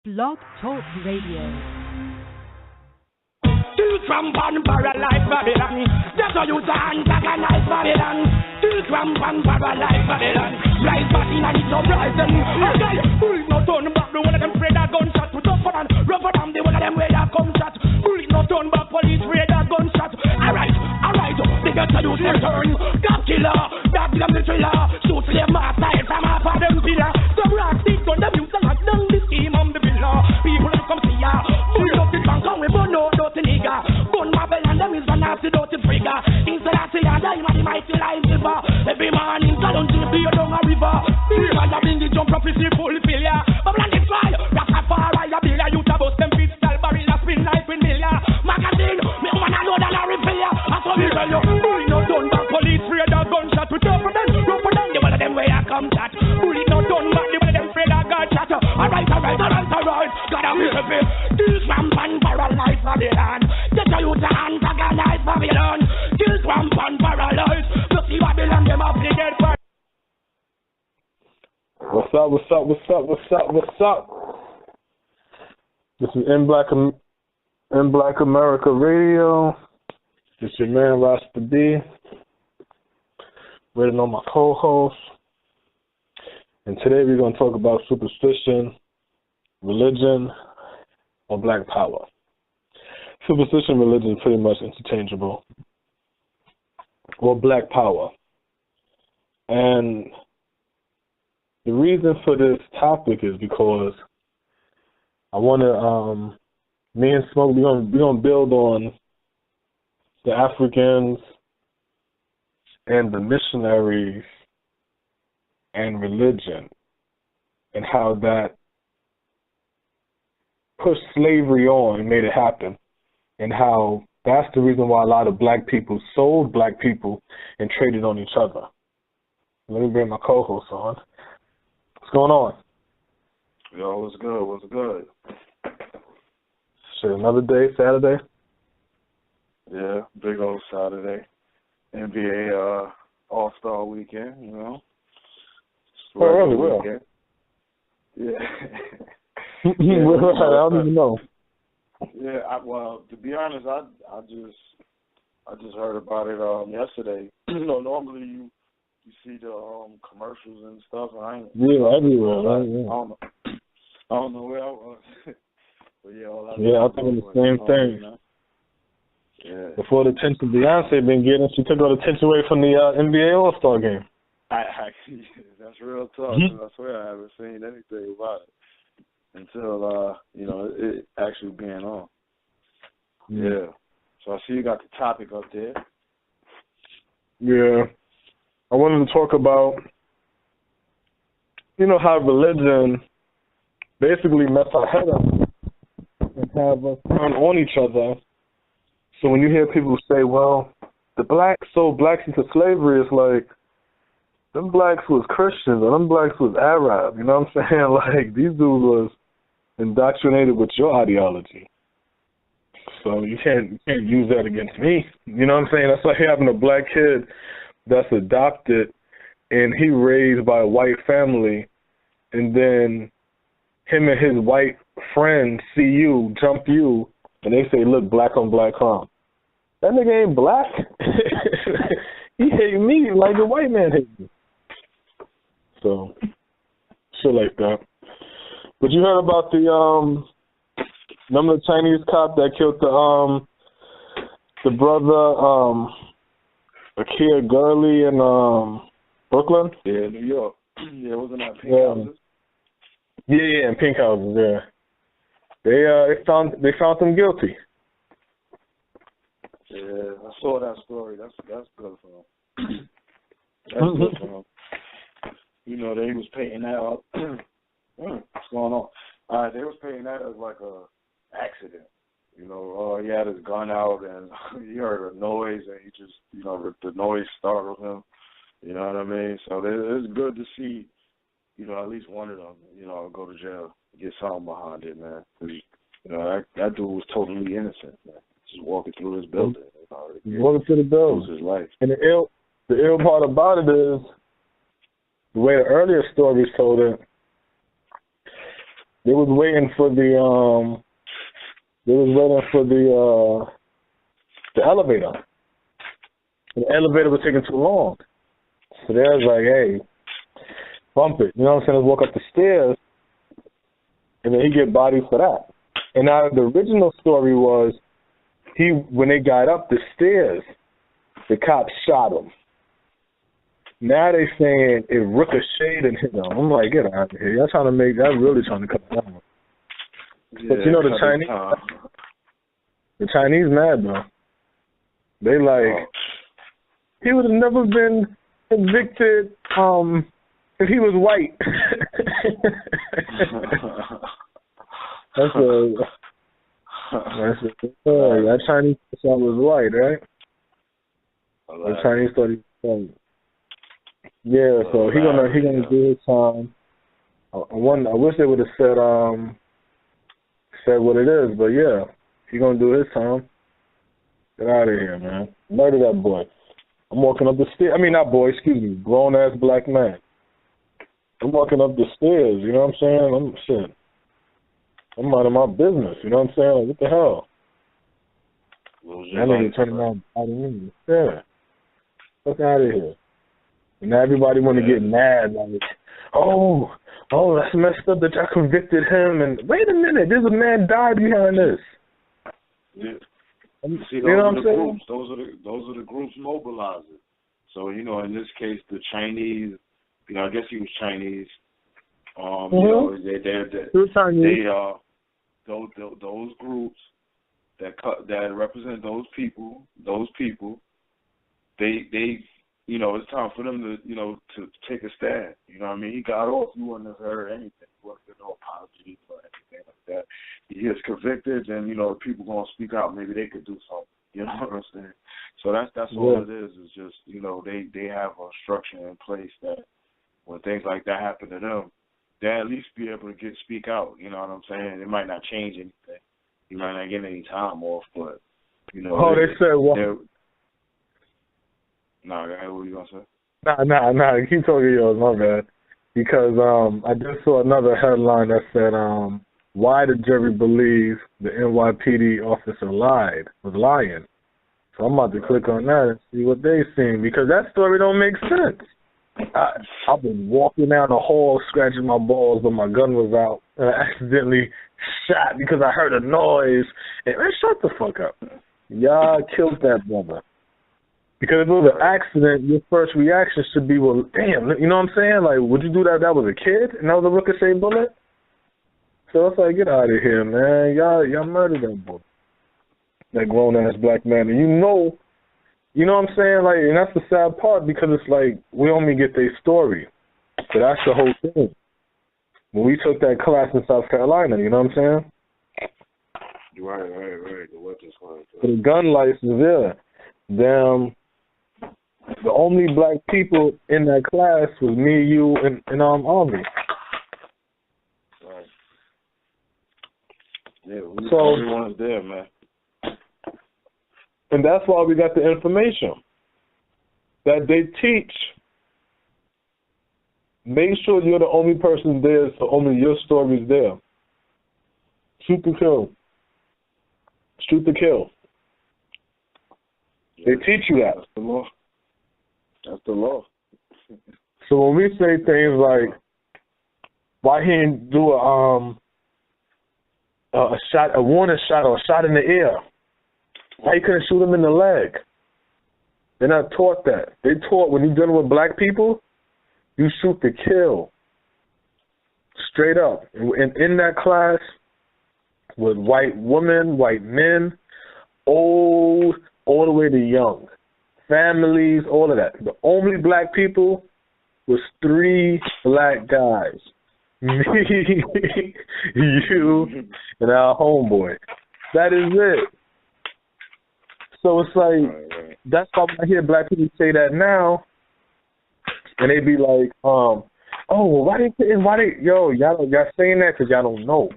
Blog Talk Radio. Till Trump and paralyze Babylon. That's how you antagonize Babylon. Till Trump and paralyze Babylon. Rise back in and it's uprising. Okay, bullet no turn back. The one of them afraid that gunshot. Put up for them, rougher than the one of them way that come shot. Bullet no turn back. Police afraid that gunshot. Alright. They get to use their turn. God killer, that them the thriller. Shoot slave master, it's a map of them pillar. Some rock stick on the views and lock down the scheme on the pillar. People don't come see ya. Bull up the bank and we burn no dirty nigga. Gun Babel and them is a nasty dirty trigger. Instead of say I die, man, the mighty life giver. Every man in Salon to be down a river. Three man that bring the jump prophecy fulfill ya. Babylon the try, Rastafari a bill ya. You to bust them pistol barrel a spin like windmill ya. Magazine, me woman a load and a refill ya. I saw me tell you, bullet no done back. Police afraid of gunshot. We tough for them, rough for them. The one of them way I come chat. Bullet no done back. The one of them afraid of gunshot. Alright. God I'm here for this man and paralyze Babylon. Get you to antagonize Babylon. This man and paralyze. You see Babylon, them up the dead part. What's up? This is In Black America Radio. It's your man Rasta B. Waiting on my co-host. And today we're going to talk about superstition, religion, or black power. Superstition and religion is pretty much interchangeable. Or black power. And the reason for this topic is because I want to, me and Smoke, we're gonna build on the Africans and the missionaries and religion and how that pushed slavery on and made it happen, and how that's the reason why a lot of black people sold black people and traded on each other. Let me bring my co-host on. What's going on? Yo, what's good? Shit, another day, Saturday? Yeah, big old Saturday. NBA All-Star Weekend, you know. Oh, really? Well. Yeah. I don't even know. Yeah, well, to be honest, I just heard about it yesterday. You know, normally you see the commercials and stuff. Everywhere. I don't know where I was. But I think it's the same thing. You know? Yeah. Before the attention Beyonce been getting, she took all the attention away from the NBA All-Star game. That's real talk. I swear I haven't seen anything about it until it actually being on. Yeah. So I see you got the topic up there. Yeah. I wanted to talk about, how religion basically mess our head up and have us turn on each other. So when you hear people say, well, the blacks sold blacks into slavery, it's like, them blacks was Christians or them blacks was Arab, you know what I'm saying? Like, these dudes was indoctrinated with your ideology. So you can't use that against me. You know what I'm saying? That's like having a black kid that's adopted and he raised by a white family, and then him and his white friends see you, jump you, and they say, look, black on black crime. That nigga ain't black. He hate me like the white man hate me. So, shit like that. But you heard about remember the Chinese cop that killed the brother, Akia Gurley in Brooklyn? Yeah, New York. Yeah, wasn't that Pink Houses? Yeah, in Pink Houses, yeah. They found them guilty. Yeah, I saw that story. That's good for him. That's good for him. They was painting that up. What's going on? They was painting that as like a accident. He had his gun out and he heard a noise and he just, the noise startled him. You know what I mean? So it's good to see, at least one of them, go to jail, get something behind it, man. 'Cause, that dude was totally innocent, man. Just walking through his building. Walking through the building. It was his life. And the ill part about it is, the way the earlier stories told it, They was waiting for the elevator. The elevator was taking too long. So they was like, hey, bump it. You know what I'm saying? Let's walk up the stairs. And then he get bodied for that. And now the original story was when they got up the stairs, the cops shot him. Now they saying it ricocheted and hit him. I'm like, get out of here. Y'all really trying to cut it down. Yeah, but you know the Chinese mad though. They like he would have never been convicted if he was white. That Chinese person was white, right? The Chinese thought he was white. Yeah, so he gonna do his time. I wish they would have said what it is, but yeah, he gonna do his time. Get out of here, man. Murder that boy. I'm walking up the stairs. I mean, not boy, excuse me, grown ass black man. I'm walking up the stairs. You know what I'm saying? I'm minding my business. You know what I'm saying? Like, what the hell? That nigga turning around fighting me. Yeah. Fuck out of here. And now everybody want to get mad, like, oh, that's messed up that y'all convicted him. And wait a minute, there's a man died behind this. Yeah. See, you know what I'm saying? Those are the groups mobilizing. So in this case, the Chinese, I guess he was Chinese. Those groups that represent those people, they it's time for them to take a stand. You know what I mean? He got off. You wouldn't have heard anything. There wasn't no apology or anything like that. He gets convicted, and people gonna speak out. Maybe they could do something. You know what I'm saying? So that's all it is. It's just they have a structure in place that when things like that happen to them, they at least be able to speak out. You know what I'm saying? It might not change anything. You might not get any time off, but they said what? Nah, what were you gonna say? Nah. Keep talking yours, my bad. Because I just saw another headline that said, why the jury believes the NYPD officer was lying. So I'm about to click on that and see what they seen, because that story don't make sense. I've been walking down the hall scratching my balls, but my gun was out, and I accidentally shot because I heard a noise. And man, shut the fuck up. Y'all killed that brother. Because if it was an accident, your first reaction should be, well, damn, you know what I'm saying? Like, would you do that if that was a kid and that was a ricochet bullet? So it's like, get out of here, man. Y'all murdered that boy. That grown-ass black man. And you know what I'm saying? Like, and that's the sad part, because it's like, we only get their story. So that's the whole thing. When we took that class in South Carolina, you know what I'm saying? Right. The weapons class. For the gun license, yeah. The only black people in that class was me, you, and Army. Right. Yeah, everyone's there, man. And that's why we got the information that they teach. Make sure you're the only person there, so only your story's there. Shoot to kill. Shoot to kill. They teach you that. That's the law. That's the law. So when we say things like, why he didn't do a warning shot or a shot in the air? Why he couldn't shoot him in the leg? They're not taught that. They taught when you're dealing with black people, you shoot to kill. Straight up. And in that class, with white women, white men, old, all the way to young, families, all of that. The only black people was 3 black guys. Me, you, and our homeboy. That is it. So it's like, that's why when I hear black people say that now, and they be like, y'all saying that because y'all don't know.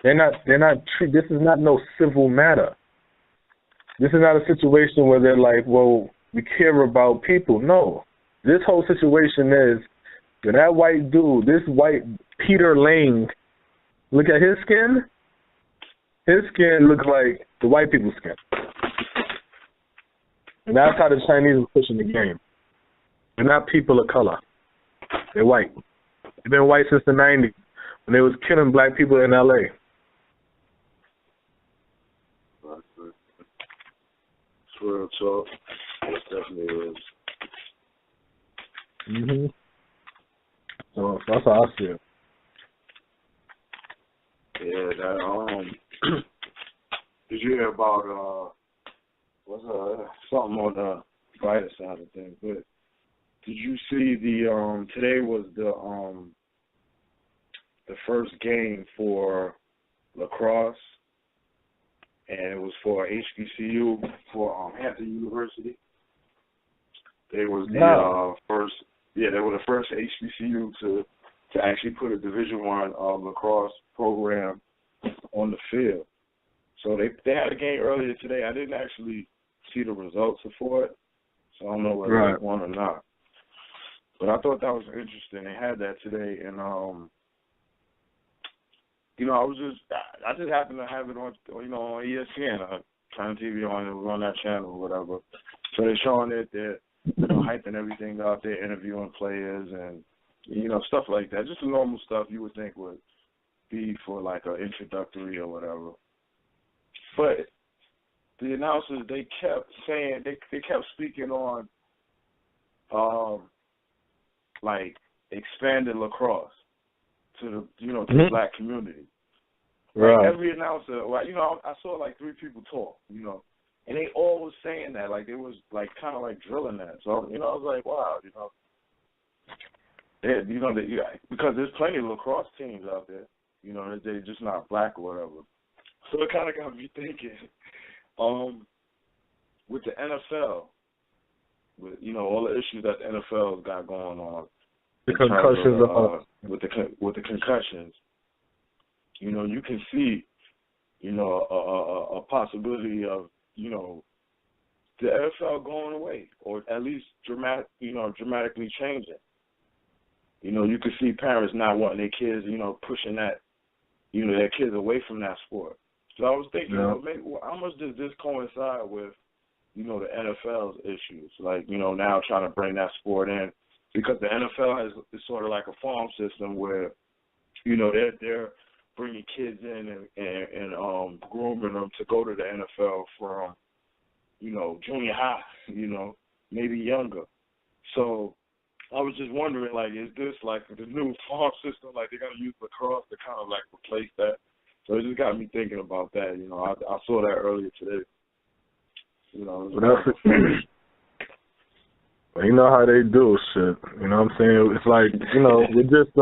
This is not no civil matter. This is not a situation where they're like, well, we care about people. No. This whole situation is that white dude, this white Peter Lang, Look at his skin. His skin looks like the white people's skin. And that's how the Chinese are pushing the game. They're not people of color. They're white. They've been white since the 90s when they was killing black people in L.A. It's real talk. It definitely is. Mm-hmm. So that's how I see it. Yeah, that did you hear about what's something on the brighter side of things? But did you see the today was the first game for lacrosse, and it was for HBCU for Hampton University. They was the first. Yeah, they were the first HBCU to actually put a Division I lacrosse program on the field. So they had a game earlier today. I didn't actually see the results for it, so I don't know whether they won or not. But I thought that was interesting. They had that today, and you know, I just happened to have it on, you know, on ESPN, China TV on that channel or whatever. So they're showing it, they're hyping everything up, they're interviewing players and, you know, stuff like that. Just the normal stuff you would think would be for like an introductory or whatever. But the announcers, they kept saying, they kept speaking on, like, expanded lacrosse to the, you know, to the black community. Right. Like every announcer, like, you know, I saw like 3 people talk, you know, and they all was saying that, like, they was like kind of like drilling that. So, you know, I was like, wow, you know, because there's plenty of lacrosse teams out there, you know, they're just not black or whatever. So it kind of got me thinking, with the NFL, with, you know, all the issues that the NFL's got going on, the concussions, with the concussions, you know, you can see, you know, a possibility of, you know, the NFL going away, or at least dramatically changing. You know, you could see parents not wanting their kids, you know, pushing that, you know, their kids away from that sport. So I was thinking, you know, maybe, how much does this coincide with, you know, the NFL's issues? Like, you know, now trying to bring that sport in, because the NFL is sort of like a farm system where, you know, they're bringing kids in and grooming them to go to the NFL from, you know, junior high, you know, maybe younger. So I was just wondering, like, is this like the new farm system? Like, they're going to use lacrosse to kind of like replace that? So it just got me thinking about that. You know, I saw that earlier today. You know, you know how they do shit. You know what I'm saying? It's like, you know, we just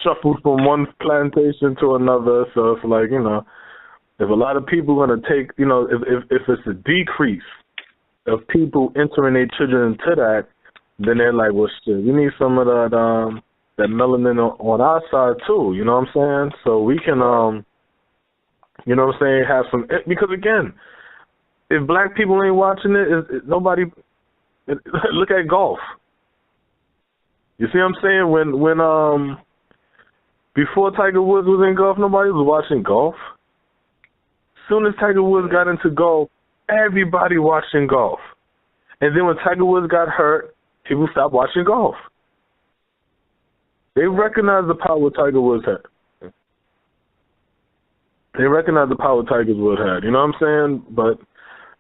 shuffled from one plantation to another. So it's like, you know, if a lot of people are going to take, you know, if it's a decrease of people entering their children into that, then they're like, well, shit, we need some of that melanin on our side too. You know what I'm saying? So we can, you know what I'm saying, have some, because again, if black people ain't watching it, nobody. Look at golf. You see what I'm saying? When before Tiger Woods was in golf, nobody was watching golf. As soon as Tiger Woods got into golf, everybody watching golf. And then when Tiger Woods got hurt, people stopped watching golf. They recognized the power Tiger Woods had. They recognized the power Tiger Woods had. You know what I'm saying? But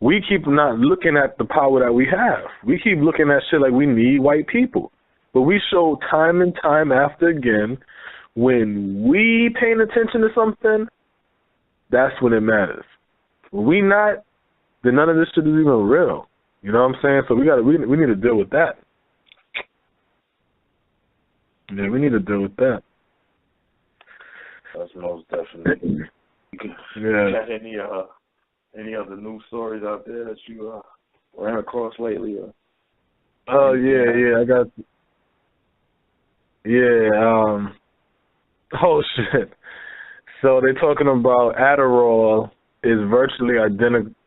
we keep not looking at the power that we have. We keep looking at shit like we need white people. But we show time and time after again, when we paying attention to something, that's when it matters. When we not, then none of this shit is even real. You know what I'm saying? So we need to deal with that. Yeah, we need to deal with that. That's most definitely. You got any other news stories out there that you ran across lately? Oh yeah, I got. Yeah. Oh shit. So they're talking about Adderall is virtually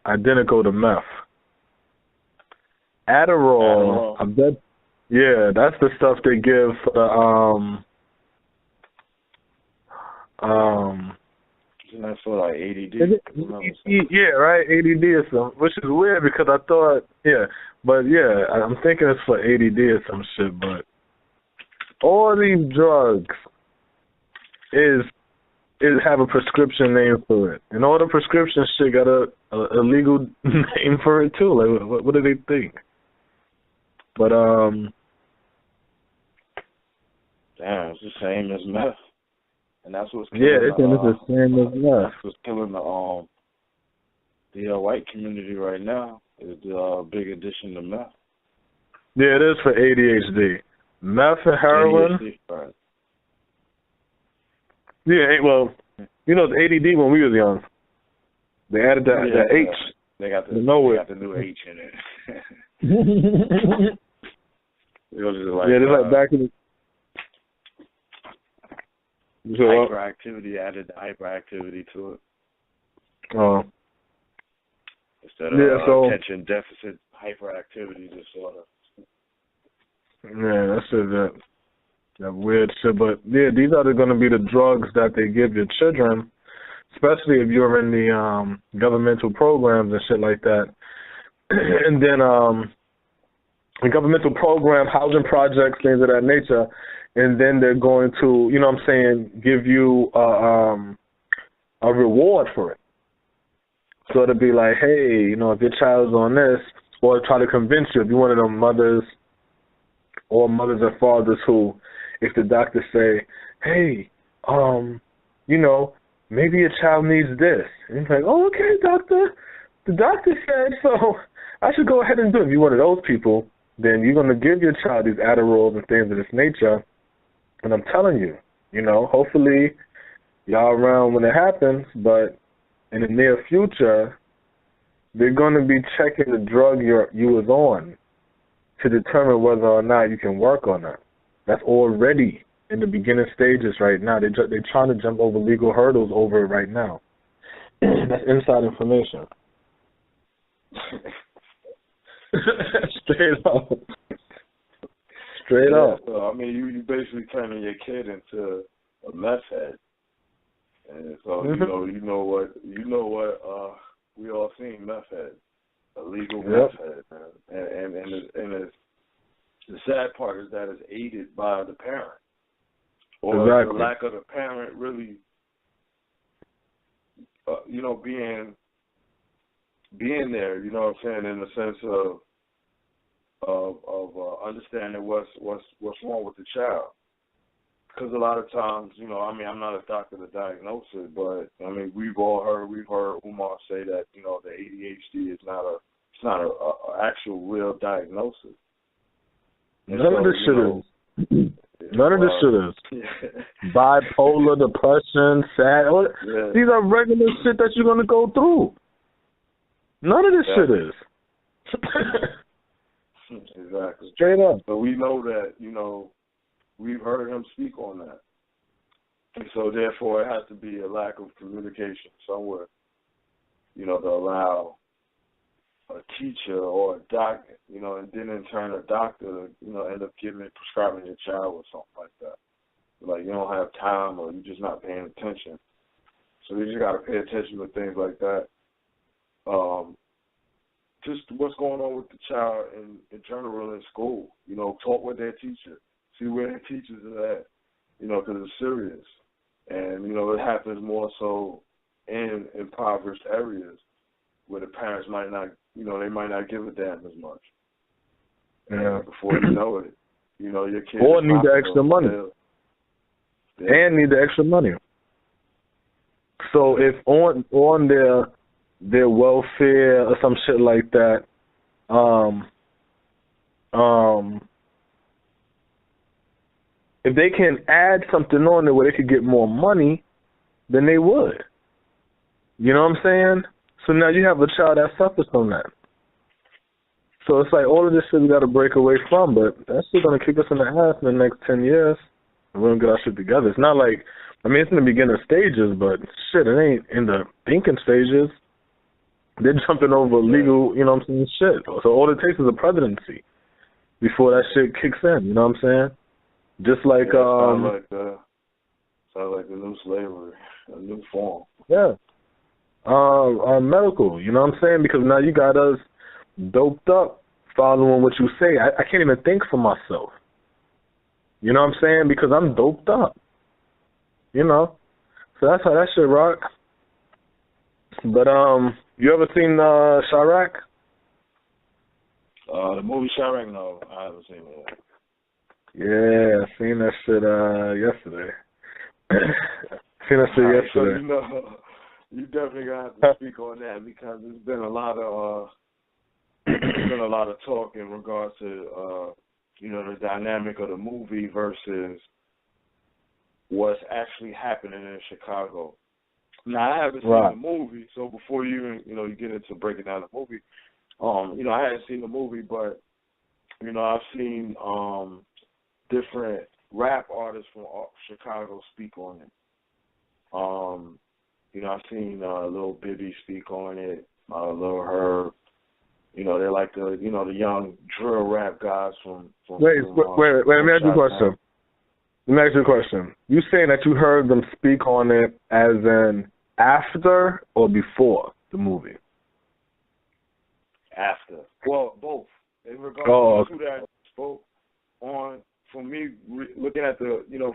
identical to meth. Adderall, I bet. Yeah, that's the stuff they give for Isn't that for like ADD? Yeah, right, ADD or something, which is weird because I thought, I'm thinking it's for ADD or some shit, but all these drugs have a prescription name for it, and all the prescription shit got a legal name for it too. Like, what do they think? But damn, it's the same as meth, and that's what's killing it's the same as meth. That's what's killing the white community right now. Is the big addiction to meth. Yeah, it is for ADHD. Meth and heroin. ADHD, right. Yeah, well, you know, the ADD when we was young, they added that H. They got the new H in it. It's like back in the hyperactivity, added the hyperactivity to it. Oh. Instead of attention deficit hyperactivity disorder. Yeah, that's that weird shit. But yeah, these are going to be the drugs that they give your children, especially if you're in the governmental programs and shit like that. And then the governmental program, housing projects, things of that nature. And then they're going to, you know what I'm saying, give you a reward for it. So it'll be like, hey, you know, if your child's on this, or try to convince you, if you're one of them mothers or fathers who, if the doctor say, hey, you know, maybe your child needs this. And he's like, oh, okay, doctor. The doctor said, so I should go ahead and do it. If you're one of those people, then you're going to give your child these Adderalls and things of this nature. And I'm telling you, you know, hopefully y'all around when it happens, but in the near future, they're going to be checking the drug you was on to determine whether or not you can work on that. That's already in the beginning stages right now. They're trying to jump over legal hurdles over it right now. That's inside information. Straight up. Straight up. So, I mean, you basically turning your kid into a meth head. And so you know what we all seen meth head, a legal meth head, and the sad part is that it's aided by the parent, or the lack of the parent really, being there. You know what I'm saying, in the sense of understanding what's wrong with the child. Because a lot of times, you know, I mean, I'm not a doctor to diagnose it, but I mean, we've heard Umar say that, you know, the ADHD is not a actual real diagnosis. None of this shit is. Bipolar, depression, sad. These are regular shit that you're gonna go through. None of this shit is. Exactly. Straight up. But we know that, you know, we've heard him speak on that. And so, therefore, it has to be a lack of communication somewhere, you know, to allow a teacher or a doctor, you know, and then in turn a doctor, you know, end up prescribing your child or something like that. Like, you don't have time or you're just not paying attention. So you just got to pay attention to things like that. Just what's going on with the child in general in school. You know, talk with their teacher. See where their teachers are at, you know, because it's serious. And, you know, it happens more so in impoverished areas where the parents might not, you know, they might not give a damn as much. Yeah. And before you know it, you know, your kids... Or need the extra money. And need the extra money. So if on their welfare or some shit like that, if they can add something on there where they could get more money, then they would. You know what I'm saying? So now you have a child that suffers from that. So it's like all of this shit we got to break away from, but that shit's going to kick us in the ass in the next 10 years. And we're going to get our shit together. It's not like, I mean, it's in the beginning stages, but shit, it ain't in the thinking stages. They're jumping over legal, you know what I'm saying, shit. So all it takes is a presidency before that shit kicks in, you know what I'm saying? Just like, So like a new slavery, a new form. Yeah. Medical, you know what I'm saying? Because now you got us doped up following what you say. I can't even think for myself. You know what I'm saying? Because I'm doped up. You know? So that's how that shit rock. But, you ever seen Chirac? The movie Chirac? No, I haven't seen it. Yeah, I seen that shit yesterday. Seen that shit yesterday. So you definitely gonna have to speak on that because there's been a lot of talk in regards to the dynamic of the movie versus what's actually happening in Chicago. Now I haven't seen the movie, so before you get into breaking down the movie, I hadn't seen the movie, but I've seen different rap artists from Chicago speak on it. I've seen Lil Bibby speak on it, Lil Herb. They're like the young drill rap guys from Wait, let me ask you a question. Let me ask you a question. You saying that you heard them speak on it as in after or before the movie? After. Well, both. In regards to that spoke on, for me, looking at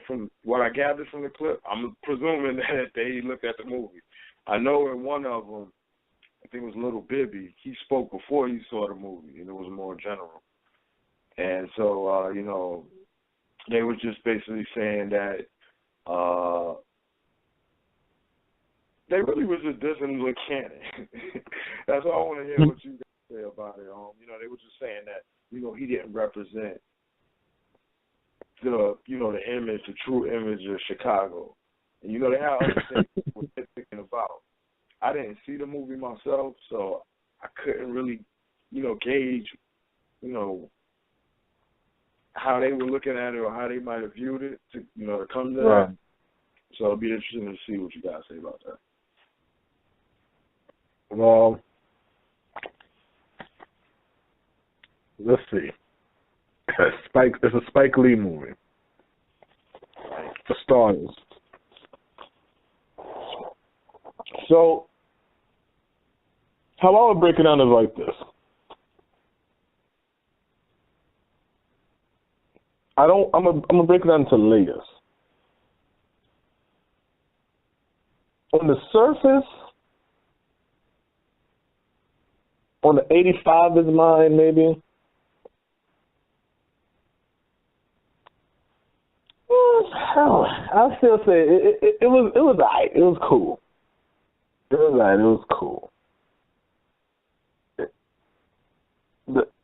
from what I gathered from the clip, I'm presuming that they looked at the movie. I know in one of them, I think it was Little Bibby, he spoke before he saw the movie, and it was more general. And so, they were just basically saying that they really was just dissing Lil Cannon. That's all I want to hear what you guys say about it. They were just saying that, he didn't represent the image, the true image of Chicago. And, they had other things what they're thinking about. I didn't see the movie myself, so I couldn't really, gauge, how they were looking at it or how they might have viewed it to come to that. So it'll be interesting to see what you guys say about that. Well, let's see. It's a Spike Lee movie. For starters. So, how I would break it down is like this. I'm gonna break it down into layers. On the surface, on the 85 is mine, maybe. I'll still say it was alright. It was cool. It was alright. It was cool.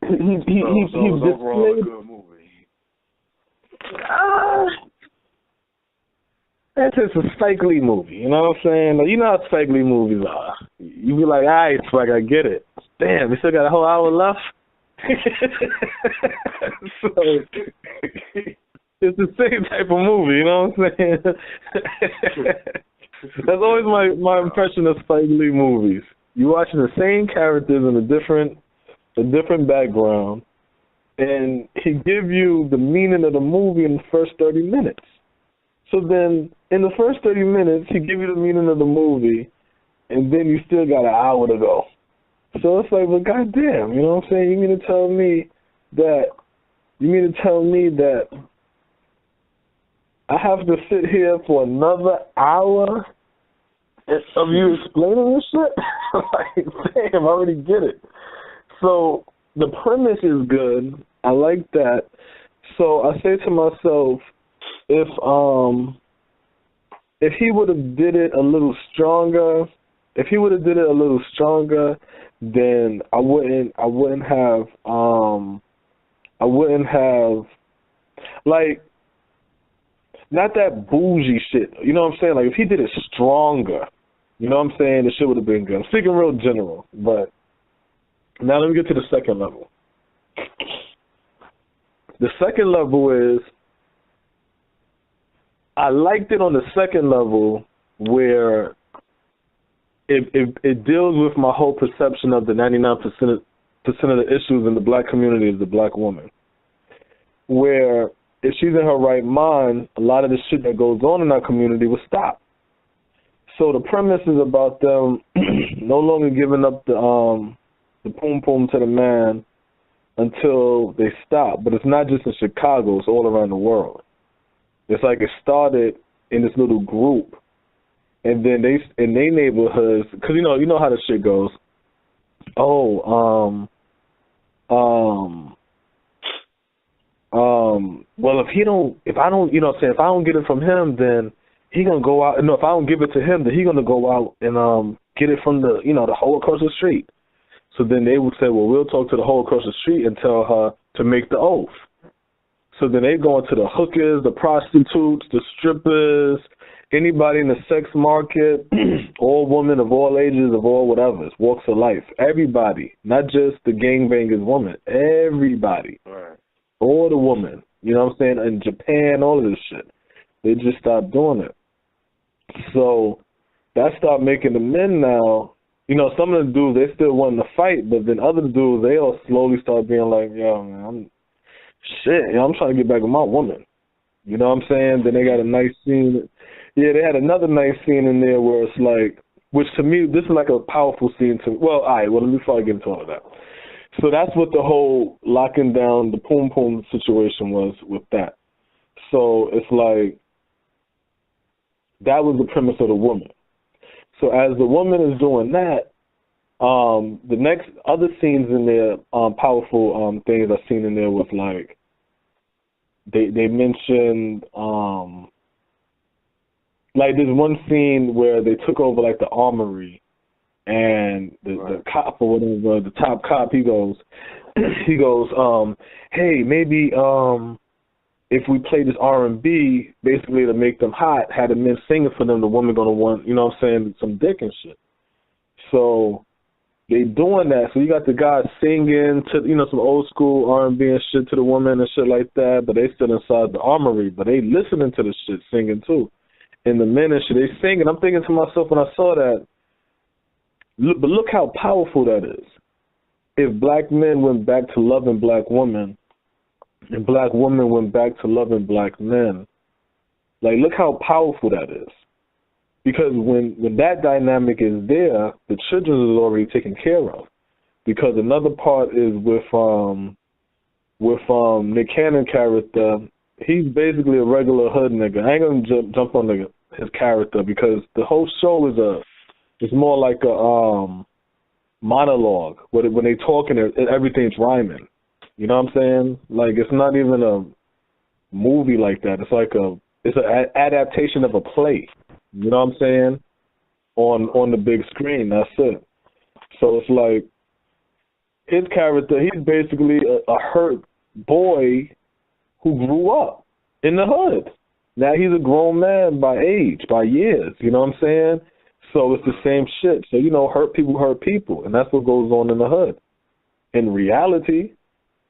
He overall a good movie. It's just a Spike Lee movie. You know what I'm saying? Like, you know how Spike Lee movies are. You be like, all right, Spike, I get it. Damn, we still got a whole hour left. So it's the same type of movie. You know what I'm saying? That's always my impression of Spike Lee movies. You watching the same characters in a different background, and he give you the meaning of the movie in the first 30 minutes. So then, in the first 30 minutes, he give you the meaning of the movie, and then you still got an hour to go. So it's like, well, goddamn, you know what I'm saying? You mean to tell me that I have to sit here for another hour of you explaining this shit? Like, damn, I already get it. So the premise is good. I like that. So I say to myself, if he would have did it a little stronger, then I wouldn't have like, not that bougie shit. You know what I'm saying? Like, if he did it stronger, you know what I'm saying, the shit would have been good. I'm speaking real general, but now let me get to the second level. The second level is, I liked it on the second level where it deals with my whole perception of the 99% of the issues in the black community is the black woman. Where if she's in her right mind, a lot of the shit that goes on in our community will stop. So the premise is about them no longer giving up the poom poom to the man until they stop. But it's not just in Chicago; it's all around the world. It's like it started in this little group, and then they in their neighborhoods, because you know how the shit goes. Oh, well, if I don't get it from him, then he gonna go out. No, if I don't give it to him, then he gonna go out and get it from the hoe across the street. So then they would say, well, we'll talk to the hoe across the street and tell her to make the oath. So then they go into the hookers, the prostitutes, the strippers, anybody in the sex market, all women of all ages, of all whatever, walks of life. Everybody, not just the gangbangers woman, everybody. Right. All the women, you know what I'm saying, in Japan, all of this shit. They just stopped doing it. So that started making the men now, some of the dudes, they still wanting to fight, but then other dudes, they all slowly start being like, yo, man, I'm trying to get back with my woman. You know what I'm saying? Then they got a nice scene. Yeah, they had another nice scene in there where it's like, which to me, this is like a powerful scene to, well, all right, well, let me before I get into all of that. So that's what the whole locking down the poom poom situation was with that. So it's like, that was the premise of the woman. So as the woman is doing that, the next other scenes in there, powerful things I've seen in there was like, they mentioned, like there's one scene where they took over like the armory, and the cop or whatever, the top cop, he goes, hey, maybe if we play this R&B, basically to make them hot, had the men singing for them, the woman gonna want, you know what I'm saying, some dick and shit. So they doing that. So you got the guys singing to, some old school R&B and shit to the woman and shit like that, but they still inside the armory, but they listening to the shit, singing too. And the men and shit, they singing. I'm thinking to myself when I saw that, but look how powerful that is. If black men went back to loving black women, and black women went back to loving black men, like look how powerful that is. Because when that dynamic is there, the children is already taken care of. Because another part is with Nick Cannon character, he's basically a regular hood nigga. I ain't gonna jump on his character because the whole show is more like a monologue. When they talking, everything's rhyming. You know what I'm saying? Like it's not even a movie like that. It's like it's an adaptation of a play. You know what I'm saying? On the big screen. That's it. So it's like his character. He's basically a hurt boy who grew up in the hood. Now he's a grown man by age, by years. You know what I'm saying? So it's the same shit. So hurt people, and that's what goes on in the hood. In reality,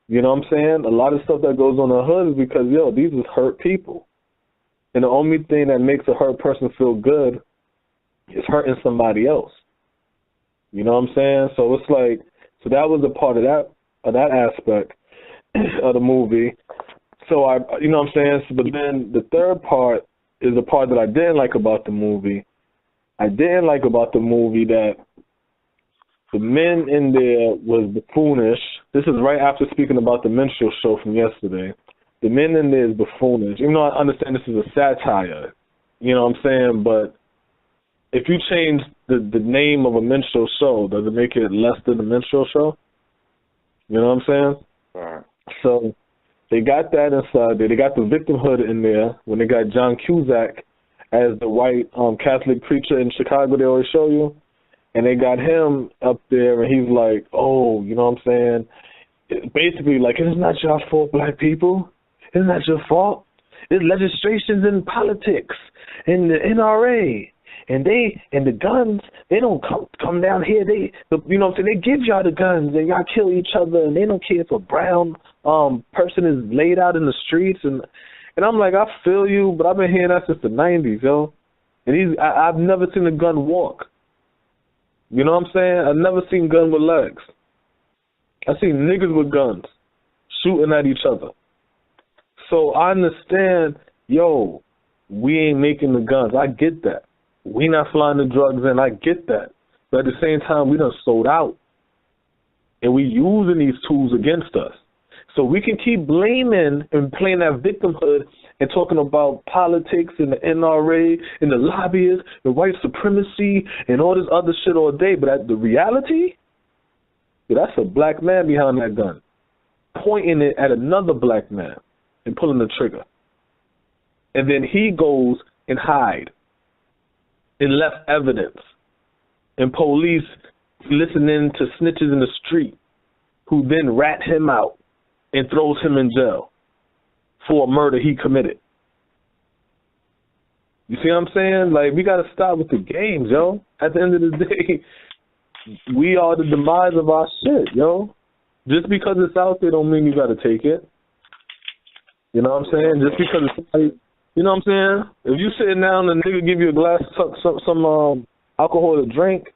you know what I'm saying? A lot of stuff that goes on in the hood is because, these is hurt people. And the only thing that makes a hurt person feel good is hurting somebody else. You know what I'm saying? So it's like, so that was a part of that aspect of the movie. So you know what I'm saying? So, but then the third part is the part that I didn't like about the movie. I didn't like about the movie that the men in there was buffoonish. This is right after speaking about the minstrel show from yesterday. The men in there is buffoonish. Even though I understand this is a satire, you know what I'm saying? But if you change the name of a minstrel show, does it make it less than a minstrel show? You know what I'm saying? Right. So they got that inside there. They got the victimhood in there when they got John Cusack as the white Catholic preacher in Chicago they always show you. And they got him up there, and he's like, oh, you know what I'm saying? It's basically like, it's not your fault, black people. It's not your fault. There's legislations in politics, in the NRA, and the guns, they don't come down here. You know what I'm saying? They give y'all the guns, and y'all kill each other, and they don't care if a brown person is laid out in the streets. And I'm like, I feel you, but I've been hearing that since the 90s, yo. And I've never seen a gun walk. You know what I'm saying? I've never seen guns with legs. I've seen niggas with guns shooting at each other. So I understand, yo, we ain't making the guns. I get that. We not flying the drugs in. I get that. But at the same time, we done sold out. And we using these tools against us. So we can keep blaming and playing that victimhood and talking about politics and the NRA and the lobbyists, the white supremacy and all this other shit all day. But at the reality, that's a black man behind that gun, pointing it at another black man and pulling the trigger. And then he goes and hide and left evidence. And police listening to snitches in the street who then rat him out and throws him in jail for a murder he committed. You see what I'm saying? Like, we got to stop with the games, yo. At the end of the day, we are the demise of our shit, yo. Just because it's out there don't mean you got to take it. You know what I'm saying? Just because it's somebody, you know what I'm saying? If you sitting down and a nigga give you a glass of some alcohol to drink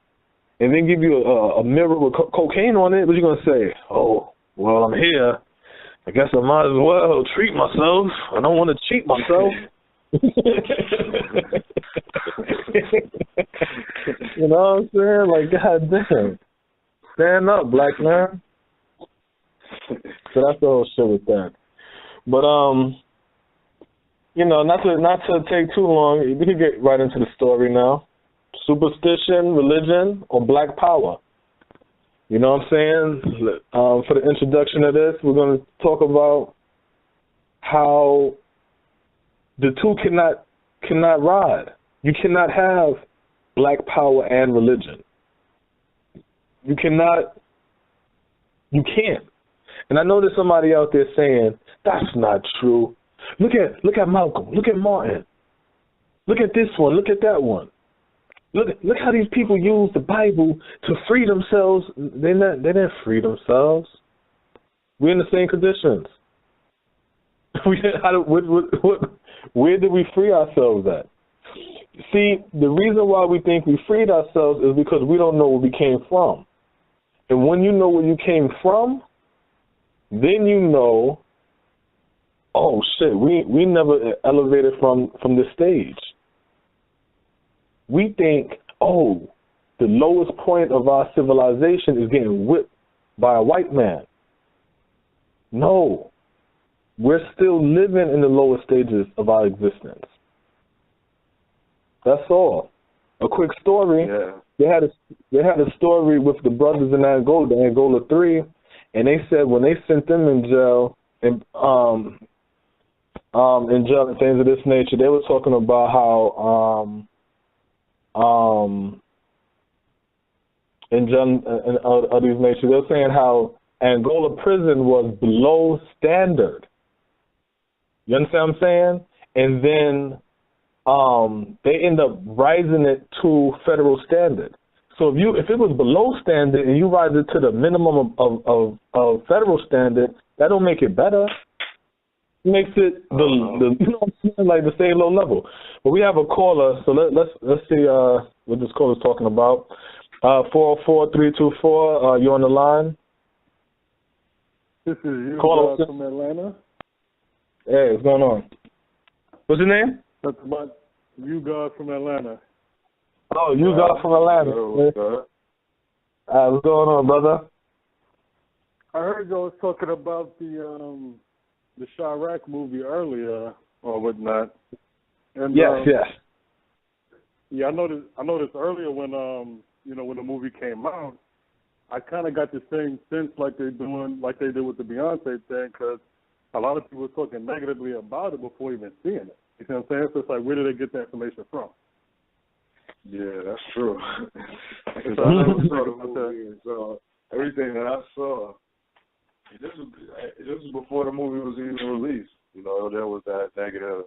and then give you a mirror with cocaine on it, what you going to say? Oh, well, I'm here. I guess I might as well treat myself. I don't want to cheat myself. You know what I'm saying? Like, God damn. Stand up, black man. So that's the whole shit with that. But, you know, not to take too long, we can get right into the story now. Superstition, religion, or black power. You know what I'm saying? For the introduction of this, we're going to talk about how the two cannot ride. You cannot have black power and religion. You can't. And I know there's somebody out there saying, that's not true. Look at Malcolm. Look at Martin. Look at this one. Look at that one. Look how these people use the Bible to free themselves. They didn't free themselves. We're in the same conditions. Where did we free ourselves at? See, the reason why we think we freed ourselves is because we don't know where we came from. And when you know where you came from, then you know, oh shit, we never elevated from this stage. We think, oh, the lowest point of our civilization is getting whipped by a white man. No, we're still living in the lower stages of our existence. That's all. A quick story. Yeah. They had a story with the brothers in Angola, the Angola 3, and they said when they sent them in jail and things of this nature, they were talking about how in these nature, they were saying how Angola prison was below standard. You understand what I'm saying? And then they end up rising it to federal standard. So if it was below standard and you rise it to the minimum of federal standard, that don't make it better. It makes it the you know what I'm saying, like the same low level. But we have a caller, so let's see what this caller's talking about. 404-324, you on the line? This is you from Atlanta. Hey, what's going on? What's your name? That's about you guys from Atlanta. Oh, you guys from Atlanta. What's going on, brother? I heard you was talking about the Chirac movie earlier or whatnot. And, yes. Yeah, I noticed earlier when when the movie came out, I kind of got the same sense like they did with the Beyonce thing, because a lot of people were talking negatively about it before even seeing it. You know what I'm saying? So it's like, where did they get the information from? Yeah, that's true. I never saw the movie, so everything that I saw, this was before the movie was even released. You know, there was that negative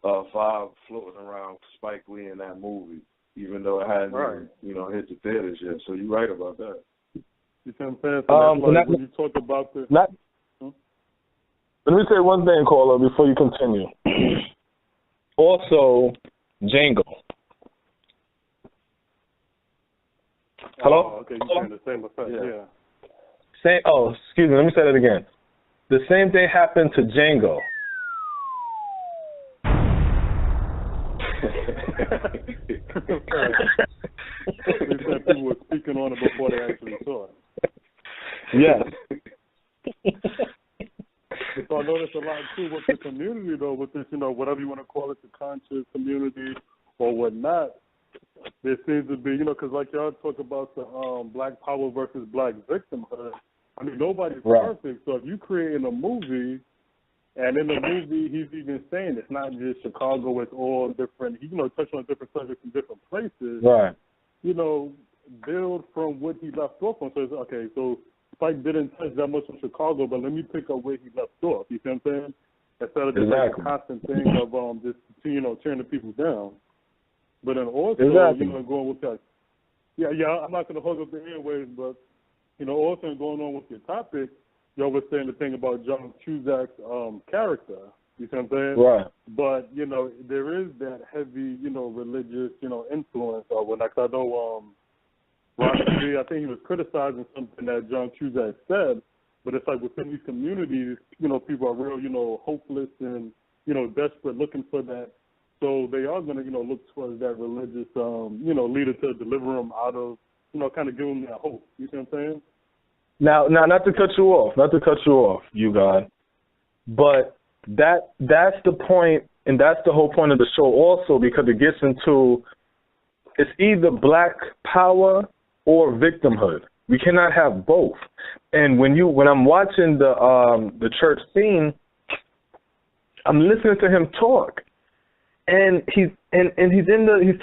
5 floating around Spike Lee in that movie, even though it hadn't hit the theaters yet. So you're right about that. You see what I'm saying? So when you talk about the... Let me say one thing, caller, before you continue. Also, Django. Hello? Oh, okay, you're saying the same effect, yeah. Excuse me, let me say that again. The same thing happened to Django. They said people were speaking on it before they actually saw it. Yes. So I noticed a lot too with the community though, with this, whatever you want to call it, the conscious community or whatnot. There seems to be, because like y'all talk about the black power versus black victimhood. I mean, nobody's perfect. So if you creating a movie, and in the movie he's even saying it's not just Chicago, it's all different. He, touch on different subjects in different places. Right. Build from what he left off on. So it's, okay, so Spike didn't touch that much on Chicago, but let me pick up where he left off. You see what I'm saying? Instead of just like a constant thing of just tearing the people down. But then also, going with that. Yeah, I'm not going to hug up the airways, but also going on with your topic, y'all was saying the thing about John Cusack's character. You see what I'm saying? Right. But there is that heavy religious influence or whatnot. I know Rasta B, I think he was criticizing something that John Cusack said, but it's like within these communities, people are real, hopeless and, desperate looking for that. So they are going to, look towards that religious, leader to deliver them out of, kind of give them that hope. You see what I'm saying? Now, not to cut you off, you guys, but that's the point, and that's the whole point of the show also, because it gets into, it's either black power or victimhood. We cannot have both. And when I'm watching the church scene, I'm listening to him talk, and he's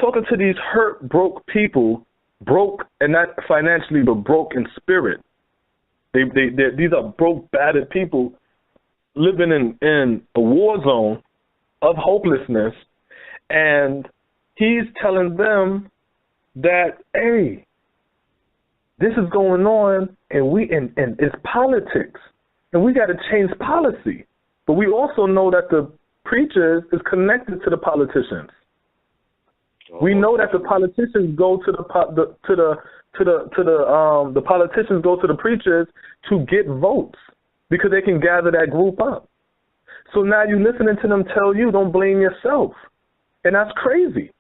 talking to these hurt, broke people, broke and not financially, but broke in spirit. These are broke, battered people living in a war zone of hopelessness, and he's telling them that, hey, this is going on, and it's politics, and we got to change policy. But we also know that the preachers is connected to the politicians. We know that the politicians go to the politicians go to the preachers to get votes because they can gather that group up. So now you're listening to them tell you, don't blame yourself, and that's crazy.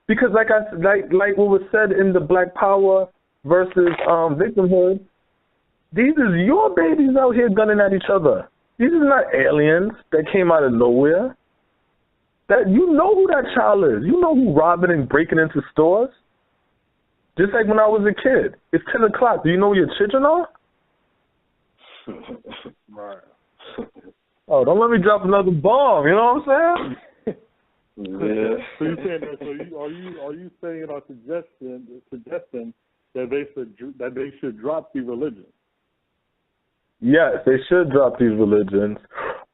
Because like what was said in the Black Power versus victimhood, these is your babies out here gunning at each other. These are not aliens that came out of nowhere. That you know who that child is. You know who robbing and breaking into stores. Just like when I was a kid. It's 10 o'clock. Do you know who your children are? Right. Oh, don't let me drop another bomb. You know what I'm saying? Yeah. So you saying that? Are you saying or suggesting that they should drop the religion? Yes, they should drop these religions,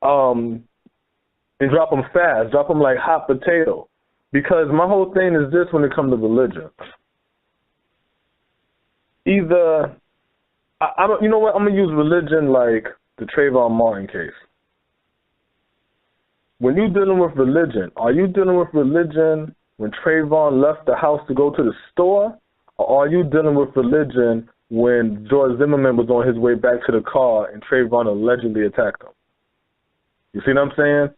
and drop them fast. Drop them like hot potato. Because my whole thing is this when it comes to religion. Either, you know what, I'm going to use religion like the Trayvon Martin case. When you're dealing with religion, are you dealing with religion when Trayvon left the house to go to the store? Or are you dealing with religion when George Zimmerman was on his way back to the car and Trayvon allegedly attacked him? You see what I'm saying?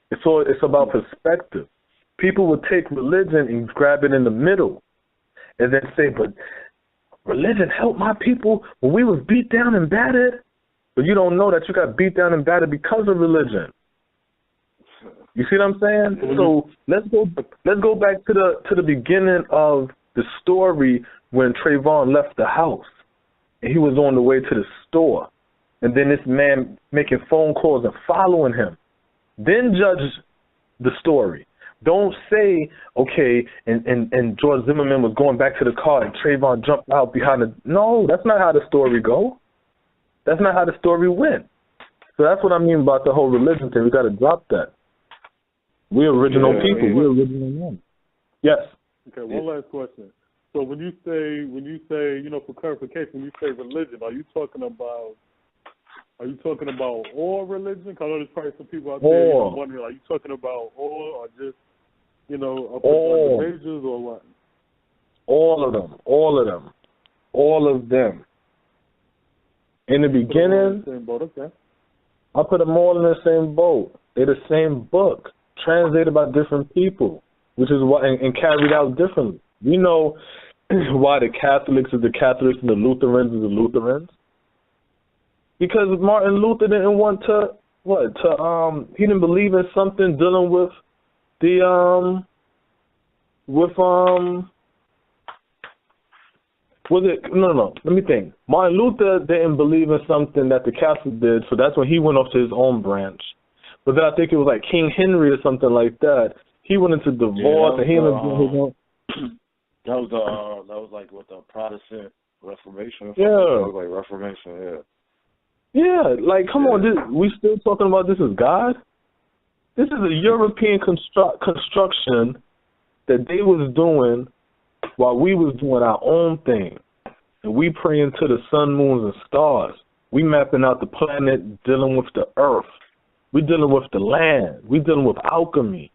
It's about perspective. People would take religion and grab it in the middle and then say, but religion helped my people when we was beat down and battered. But you don't know that you got beat down and battered because of religion. You see what I'm saying? So let's go back to the beginning of the story when Trayvon left the house and he was on the way to the store, and then this man making phone calls and following him. Then judge the story. Don't say, okay, and George Zimmerman was going back to the car and Trayvon jumped out behind the... No, that's not how the story go. That's not how the story went. So that's what I mean about the whole religion thing. We got to drop that. We're original people. We're original men. Yes. Okay, one last question. So when you say, for clarification, when you say religion, are you talking about all religion? Because I know there's probably some people out there wondering, are you talking about all or just, all majors or what? All of them. In the beginning, same boat. Okay. I put them all in the same boat. They're the same book, translated by different people. which is why and carried out differently. We know why the Catholics are the Catholics and the Lutherans are the Lutherans. Because Martin Luther didn't want he didn't believe in something dealing with the let me think. Martin Luther didn't believe in something that the Catholics did, so that's when he went off to his own branch. But then I think it was like King Henry or something like that. He went into divorce and he ended up doing his own. That was like what the Protestant Reformation. Yeah. That was like Reformation. Yeah. Yeah, like come on, we still talking about this as God? This is a European construction that they was doing while we was doing our own thing. And we praying to the sun, moons, and stars. We mapping out the planet, dealing with the earth. We dealing with the land. We dealing with alchemy.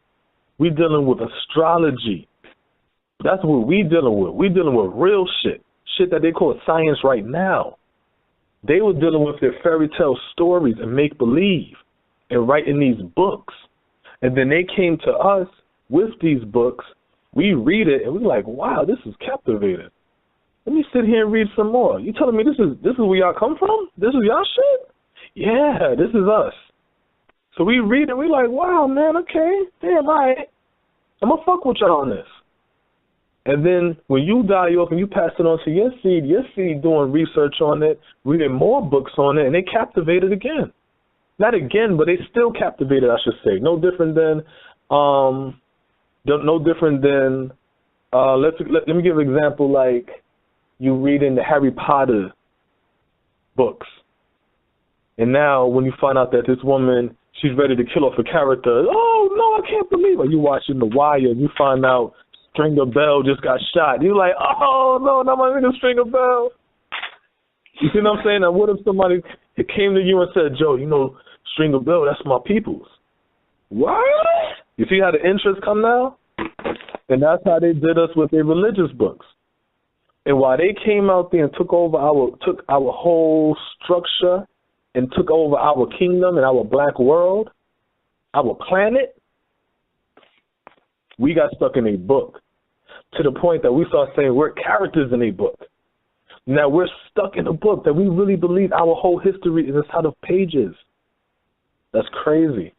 We dealing with astrology. That's what we dealing with. We dealing with real shit. Shit that they call science right now. They were dealing with their fairy tale stories and make-believe and writing these books. And then they came to us with these books. We read it, and we're like, wow, this is captivating. Let me sit here and read some more. You telling me this is where y'all come from? This is y'all shit? Yeah, this is us. So we read it, we like, wow, man, okay, damn, all right. I'm going to fuck with y'all on this. And then when you die off and you pass it on to your seed doing research on it, reading more books on it, and they captivated again. Not again, but they still captivated, I should say. No different than, let me give an example, like you reading the Harry Potter books. And now when you find out that this woman, she's ready to kill off a character, oh, no, I can't believe it. You watching The Wire, and you find out Stringer Bell just got shot. You're like, oh, no, not my nigga Stringer Bell. You see what I'm saying? Now, what if somebody came to you and said, Joe, you know, Stringer Bell, that's my people's. What? You see how the interests come now? And that's how they did us with their religious books. And while they came out there and took our whole structure and took over our kingdom and our black world, our planet, we got stuck in a book to the point that we start saying we're characters in a book. Now we're stuck in a book that we really believe our whole history is inside of pages. That's crazy.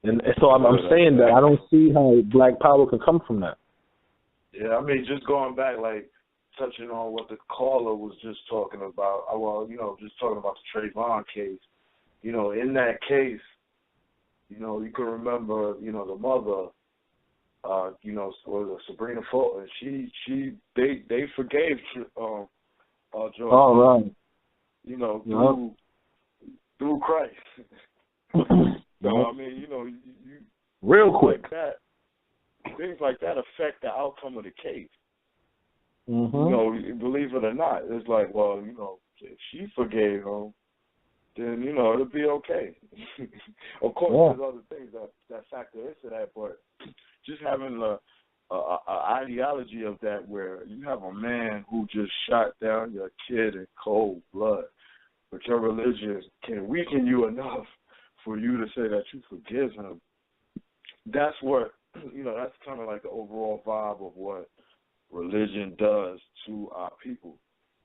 And so I'm saying that I don't see how black power can come from that. Yeah, I mean, just going back, like, touching on what the caller was just talking about, well, you know, just talking about the Trayvon case. You know, in that case, you know, you can remember, you know, the mother, you know, was Sabrina Fulton. They forgave George. Oh, right. You know, through Christ. So, I mean, you know, you real quick. Like that, things like that affect the outcome of the case. Mm-hmm. You know, believe it or not, it's like, well, you know, if she forgave him, then, you know, it'll be okay. Of course, there's other things that factor into that, but just having a ideology of that where you have a man who just shot down your kid in cold blood, but your religion can weaken you enough for you to say that you forgive him. That's what, you know, that's kind of like the overall vibe of what religion does to our people.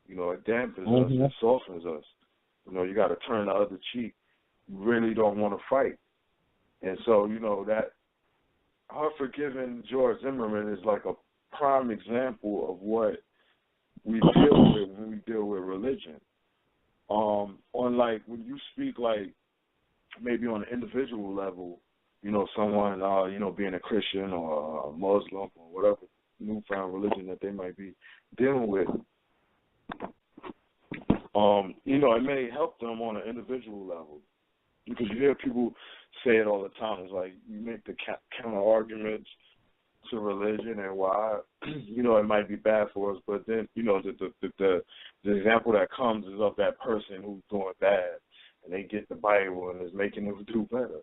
You know, it dampens us, it softens us. You know, you got to turn the other cheek. You really don't want to fight. And so, you know, that her forgiving George Zimmerman is like a prime example of what we deal with when we deal with religion. On like when you speak like maybe on an individual level, you know, someone, you know, being a Christian or a Muslim or whatever newfound religion that they might be dealing with, you know, it may help them on an individual level. Because you hear people say it all the time. It's like you make the counter arguments to religion and why, you know, it might be bad for us. But then, you know, the example that comes is of that person who's doing bad, and they get the Bible and it's making them do better.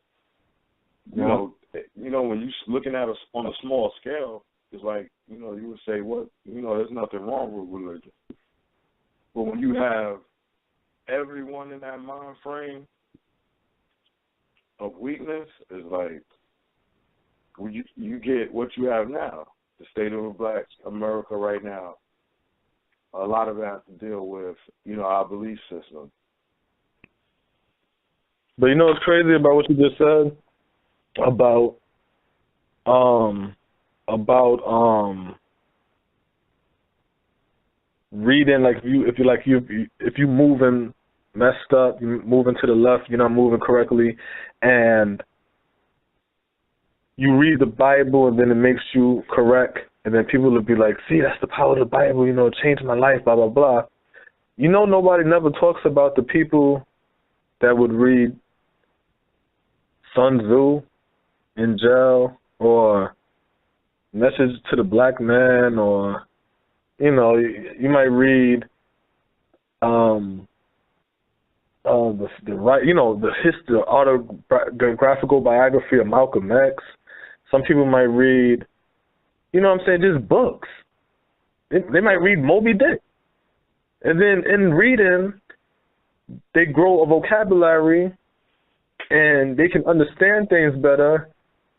You know, when you're looking at us on a small scale, it's like, you know, you would say, what, you know, there's nothing wrong with religion. But when you have everyone in that mind frame of weakness, is like, you get what you have now, the state of Black America right now. A lot of it has to deal with, our belief system. But you know what's crazy about what you just said about reading, like if you moving messed up, you moving to the left, you're not moving correctly, and you read the Bible and then it makes you correct, and then people will be like, see, that's the power of the Bible, it changed my life, blah, blah, blah. Nobody never talks about the people that would read Sun Tzu in jail, or Message to the Black Man, or, you might read the history, the autobiographical biography of Malcolm X. Some people might read, just books. They might read Moby Dick. And then in reading, they grow a vocabulary and they can understand things better.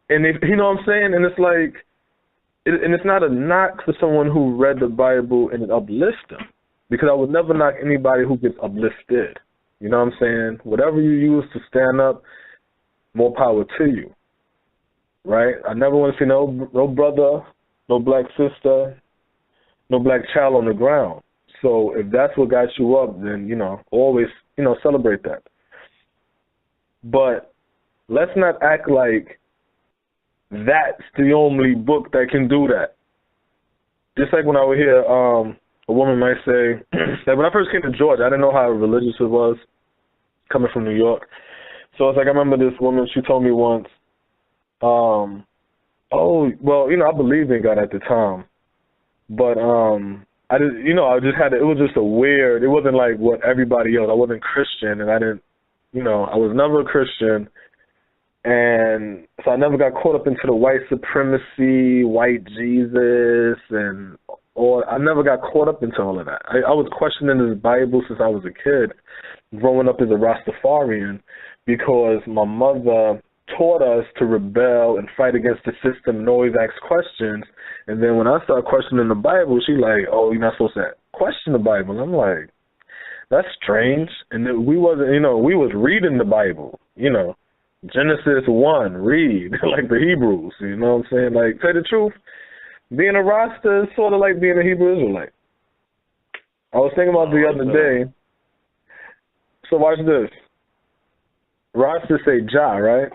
And they, And it's like, and it's not a knock for someone who read the Bible and it uplifts them, because I would never knock anybody who gets uplifted. You know what I'm saying? Whatever you use to stand up, more power to you, right? I never want to see no brother, no black sister, no black child on the ground. So if that's what got you up, then, always, celebrate that. But let's not act like that's the only book that can do that. Just like when I would hear a woman might say, like when I first came to Georgia, I didn't know how religious it was coming from New York. So it's like, I remember this woman, she told me once, I believed in God at the time, but it was just a weird, it wasn't like what everybody else, I wasn't Christian, and I didn't, I was never a Christian, and so I never got caught up into the white supremacy, white Jesus, or I never got caught up into all of that. I was questioning this Bible since I was a kid, growing up as a Rastafarian, because my mother taught us to rebel and fight against the system and always ask questions. And then when I started questioning the Bible, she like, oh, you're not supposed to question the Bible. And I'm like, that's strange. And then we wasn't, we was reading the Bible, Genesis 1, read, like the Hebrews, you know what I'm saying? Like, say the truth, being a Rasta is sort of like being a Hebrew Israelite. I was thinking about the other day. So watch this. Rasta say Jah, right?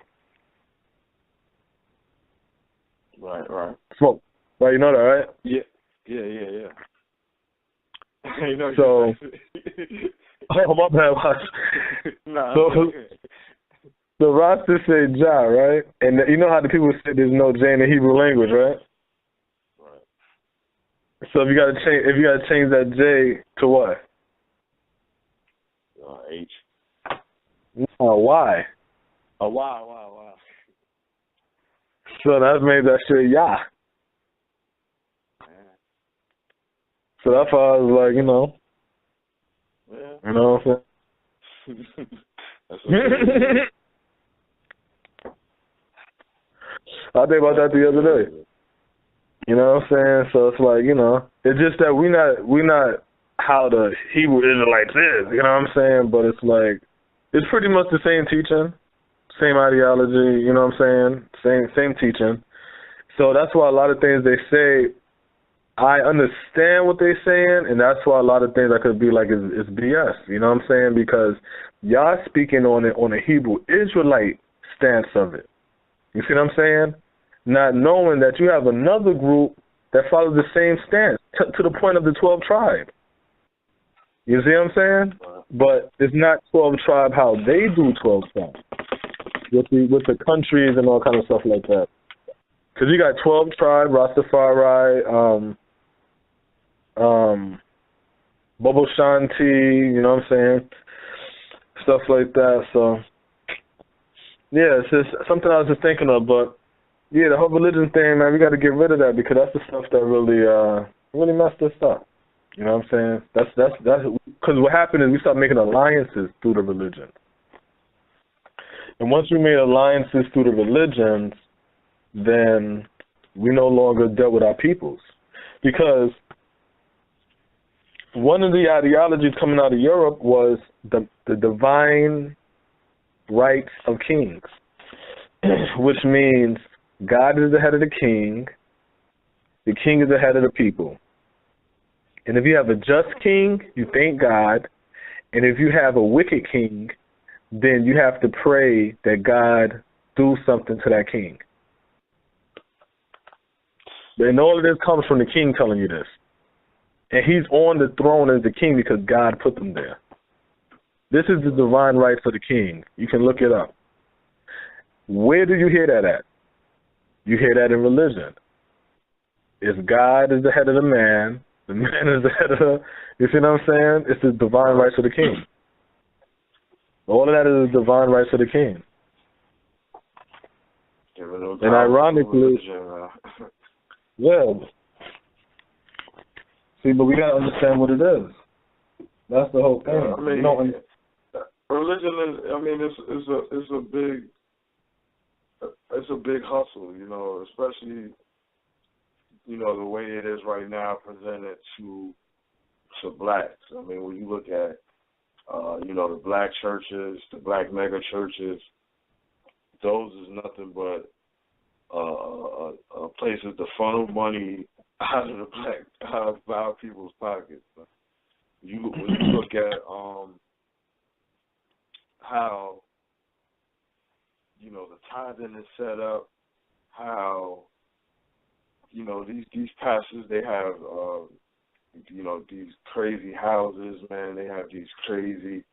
Right. Smoke. Right, you know that, right? Yeah. So, oh, my bad. Nah, so, the Rasta say Jah, right? And you know how the people say there's no J in the Hebrew language, right? Right. So if you gotta change that J to what? H. No, Y. Oh, Y. So that made that shit Yah. So that's why I was like, You know what I'm saying? That's what I think about that the other day. You know what I'm saying? So it's like, it's just that we not how the Hebrew Israelites is, you know what I'm saying? But it's like, it's pretty much the same teaching, same ideology, you know what I'm saying? Same teaching. So that's why a lot of things they say, I understand what they're saying, and that's why a lot of things I could be like is BS, you know what I'm saying? Because y'all speaking on it on a Hebrew Israelite stance of it. You see what I'm saying? Not knowing that you have another group that follows the same stance to the point of the 12 tribe. You see what I'm saying? But it's not 12 tribe how they do 12 tribe with the countries and all kind of stuff like that. Because you got 12 tribe, Rastafari, Bobo Shanti, you know what I'm saying? Stuff like that. So, yeah, it's just something I was just thinking of. But, yeah, the whole religion thing, man, we got to get rid of that, because that's the stuff that really messed us up. You know what I'm saying? That's because what happened is we started making alliances through the religion. And once we made alliances through the religions, then we no longer dealt with our peoples. Because one of the ideologies coming out of Europe was the divine rights of kings, which means God is the head of the king is the head of the people. And if you have a just king, you thank God. And if you have a wicked king, then you have to pray that God do something to that king. And all of this comes from the king telling you this. And he's on the throne as the king because God put them there. This is the divine rights of the king. You can look it up. Where do you hear that at? You hear that in religion. If God is the head of the man is the head of the, you see what I'm saying? It's the divine rights of the king. All of that is the divine rights of the king. And ironically, yeah. See, but we gotta understand what it is. That's the whole thing. I mean, religion is. I mean, it's a big hustle. You know, especially the way it is right now presented to blacks. I mean, when you look at the black churches, the black mega churches, those is nothing but places to funnel money out of our people's pockets. When you look at how the tithing is set up, how these pastors, they have these crazy houses, man. They have these crazy,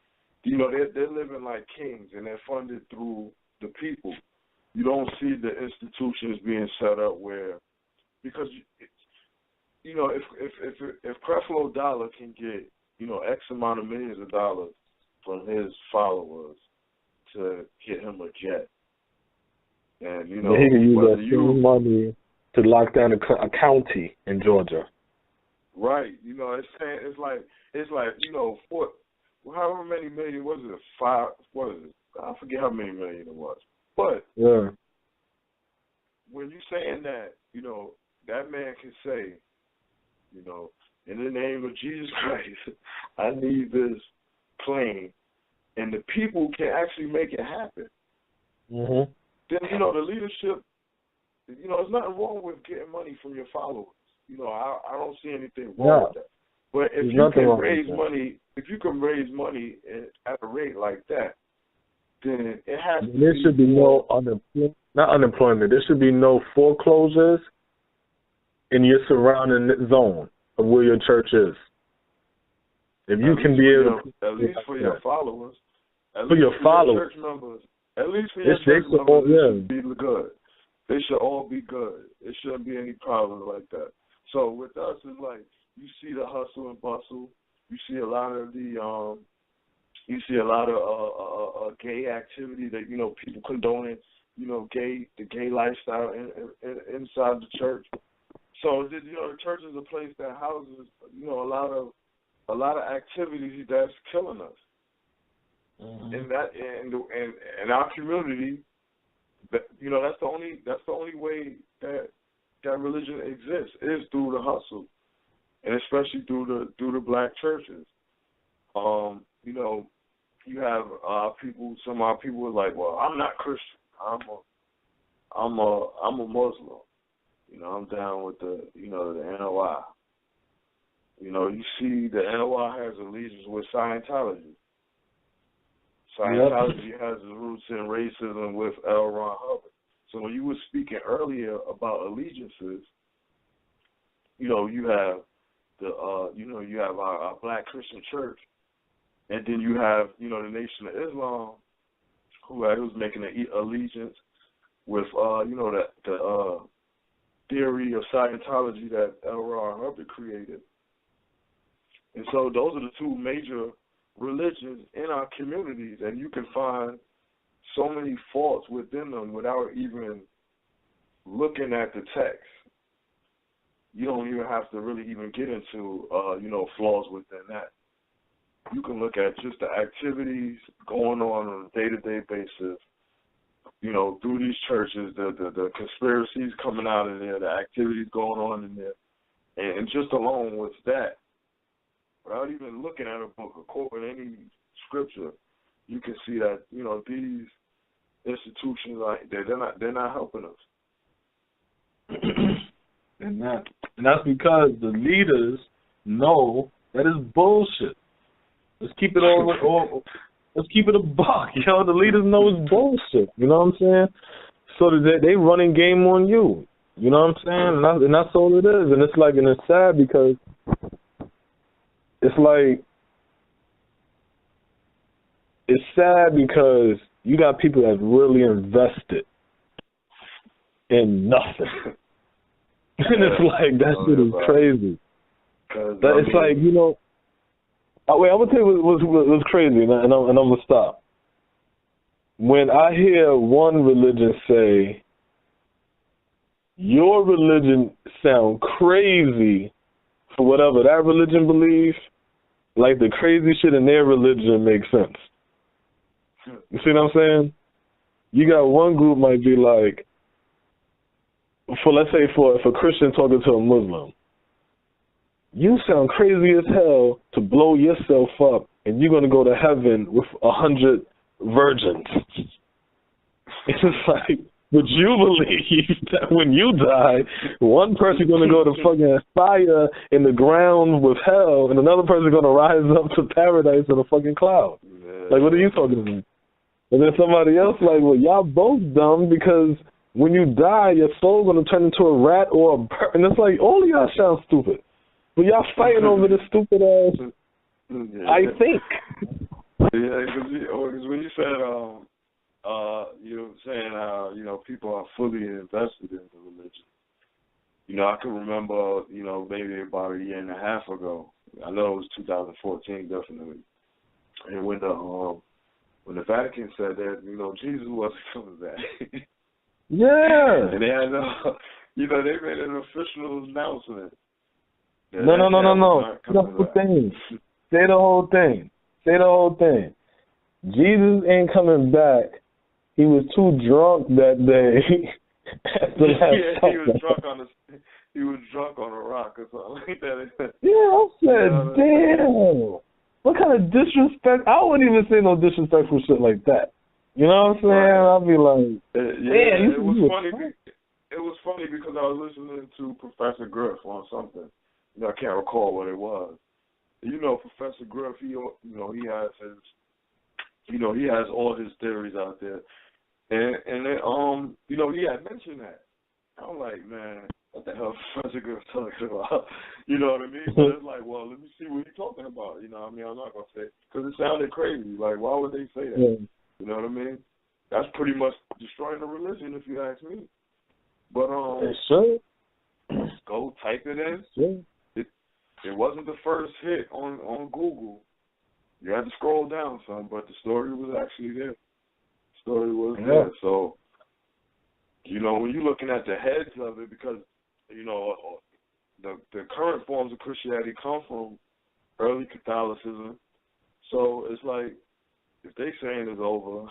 they're living like kings, and they're funded through the people. You don't see the institutions being set up where, because if Creflo Dollar can get X amount of millions of dollars from his followers to get him a jet, and he can use that same money to lock down a county in Georgia. Right. It's like however many million was it? 5? What is it? I forget how many million it was. But yeah, when you're saying that, that man can say, in the name of Jesus Christ, I need this plane, and the people can actually make it happen. Mm-hmm. Then the leadership. There's nothing wrong with getting money from your followers. I don't see anything wrong with that. But if you can raise money at a rate like that, then it has to be. There should be no unemployment. There should be no foreclosures in your surrounding zone of where your church is. If you can be able to, at least for your followers, for your followers, church members, at least for your church members, it should be good. They should all be good. It shouldn't be any problems like that. So with us, it's like you see the hustle and bustle. You see a lot of the gay activity that people condoning. The gay lifestyle inside the church. So the church is a place that houses a lot of activities that's killing us. Mm-hmm. And our community. That's the only way that religion exists is through the hustle, and especially through the black churches. You have people. Some of our people are like, well, I'm not Christian. I'm a Muslim. I'm down with the NOI. You see the NOI has allegiance with Scientology. Scientology has its roots in racism with L. Ron Hubbard. So when you were speaking earlier about allegiances, you have you have our Black Christian Church, and then you have the Nation of Islam, who's making an allegiance with the theory of Scientology that L. Ron Hubbard created. And so those are the two major religions in our communities, and you can find so many faults within them without even looking at the text. You don't even have to really even get into flaws within that. You can look at just the activities going on a day-to-day basis you know, through these churches, the conspiracies coming out in there, the activities going on in there, and just alone with that, without even looking at a book or quoting any scripture, you can see that, you know, these institutions they're not helping us. and that's because the leaders know that is bullshit. Let's keep it let's keep it a buck, you know. The leaders know it's bullshit, you know what I'm saying? So they running game on you, you know what I'm saying? And that's all it is. And it's like, and it's sad because it's like, it's sad because you got people that really invested in nothing. And it's like, that shit is crazy. It's like, you know, wait, I'm going to tell you what was crazy, and I'm going to stop. When I hear one religion say, your religion sound crazy for whatever that religion believes, like the crazy shit in their religion makes sense. You see what I'm saying? You got one group might be like, let's say if a Christian talking to a Muslim, you sound crazy as hell to blow yourself up and you're going to go to heaven with 100 virgins. It's just like, but you believe that when you die, one person's going to go to fucking fire in the ground with hell and another person's going to rise up to paradise in a fucking cloud. Like, what are you talking about? And then somebody else like, well, y'all both dumb because when you die, your soul's going to turn into a rat or a bird. And it's like, all of y'all sound stupid. But y'all fighting over this stupid ass, I think. Yeah, because when you said, you were saying how, you know, people are fully invested in the religion. You know, I can remember, you know, maybe about a year and a half ago. I know it was 2014, definitely. And when the Vatican said that, you know, Jesus wasn't coming back. Yeah. And they had, you know, they made an official announcement. No. That's the thing. Say the whole thing. Say the whole thing. Jesus ain't coming back. He was too drunk that day. He was drunk on a rock or something like that. Yeah, I said, damn. What kind of disrespect? I wouldn't even say no disrespectful shit like that. You know what I'm saying? Right. I'll be like, yeah, it was funny. It was funny because I was listening to Professor Griff on something. You know, I can't recall what it was. You know, Professor Griff, he has his, you know, he has all his theories out there, and then, you know, he had mentioned that. I'm like, man, what the hell is Professor Griff talking about? You know what I mean? But it's like, well, let me see what he's talking about. You know what I mean? I'm not gonna say because it sounded crazy. Like, why would they say that? Yeah. You know what I mean? That's pretty much destroying the religion, if you ask me. But sure. Go type it in. Sure. It wasn't the first hit on Google. You had to scroll down some, but the story was actually there. The story was there. So, you know, when you're looking at the heads of it, because, you know, the current forms of Christianity come from early Catholicism. So it's like, if they saying it's over,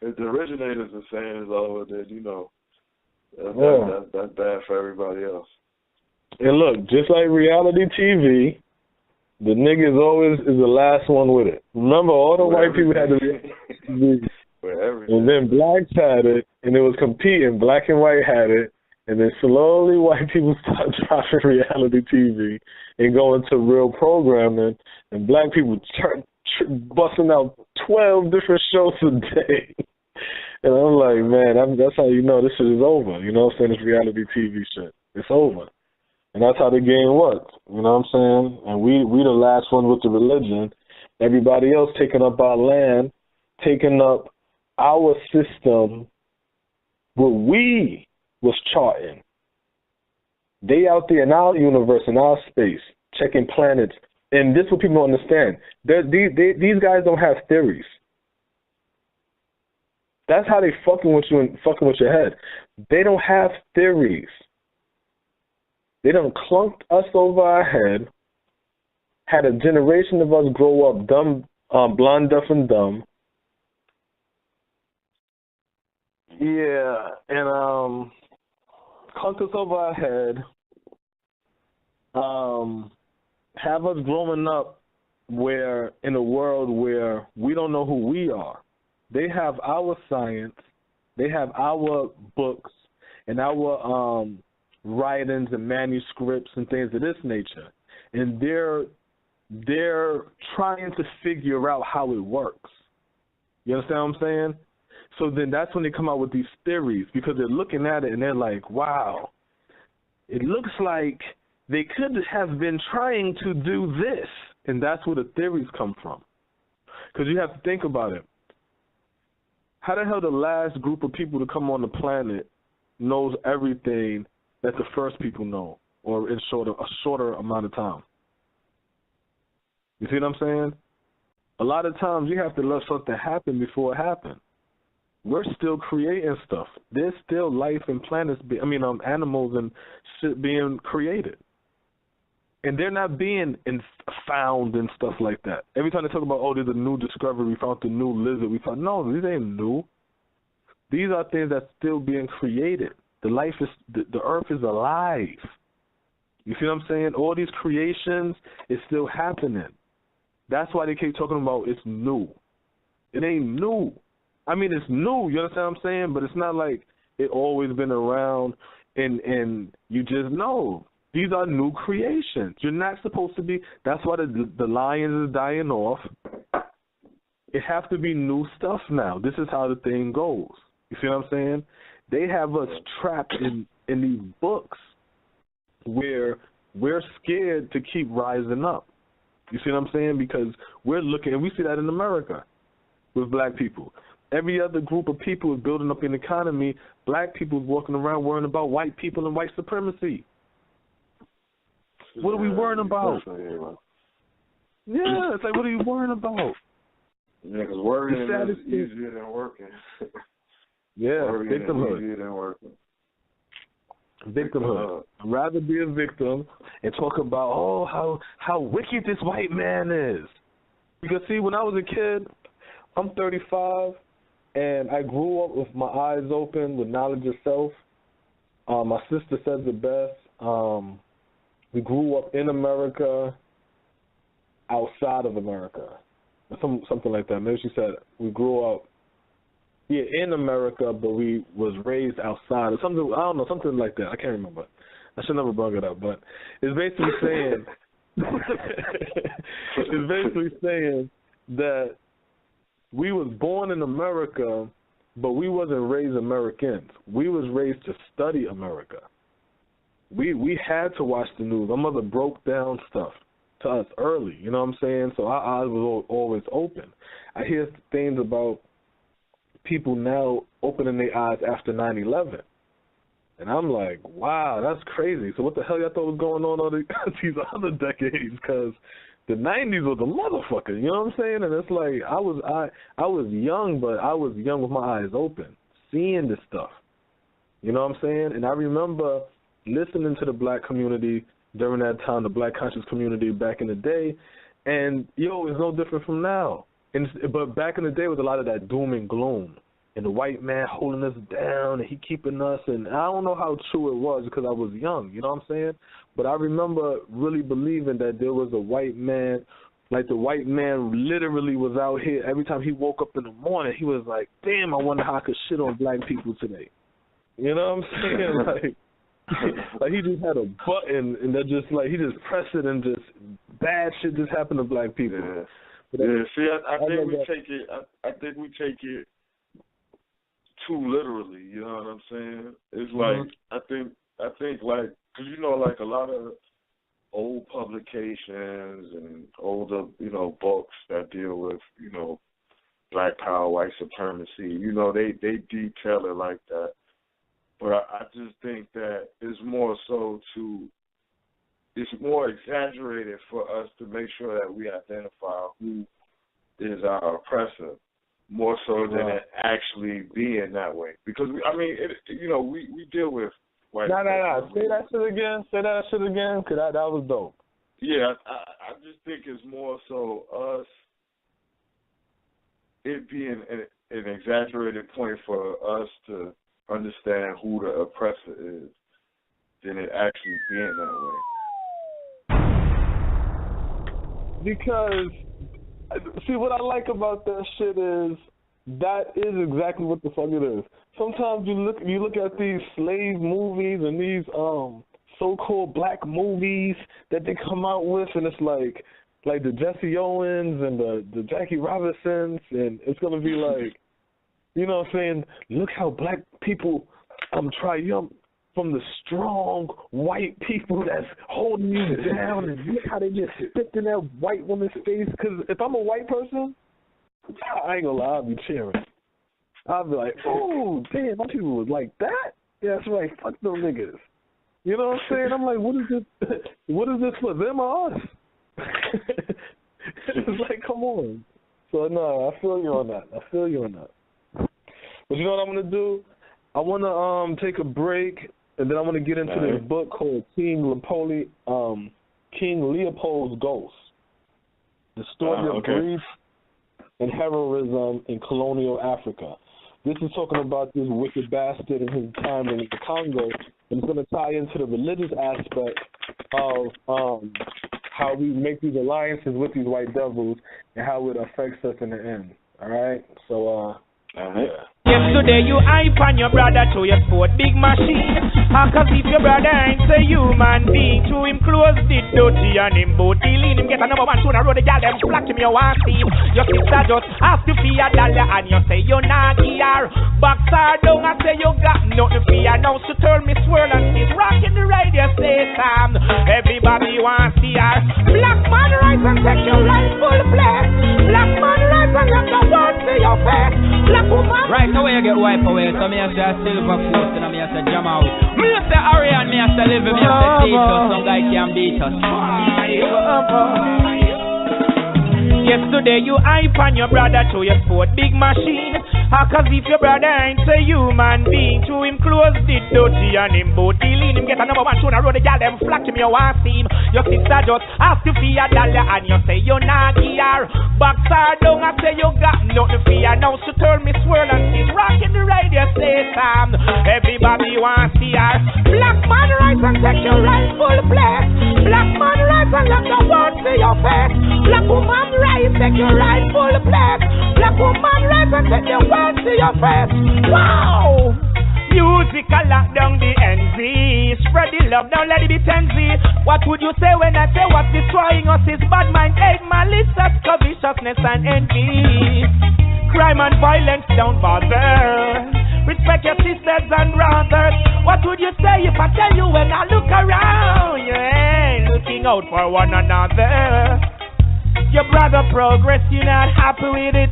if the originators are saying it's over, then, you know, that's bad for everybody else. And look, just like reality TV, the niggas always is the last one with it. Remember, all the white people had to be, and then blacks had it, and it was competing. Black and white had it, and then slowly white people started dropping reality TV and going to real programming, and black people busting out 12 different shows a day. And I'm like, man, that's how you know this shit is over. You know what I'm saying? This reality TV shit. It's over. And that's how the game works. You know what I'm saying? And we the last one with the religion. Everybody else taking up our land, taking up our system, what we was charting. They out there in our universe, in our space, checking planets. And this is what people don't understand. These guys don't have theories. That's how they fucking with you and fucking with your head. They don't have theories. They done clunked us over our head, had a generation of us grow up dumb, blind, deaf, and dumb, Yeah, and clunk us over our head. Have us growing up where in a world where we don't know who we are. They have our science, they have our books and our writings and manuscripts and things of this nature, and they're trying to figure out how it works. You understand what I'm saying? So then that's when they come out with these theories, because they're looking at it and they're like, wow, it looks like they could have been trying to do this. And that's where the theories come from. Because you have to think about it. How the hell the last group of people to come on the planet knows everything that the first people know, or in a shorter amount of time? You see what I'm saying? A lot of times you have to let something happen before it happens. We're still creating stuff. There's still life and planets, animals and shit being created. And they're not being found and stuff like that. Every time they talk about, oh, there's a new discovery, we found the new lizard, we found, no, these ain't new. These are things that's still being created. The earth is alive. You see what I'm saying? All these creations is still happening. That's why they keep talking about it's new. It ain't new. I mean, it's new, you understand what I'm saying? But it's not like it always been around and you just know. These are new creations. You're not supposed to be. That's why the lions is dying off. It have to be new stuff now. This is how the thing goes. You see what I'm saying? They have us trapped in these books where we're scared to keep rising up. You see what I'm saying? Because we're looking, and we see that in America with black people. Every other group of people is building up an economy. Black people is walking around worrying about white people and white supremacy. What are we worrying about? Yeah, it's like, what are you worrying about? Yeah, because worrying is easier than working. Yeah, victimhood. Easier than working. Victimhood. I'd rather be a victim and talk about, oh, how wicked this white man is. Because, see, when I was a kid, I'm 35, and I grew up with my eyes open with knowledge of self. My sister says it best. We grew up in America, outside of America, something like that. Maybe she said we grew up, in America, but we was raised outside, or something. I don't know, something like that. I can't remember. I should never bring it up, but it's basically saying, that we was born in America, but we wasn't raised Americans. We was raised to study America. We had to watch the news. Our mother broke down stuff to us early, you know what I'm saying? So our eyes were always open. I hear things about people now opening their eyes after 9/11. And I'm like, wow, that's crazy. So what the hell y'all thought was going on all these other decades? Because the 90s was a motherfucker, you know what I'm saying? And it's like I was young, but I was young with my eyes open, seeing this stuff. You know what I'm saying? And I remember listening to the black community during that time, the black conscious community back in the day, and it's no different from now. But back in the day, was a lot of that doom and gloom, and the white man holding us down, and he keeping us, and I don't know how true it was because I was young, you know what I'm saying? But I remember really believing that there was a white man, like the white man literally was out here. Every time he woke up in the morning, he was like, damn, I wonder how I could shit on black people today. You know what I'm saying? Like he just had a button, and that just like he just pressed it, and just bad shit just happened to black people. Yeah. See, I think we take it too literally. You know what I'm saying? It's like I think like, because like a lot of old publications and older books that deal with black power, white supremacy. They detail it like that. But I just think that it's more exaggerated for us to make sure that we identify who is our oppressor, more so than it actually being that way. Because we deal with white. No. Say that shit again. Cause that was dope. Yeah, I just think it's more so us it being an exaggerated point for us to understand who the oppressor is than it actually being that way. Because, see, what I like about that shit is that is exactly what the fuck it is. Sometimes you look at these slave movies and these so-called black movies that they come out with, and it's like the Jesse Owens and the Jackie Robinsons, and it's gonna be like, you know what I'm saying? Look how black people triumph from the strong white people that's holding you down, and look how they just spit in that white woman's face. Because if I'm a white person, I ain't gonna lie, I'll be cheering. I'll be like, oh, damn, my people was like that? Yeah, that's right, fuck those niggas. You know what I'm saying? I'm like, what is this for them or us? It's like, come on. So, no, I feel you on that. But you know what I'm going to do? I want to take a break, and then I want to get into this book called King Leopold's Ghost. The story of grief and heroism in colonial Africa. This is talking about this wicked bastard and his time in the Congo, and it's going to tie into the religious aspect of how we make these alliances with these white devils and how it affects us in the end. All right? So, yeah. Yesterday you hype on your brother to your sport big machine. Cause if your brother ain't a human being, to him close the dirty and him both lean. Him get a number one tune and road the gal them flock him your one team. Your sister just ask you for $1 and you say you're not here. Boxer down and say you got nothing for you. Now she turn me swirl and she's rocking the radio station. Everybody wants to hear black man rise and take your rightful place. Black man rise and let the world see your face. Black woman right away you get wiped away, so me have to silver foot and me have to jam out. Me have to hurry and me have to live, me have to beat us, some guy can beat us. Yesterday you hype on your brother to your sport big machine. Cause if your brother ain't a human being, to him close the dirty and him both lean. Him get a number one tune and road the gal them flock him your one team. Your sister just ask you for $1 and you say you're not here. Boxer down and say you got nothing for you. Now she turn me swirl and she's rocking the radio station. Everybody wants to hear black man rise and take your rightful place. Black man rise and let the world see your face. Black woman rise, take your rightful place. Black woman rise and take your world see your face. Wow! Music a lock down the NZ. Spread the love, now let it be 10Z. What would you say when I say what's destroying us is bad mind, hate, malice, covetousness and envy. Crime and violence don't bother. Respect your sisters and brothers. What would you say if I tell you when I look around? You ain't looking out for one another. Your brother progress, you're not happy with it.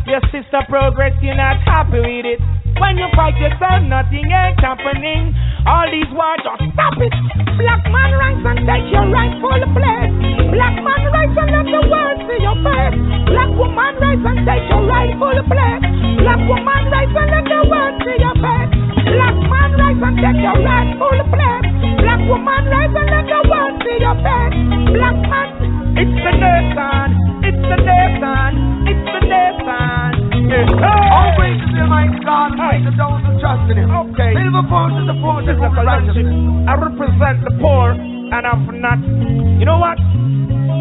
Your sister progress, you're not happy with it. When you fight yourself, nothing ain't happening. All these words, just stop it. Black man rise and take your rightful place. Black man rise and let the world see your face. Black woman rise and take your rightful place. Black woman rise and let the world see your face. Black man rise and take your rightful place. Black woman rise and let the world see your face. Black man, it's the nation, it's the nation, it's the nation. All praises to my God, praise to those who trust in Him. Okay. Silver fortune, the fortune of righteousness. I represent the poor, and I'm not. You know what?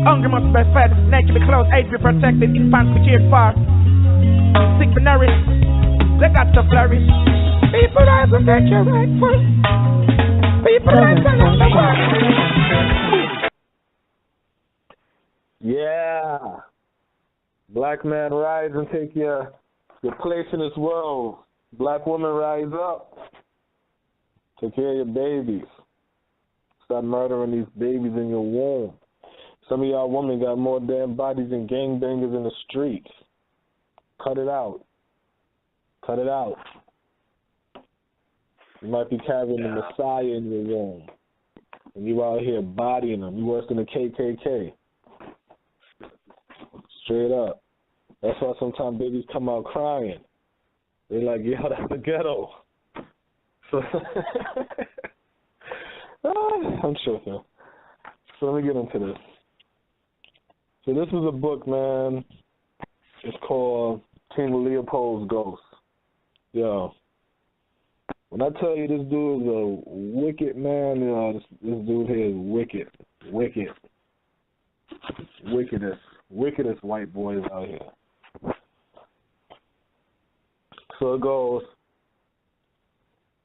Hungry must be fed, naked be clothed, AIDS be protected, infants be cared for, sick be nourished, they got to flourish. People rise and take your rightful. People rise and let the world. Yeah. Black man, rise and take your place in this world. Black woman, rise up. Take care of your babies. Stop murdering these babies in your womb. Some of y'all women got more damn bodies than gangbangers in the streets. Cut it out. Cut it out. You might be carrying the Messiah in your womb. And you out here bodying them. You worse than the KKK. Straight up. That's why sometimes babies come out crying. They're like, yo, that's the ghetto. So I'm joking. So let me get into this. So this is a book, man. It's called King Leopold's ghost. Yo, when I tell you this dude is a wicked man, you know, this dude here is wicked. Wickedest white boys out here. So it goes,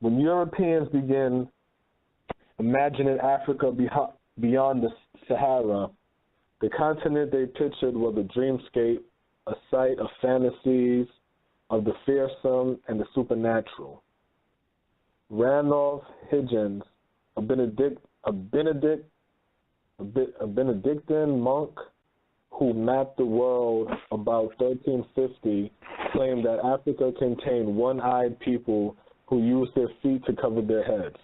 when Europeans begin imagining Africa beyond the Sahara, the continent they pictured was a dreamscape, a site of fantasies, of the fearsome and the supernatural. Randolph Higgins, a Benedictine monk who mapped the world about 1350, claimed that Africa contained one-eyed people who used their feet to cover their heads.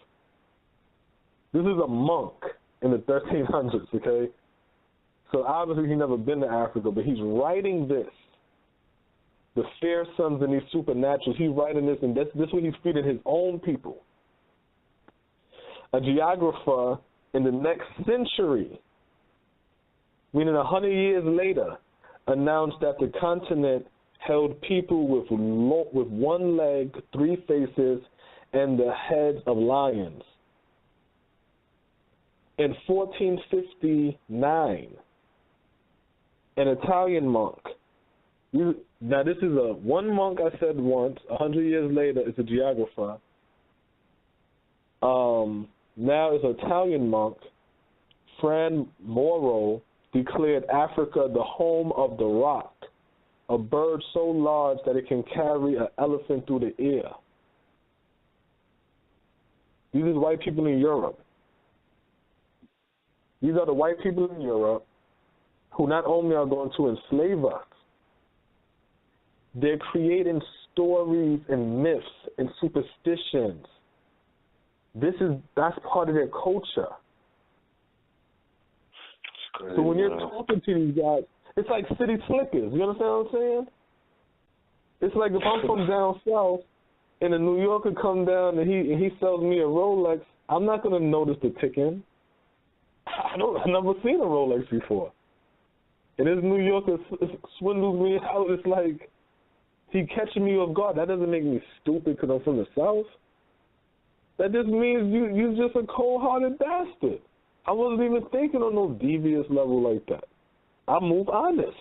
This is a monk in the 1300s, okay? So obviously he's never been to Africa, but he's writing this. The fearsomes and these supernaturals, he's writing this, and this is what he's feeding his own people. A geographer in the next century, meaning 100 years later, announced that the continent held people with one leg, 3 faces, and the heads of lions. In 1459, an Italian monk, now this is one monk I said once, 100 years later it's a geographer. Now it's an Italian monk, Fran Moro, declared Africa the home of the roc, a bird so large that it can carry an elephant through the air. These are white people in Europe. These are the white people in Europe who not only are going to enslave us, they're creating stories and myths and superstitions. That's part of their culture. So when you're talking to these guys, it's like city slickers. You understand what I'm saying? It's like if I'm from down south and a New Yorker come down and he sells me a Rolex, I'm not gonna notice the ticking. I've never seen a Rolex before. And this New Yorker swindles me out. It's like he catching me off guard. That doesn't make me stupid because I'm from the South. That just means you're just a cold-hearted bastard. I wasn't even thinking on no devious level like that. I move honest.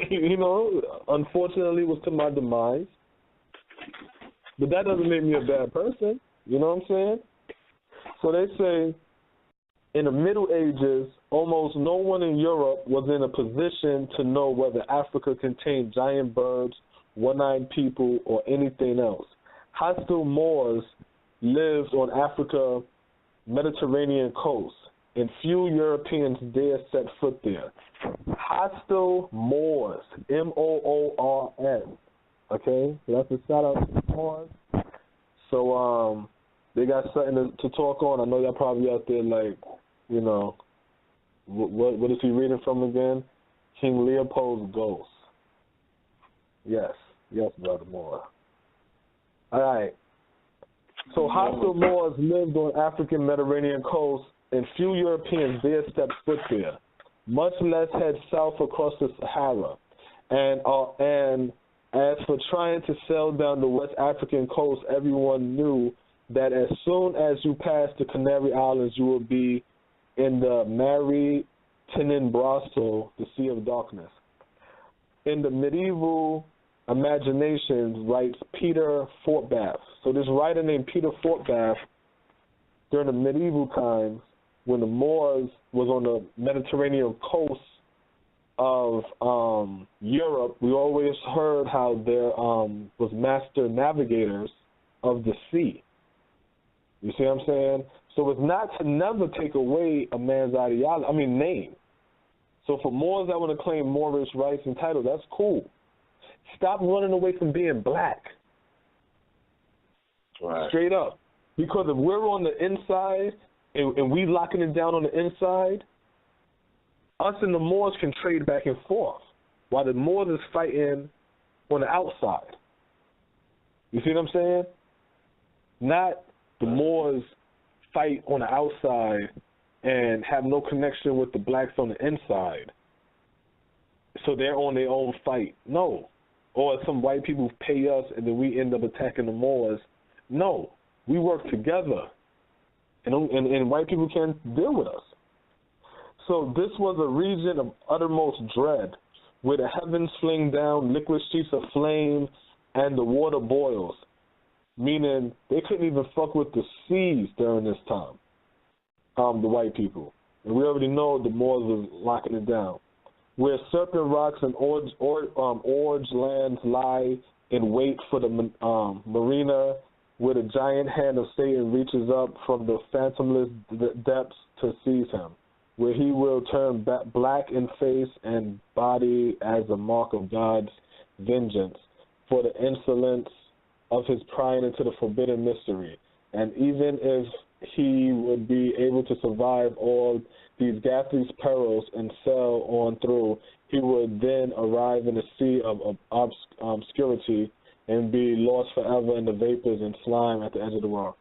You know, unfortunately, it was to my demise. But that doesn't make me a bad person. You know what I'm saying? So they say in the Middle Ages, almost no one in Europe was in a position to know whether Africa contained giant birds, one-eyed people, or anything else. Hostile Moors lived on Africa's Mediterranean coast, and few Europeans dare set foot there. Hostile Moors, M-O-O-R-S. Okay, so that's a shout out to the Moors. So they got something to talk on. I know y'all probably out there like, you know, what is he reading from again? King Leopold's Ghost. Yes, Brother Moore. All right. So hostile Moors lived on African Mediterranean coast, and few Europeans dare step foot there, much less head south across the Sahara. And as for trying to sail down the West African coast, everyone knew that as soon as you pass the Canary Islands, you will be in the Mare Tenebraso, the Sea of Darkness. In the medieval imaginations, writes Peter Fortbath. So this writer named Peter Fortbath, during the medieval times, when the Moors was on the Mediterranean coast of Europe, we always heard how there was master navigators of the sea. You see what I'm saying? So it's not to never take away a man's name. So for Moors that want to claim Moorish rights and titles, that's cool. Stop running away from being black. Right. Straight up. Because if we're on the inside and we locking it down on the inside, us and the Moors can trade back and forth while the Moors is fighting on the outside. You see what I'm saying? Not the Moors fight on the outside and have no connection with the blacks on the inside. So they're on their own fight. No. or some white people pay us and then we end up attacking the Moors. No, we work together, and white people can't deal with us. So this was a region of uttermost dread, where the heavens fling down liquid sheets of flame and the water boils, meaning they couldn't even fuck with the seas during this time, the white people. And we already know the Moors was locking it down. Where serpent rocks and orge lands lie in wait for the marina, where the giant hand of Satan reaches up from the phantomless depths to seize him, where he will turn black in face and body as a mark of God's vengeance for the insolence of his prying into the forbidden mystery. And even if he would be able to survive all these ghastly perils and sail on through, he would then arrive in a sea of obscurity and be lost forever in the vapors and slime at the edge of the world.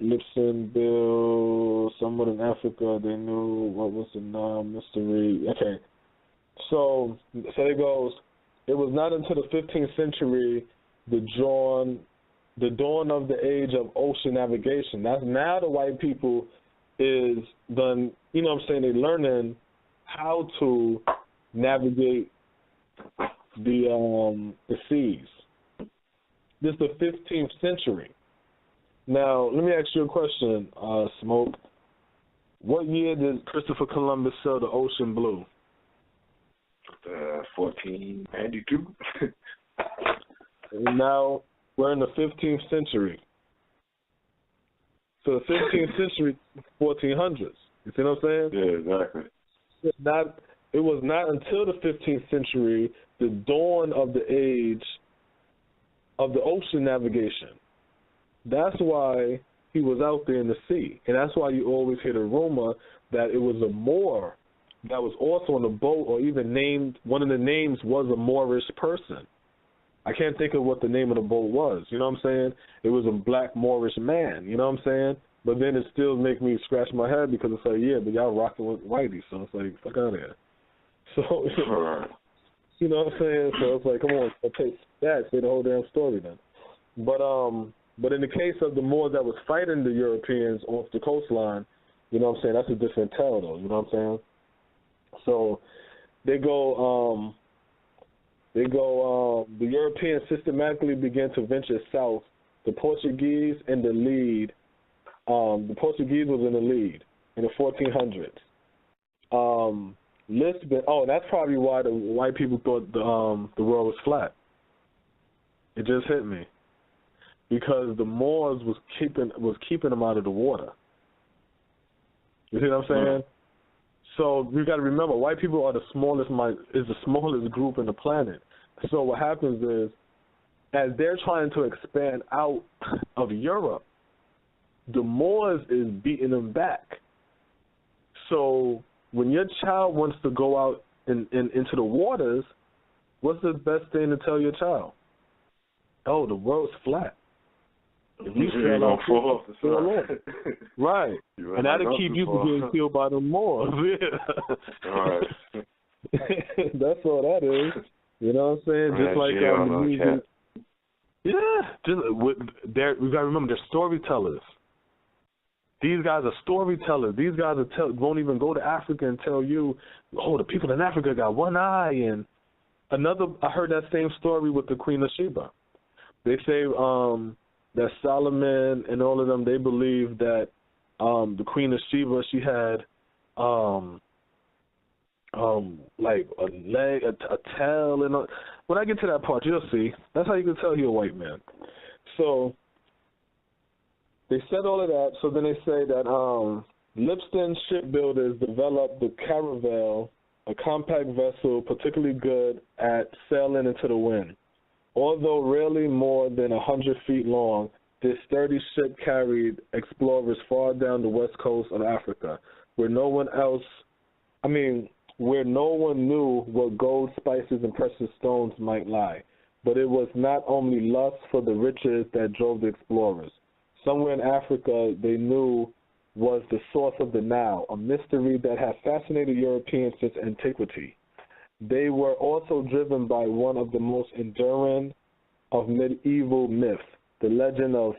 Lipson Bill, somewhat in Africa, they knew what was the mystery. Okay, so it goes, it was not until the 15th century the dawn of the age of ocean navigation. That's now the white people is done, you know what I'm saying, they're learning how to navigate the seas. This is the 15th century. Now, let me ask you a question, Smoke. What year did Christopher Columbus sail the ocean blue? 1492. Now, we're in the 15th century. So the 15th century, 1400s. You see what I'm saying? Yeah, exactly. It was not until the 15th century, the dawn of the age of the ocean navigation. That's why he was out there in the sea. And that's why you always hear the rumor that it was a Moor that was also on the boat, or even named, one of the names was a Moorish person. I can't think of what the name of the boat was. You know what I'm saying? It was a black Moorish man. You know what I'm saying? But then it still make me scratch my head because it's like, yeah, but y'all rocking with whitey, so it's like, fuck out of here. So, you know what I'm saying? So it's like, come on, take that, say the whole damn story then. But in the case of the Moors that was fighting the Europeans off the coastline, you know what I'm saying? That's a different tale, though. You know what I'm saying? So they go. The Europeans systematically began to venture south. The Portuguese in the lead. The Portuguese was in the lead in the 1400s. Lisbon. Oh, that's probably why the white people thought the world was flat. It just hit me because the Moors was keeping them out of the water. You see what I'm saying? So you got to remember, white people are the smallest group in the planet. So what happens is, as they're trying to expand out of Europe, the Moors is beating them back. So when your child wants to go out into the waters, what's the best thing to tell your child? Oh, the world's flat. If you sail out, fall off. Right. And that'll keep you from getting killed by the Moors. Yeah. All right. That's all that is. You know what I'm saying? Just like the music. Yeah. We got to remember, they're storytellers. These guys are storytellers. These guys won't even go to Africa and tell you, oh, the people in Africa got one eye. And I heard that same story with the Queen of Sheba. They say that Solomon and all of them, they believe that the Queen of Sheba, she had like a leg, a tail, and when I get to that part, you'll see. That's how you can tell you're a white man. So they said all of that. So then they say that Lipton shipbuilders developed the caravel, a compact vessel particularly good at sailing into the wind. Although rarely more than 100 feet long, this sturdy ship carried explorers far down the west coast of Africa, where no one knew what gold, spices, and precious stones might lie. But it was not only lust for the riches that drove the explorers. Somewhere in Africa, they knew was the source of the Nile, a mystery that had fascinated Europeans since antiquity. They were also driven by one of the most enduring of medieval myths, the legend of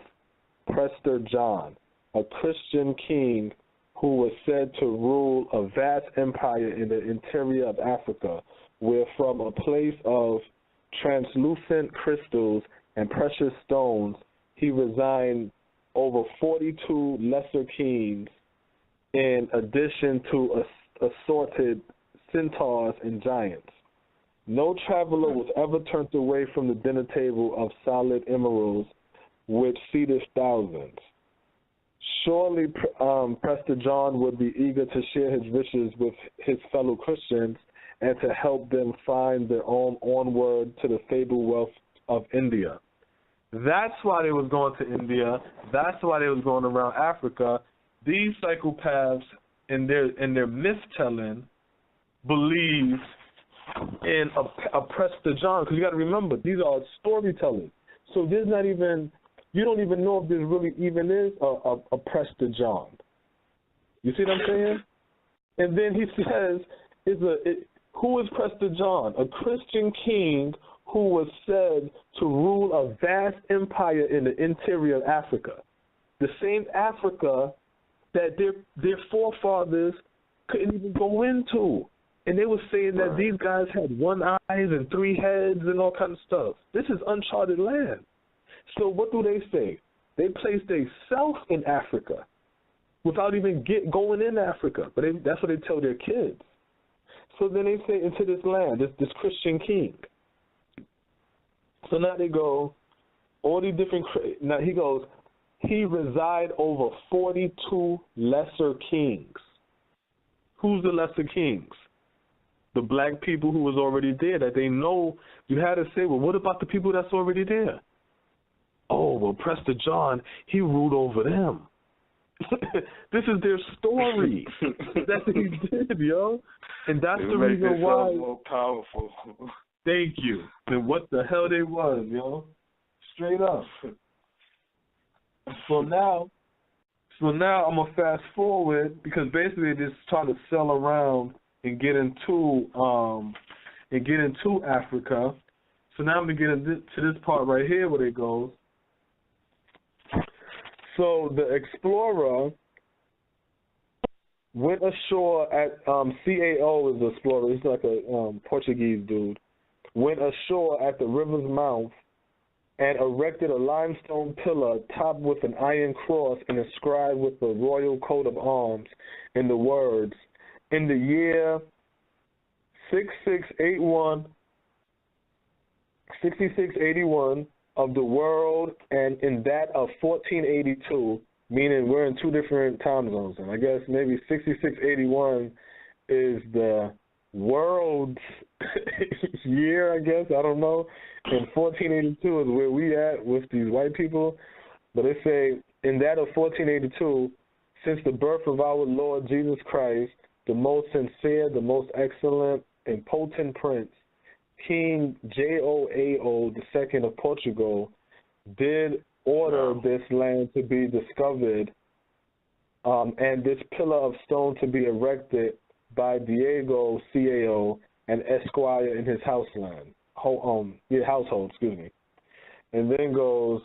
Prester John, a Christian king who was said to rule a vast empire in the interior of Africa, where from a place of translucent crystals and precious stones, he resigned over 42 lesser kings, in addition to assorted centaurs and giants. No traveler was ever turned away from the dinner table of solid emeralds, which seated thousands. Surely Prester John would be eager to share his riches with his fellow Christians and to help them find their own onward to the fabled wealth of India. That's why they was going to India. That's why they was going around Africa. These psychopaths in their myth-telling believe in a Prester John, because you got to remember, these are storytellers. So there's not even, you don't even know if there really even is a Prester John. You see what I'm saying? And then he says, who is Prester John? A Christian king who was said to rule a vast empire in the interior of Africa. The same Africa that their forefathers couldn't even go into. And they were saying that these guys had one eyes and three heads and all kinds of stuff. This is uncharted land. So what do they say? They place themselves in Africa without even going in Africa. But that's what they tell their kids. So then they say into this land, this Christian king. So now they go, all these different, now he goes, he reside over 42 lesser kings. Who's the lesser kings? The black people who was already there that they know. You had to say, well, what about the people that's already there? Oh, well, Prester John, he ruled over them. This is their story. That's what he did, yo. And that's the reason why. More powerful. Thank you. And what the hell they was, yo. Straight up. So now I'm gonna fast forward because basically they're just trying to sell around and get into Africa. So now I'm gonna get into this part right here where it goes. So the explorer went ashore at CAO is the explorer. He's like a Portuguese dude. Went ashore at the river's mouth and erected a limestone pillar topped with an iron cross and inscribed with the royal coat of arms in the words, in the year 6681 of the world and in that of 1482, meaning we're in two different time zones. And I guess maybe 6681 is the world's year, I guess. I don't know. And 1482 is where we at with these white people. But they say, in that of 1482, since the birth of our Lord Jesus Christ, the most sincere, the most excellent, and potent prince, King Joao II of Portugal, did order this land to be discovered and this pillar of stone to be erected by Diego CAO and Esquire in his household, And then goes,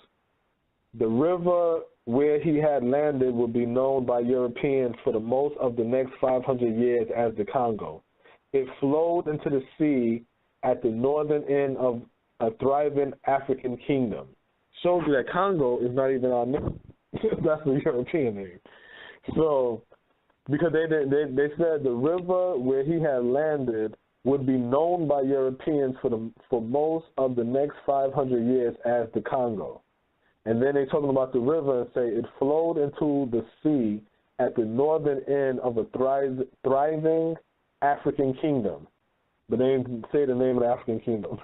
the river where he had landed would be known by Europeans for the most of the next 500 years as the Congo. It flowed into the sea at the northern end of a thriving African kingdom. Shows you that Congo is not even our name. That's the European name. So, because they said the river where he had landed would be known by Europeans for most of the next 500 years as the Congo. And then they talking about the river and say it flowed into the sea at the northern end of a thriving African kingdom. But they didn't say the name of the African kingdom.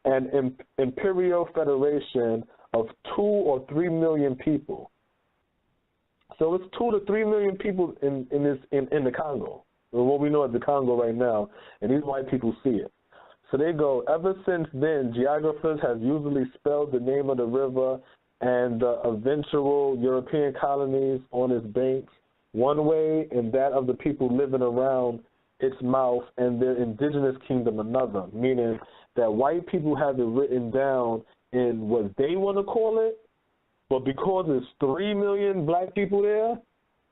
An imperial federation of 2 or 3 million people. So it's 2 to 3 million people in the Congo, or what we know as the Congo right now, and these white people see it. So they go, ever since then, geographers have usually spelled the name of the river and the eventual European colonies on its banks one way, and that of the people living around its mouth and their indigenous kingdom another, meaning that white people have it written down in what they want to call it, but because there's 3 million black people there,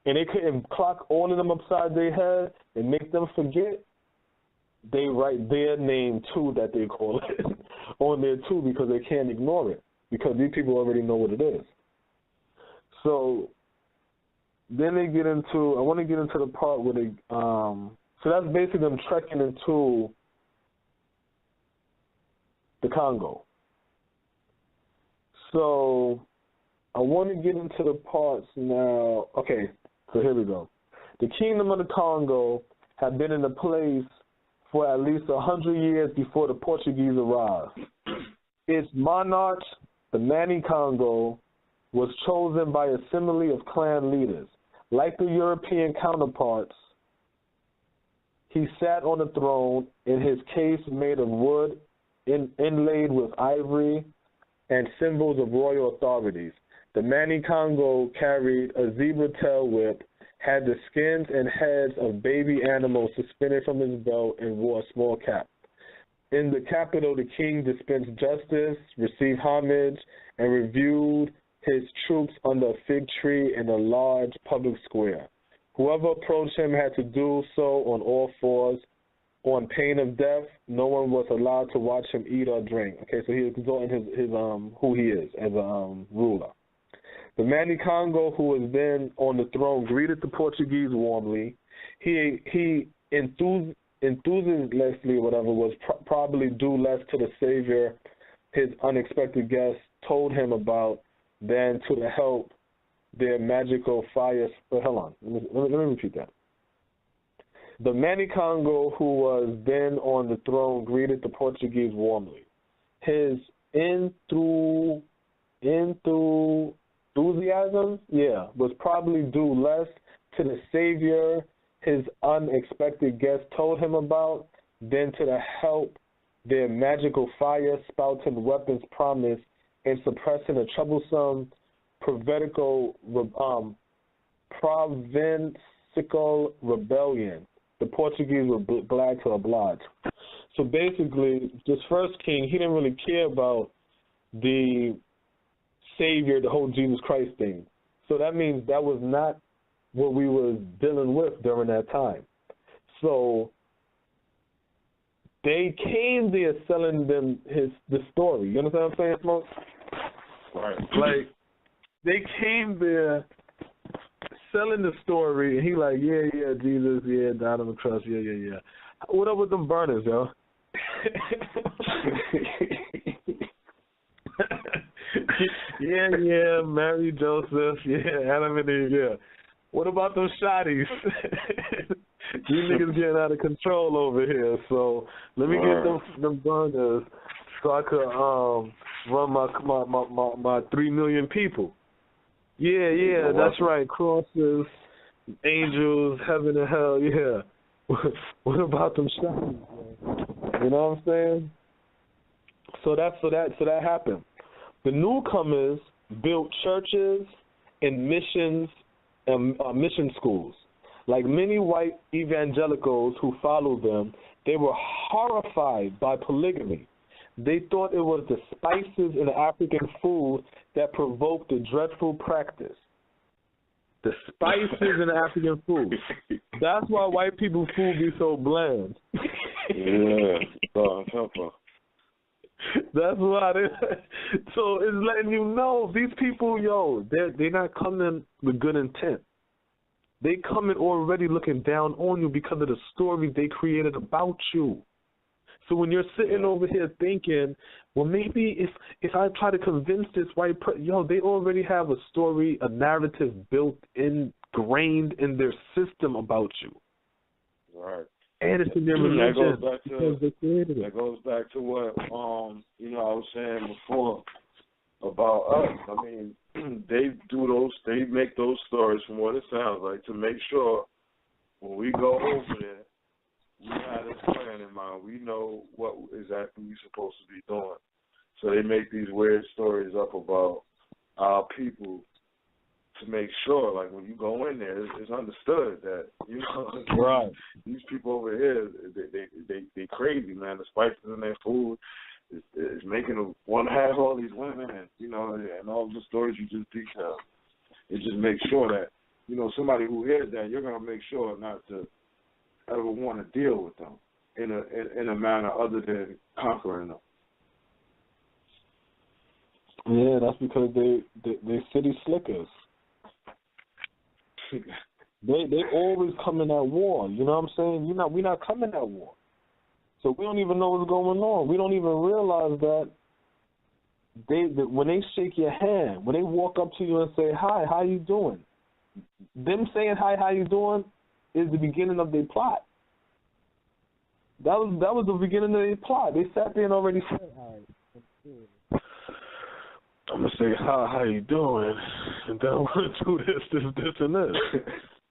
and they couldn't clock all of them upside their head and make them forget, they write their name too that they call it on there too because they can't ignore it because these people already know what it is. So then they get into, I want to get into the part where they, so that's basically them trekking into the Congo. So I want to get into the parts now. Okay, so here we go. The Kingdom of the Congo had been in a place for at least 100 years before the Portuguese arrived. Its monarch, the Mani Congo, was chosen by a assembly of clan leaders. Like the European counterparts, he sat on the throne in his case made of wood, inlaid with ivory and symbols of royal authorities. The Mani Congo carried a zebra tail whip, had the skins and heads of baby animals suspended from his belt, and wore a small cap. In the capital, the king dispensed justice, received homage, and reviewed his troops under a fig tree in a large public square. Whoever approached him had to do so on all fours. On pain of death, no one was allowed to watch him eat or drink. Okay, so he is exalting his who he is as a ruler. The Mani Congo, who was then on the throne, greeted the Portuguese warmly. He enthusiastically, whatever, was probably due less to the savior his unexpected guest told him about than to the help their magical fire. But hold on, let me repeat that. The Mani Congo, who was then on the throne, greeted the Portuguese warmly. His enthusiasm, was probably due less to the savior his unexpected guest told him about than to the help their magical fire spouting weapons promised in suppressing a troublesome provincial rebellion. The Portuguese were glad to oblige. So basically, this first king, he didn't really care about the Savior, the whole Jesus Christ thing. So that means that was not what we was dealing with during that time. So they came there selling them the story. You understand what I'm saying, Smoke? Right. Like, they came there selling the story, and he like, yeah, Jesus, yeah, died on the cross, yeah. What up with them burners, yo? yeah, Mary, Joseph, yeah, Adam and Eve, yeah. What about those shotties? These niggas getting out of control over here, so let me get them burners so I could run my 3 million people. Yeah, that's right. Crosses, angels, heaven and hell, yeah. What about them shotties, man? You know what I'm saying? So that happened. The newcomers built churches and mission schools. Like many white evangelicals who followed them, they were horrified by polygamy. They thought it was the spices in the African food that provoked the dreadful practice. The spices in the African food. That's why white people's food be so bland. Yeah, that's why so it's letting you know these people, they're not coming with good intent. They coming already looking down on you because of the story they created about you. So when you're sitting over here thinking, well, maybe if I try to convince this white person, they already have a story, a narrative ingrained in their system about you. Right. And it's in their religion. That goes back to what I was saying before about us. I mean, they make those stories from what it sounds like to make sure when we go over there, we have this plan in mind. We know what exactly we're supposed to be doing. So they make these weird stories up about our people to make sure, like when you go in there, it's understood that right. These people over here, they crazy, man. The spices in their food is making them want to have all these women, and and all the stories you just detailed. It just makes sure that somebody who hears that, you're gonna make sure not to ever want to deal with them in a manner other than conquering them. Yeah, that's because they city slickers. They always come in at war. You know what I'm saying? We're not coming at war. So we don't even know what's going on. We don't even realize that when they shake your hand, when they walk up to you and say, "Hi, how you doing?" Them saying, "Hi, how you doing?" is the beginning of their plot. That was the beginning of their plot. They sat there and already said, "All right, I'm gonna say, hi, how you doing?" And then I'm gonna do this, and this.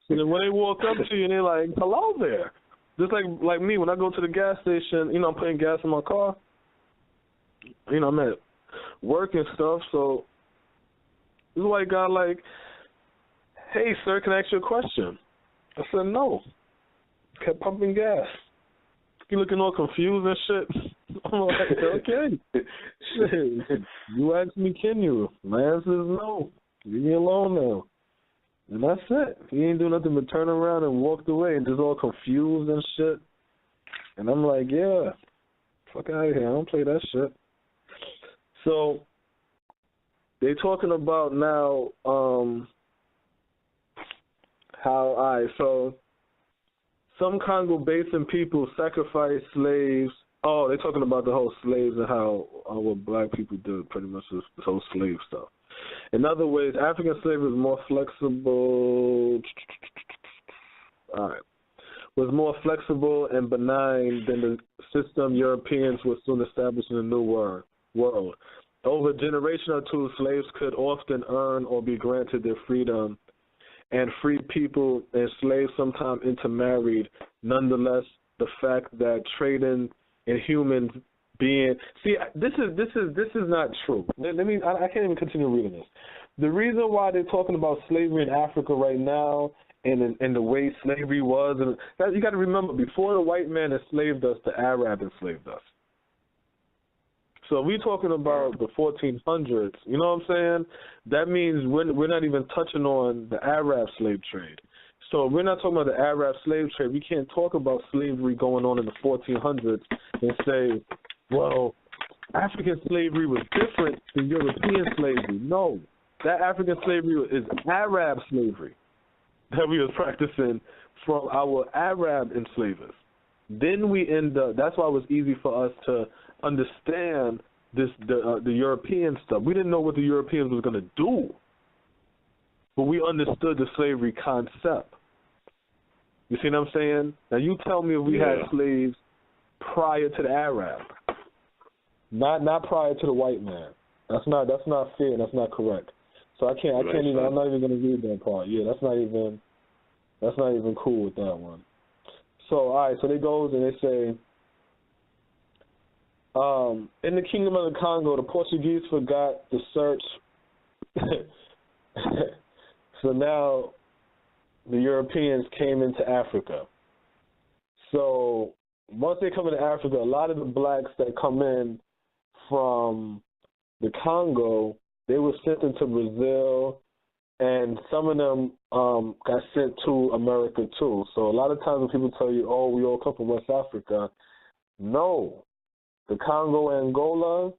So then when they walk up to you and they're like, "Hello there," just like me when I go to the gas station, I'm putting gas in my car. I'm at work and stuff, so this white guy like, "Hey, sir, can I ask you a question?" I said, "No." Kept pumping gas. He looking all confused and shit. I'm like, okay. Shit. You asked me, can you? My answer is no. Leave me alone now. And that's it. He ain't do nothing but turn around and walked away and just all confused and shit. And I'm like, yeah, fuck out of here. I don't play that shit. So they talking about now so some Congo Basin people sacrifice slaves. Oh, they're talking about the whole slaves and how what black people do, pretty much this whole slave stuff. In other ways, African slavery was more flexible. All right, was more flexible and benign than the system Europeans would soon establish in the New World. Over a generation or two, slaves could often earn or be granted their freedom, and free people and slaves sometimes intermarried. Nonetheless, the fact that trading in humans being this is not true. I can't even continue reading this. The reason why they're talking about slavery in Africa right now and the way slavery was, and you got to remember, before the white man enslaved us, the Arab enslaved us. So we're talking about the 1400s, you know what I'm saying? That means we're not even touching on the Arab slave trade. So we're not talking about the Arab slave trade. We can't talk about slavery going on in the 1400s and say, well, African slavery was different than European slavery. No, that African slavery is Arab slavery that we was practicing from our Arab enslavers. Then we end up, that's why it was easy for us to understand the European stuff. We didn't know what the Europeans was going to do, but we understood the slavery concept. You see what I'm saying? Now you tell me if we had slaves prior to the Arab, not prior to the white man. That's not fair. That's not correct. So I can't even. I'm not even going to read that part. Yeah, that's not even cool with that one. So all right. So they goes and they say. In the Kingdom of the Congo, the Portuguese forgot to search. So now the Europeans came into Africa. So once they come into Africa, a lot of the blacks that come in from the Congo, they were sent into Brazil, and some of them got sent to America too. So a lot of times when people tell you, oh, we all come from West Africa, no. The Congo, Angola,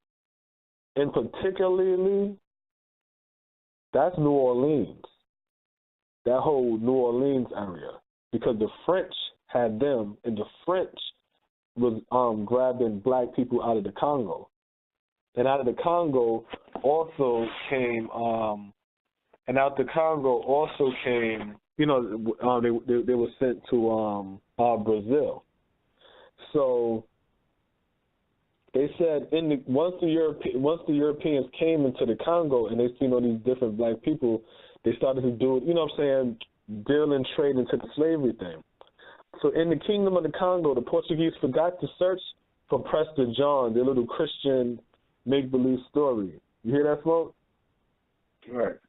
in particularly, that's New Orleans. That whole New Orleans area. Because the French had them, and the French was grabbing black people out of the Congo. And out of the Congo also came, they were sent to Brazil. So they said once the Europeans came into the Congo and they seen all these different black people, they started to do, you know what I'm saying, deal and trade into the slavery thing. So in the Kingdom of the Congo, the Portuguese forgot to search for Prester John, their little Christian make-believe story. You hear that, Smoke? Right.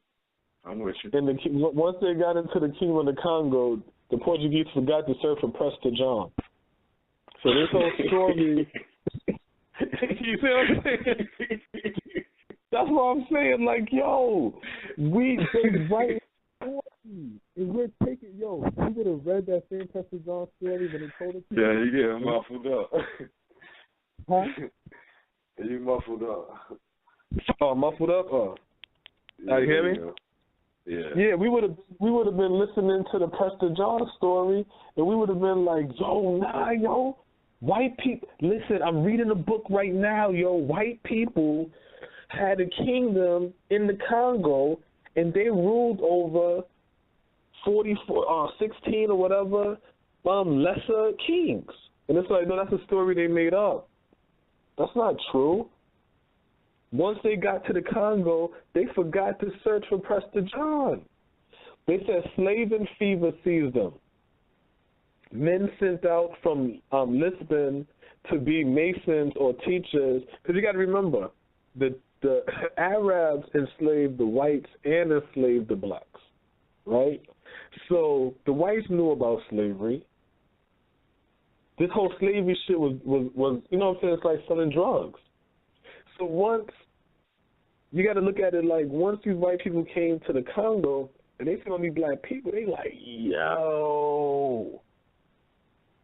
I'm with you. And once they got into the Kingdom of the Congo, the Portuguese forgot to search for Prester John. So this whole story, you see what I'm saying? That's what I'm saying. Like, yo, they write stories, and we're taking, yo, you would have read that same Prester John story when they told it to you. Yeah, you get muffled up. Huh? You muffled up. Oh, muffled up? Oh. Yeah, you hear me? Yeah, we would have been listening to the Prester John story, and we would have been like, yo, white people. Listen, I'm reading a book right now, yo. White people had a kingdom in the Congo, and they ruled over 16 or whatever lesser kings. And it's like, no, that's a story they made up. That's not true. Once they got to the Congo, they forgot to search for Prester John. They said slave and fever seized them. Men sent out from Lisbon to be masons or teachers, because you got to remember, the Arabs enslaved the whites and enslaved the blacks, right? So the whites knew about slavery. This whole slavery shit was you know what I'm saying? It's like selling drugs. So once, you got to look at it like, once these white people came to the Congo and they see all these black people, they like, yo,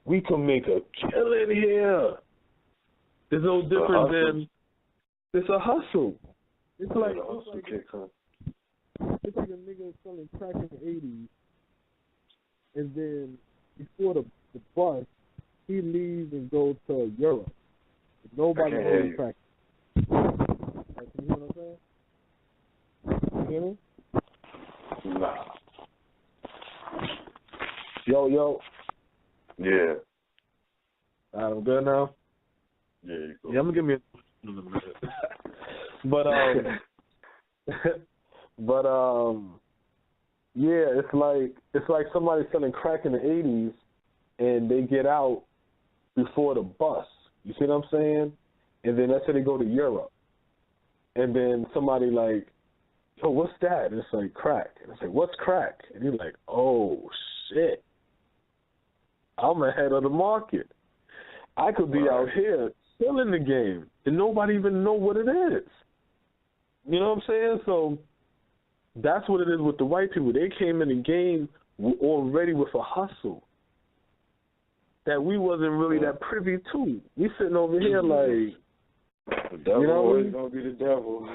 we can make a killing here. There's no different than, it's a hustle. It's like a nigga selling crack in the 80s, and then before the bus, he leaves and goes to Europe. Nobody knows crack. Like, you know what I'm saying? You hear me? Nah. Yo. Yeah. I'm good now? Yeah, you go. Yeah, I'm going to give me a minute. Yeah, it's like somebody selling crack in the 80s and they get out before the bus. You see what I'm saying? And then let's say they go to Europe. And then somebody like, yo, what's that? And it's like, crack. And it's like, what's crack? And you're like, oh, shit. I'm ahead of the market. I could be out here still in the game and nobody even know what it is. You know what I'm saying? So that's what it is with the white people. They came in the game already with a hustle that we wasn't really that privy to. We sitting over here like, the devil always gonna be the devil.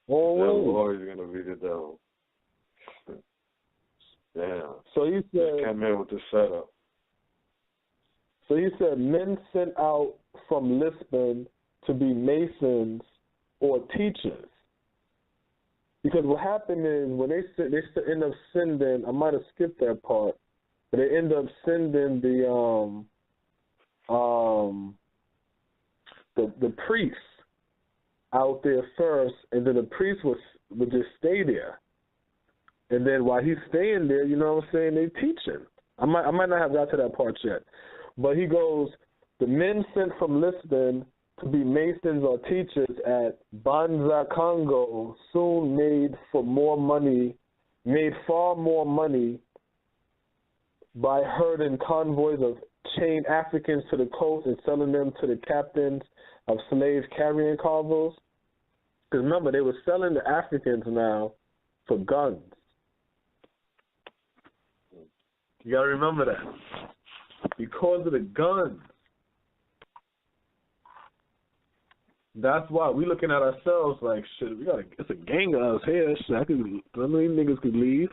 Always gonna be the devil. Damn. So you said, came here with the setup. So you said men sent out from Lisbon to be masons or teachers. Because what happened is when they end up sending, I might have skipped that part, but they end up sending the priests out there first, and then the priest would just stay there. And then while he's staying there, you know what I'm saying, they teaching. I might not have got to that part yet. But he goes, the men sent from Lisbon to be masons or teachers at Banza, Congo, soon made far more money by herding convoys of chained Africans to the coast and selling them to the captains of slave carrying cargoes. Because remember, they were selling the Africans now for guns. You got to remember that. Because of the guns. That's why we looking at ourselves like, shit, it's a gang of us here. Shit, none of these niggas could leave.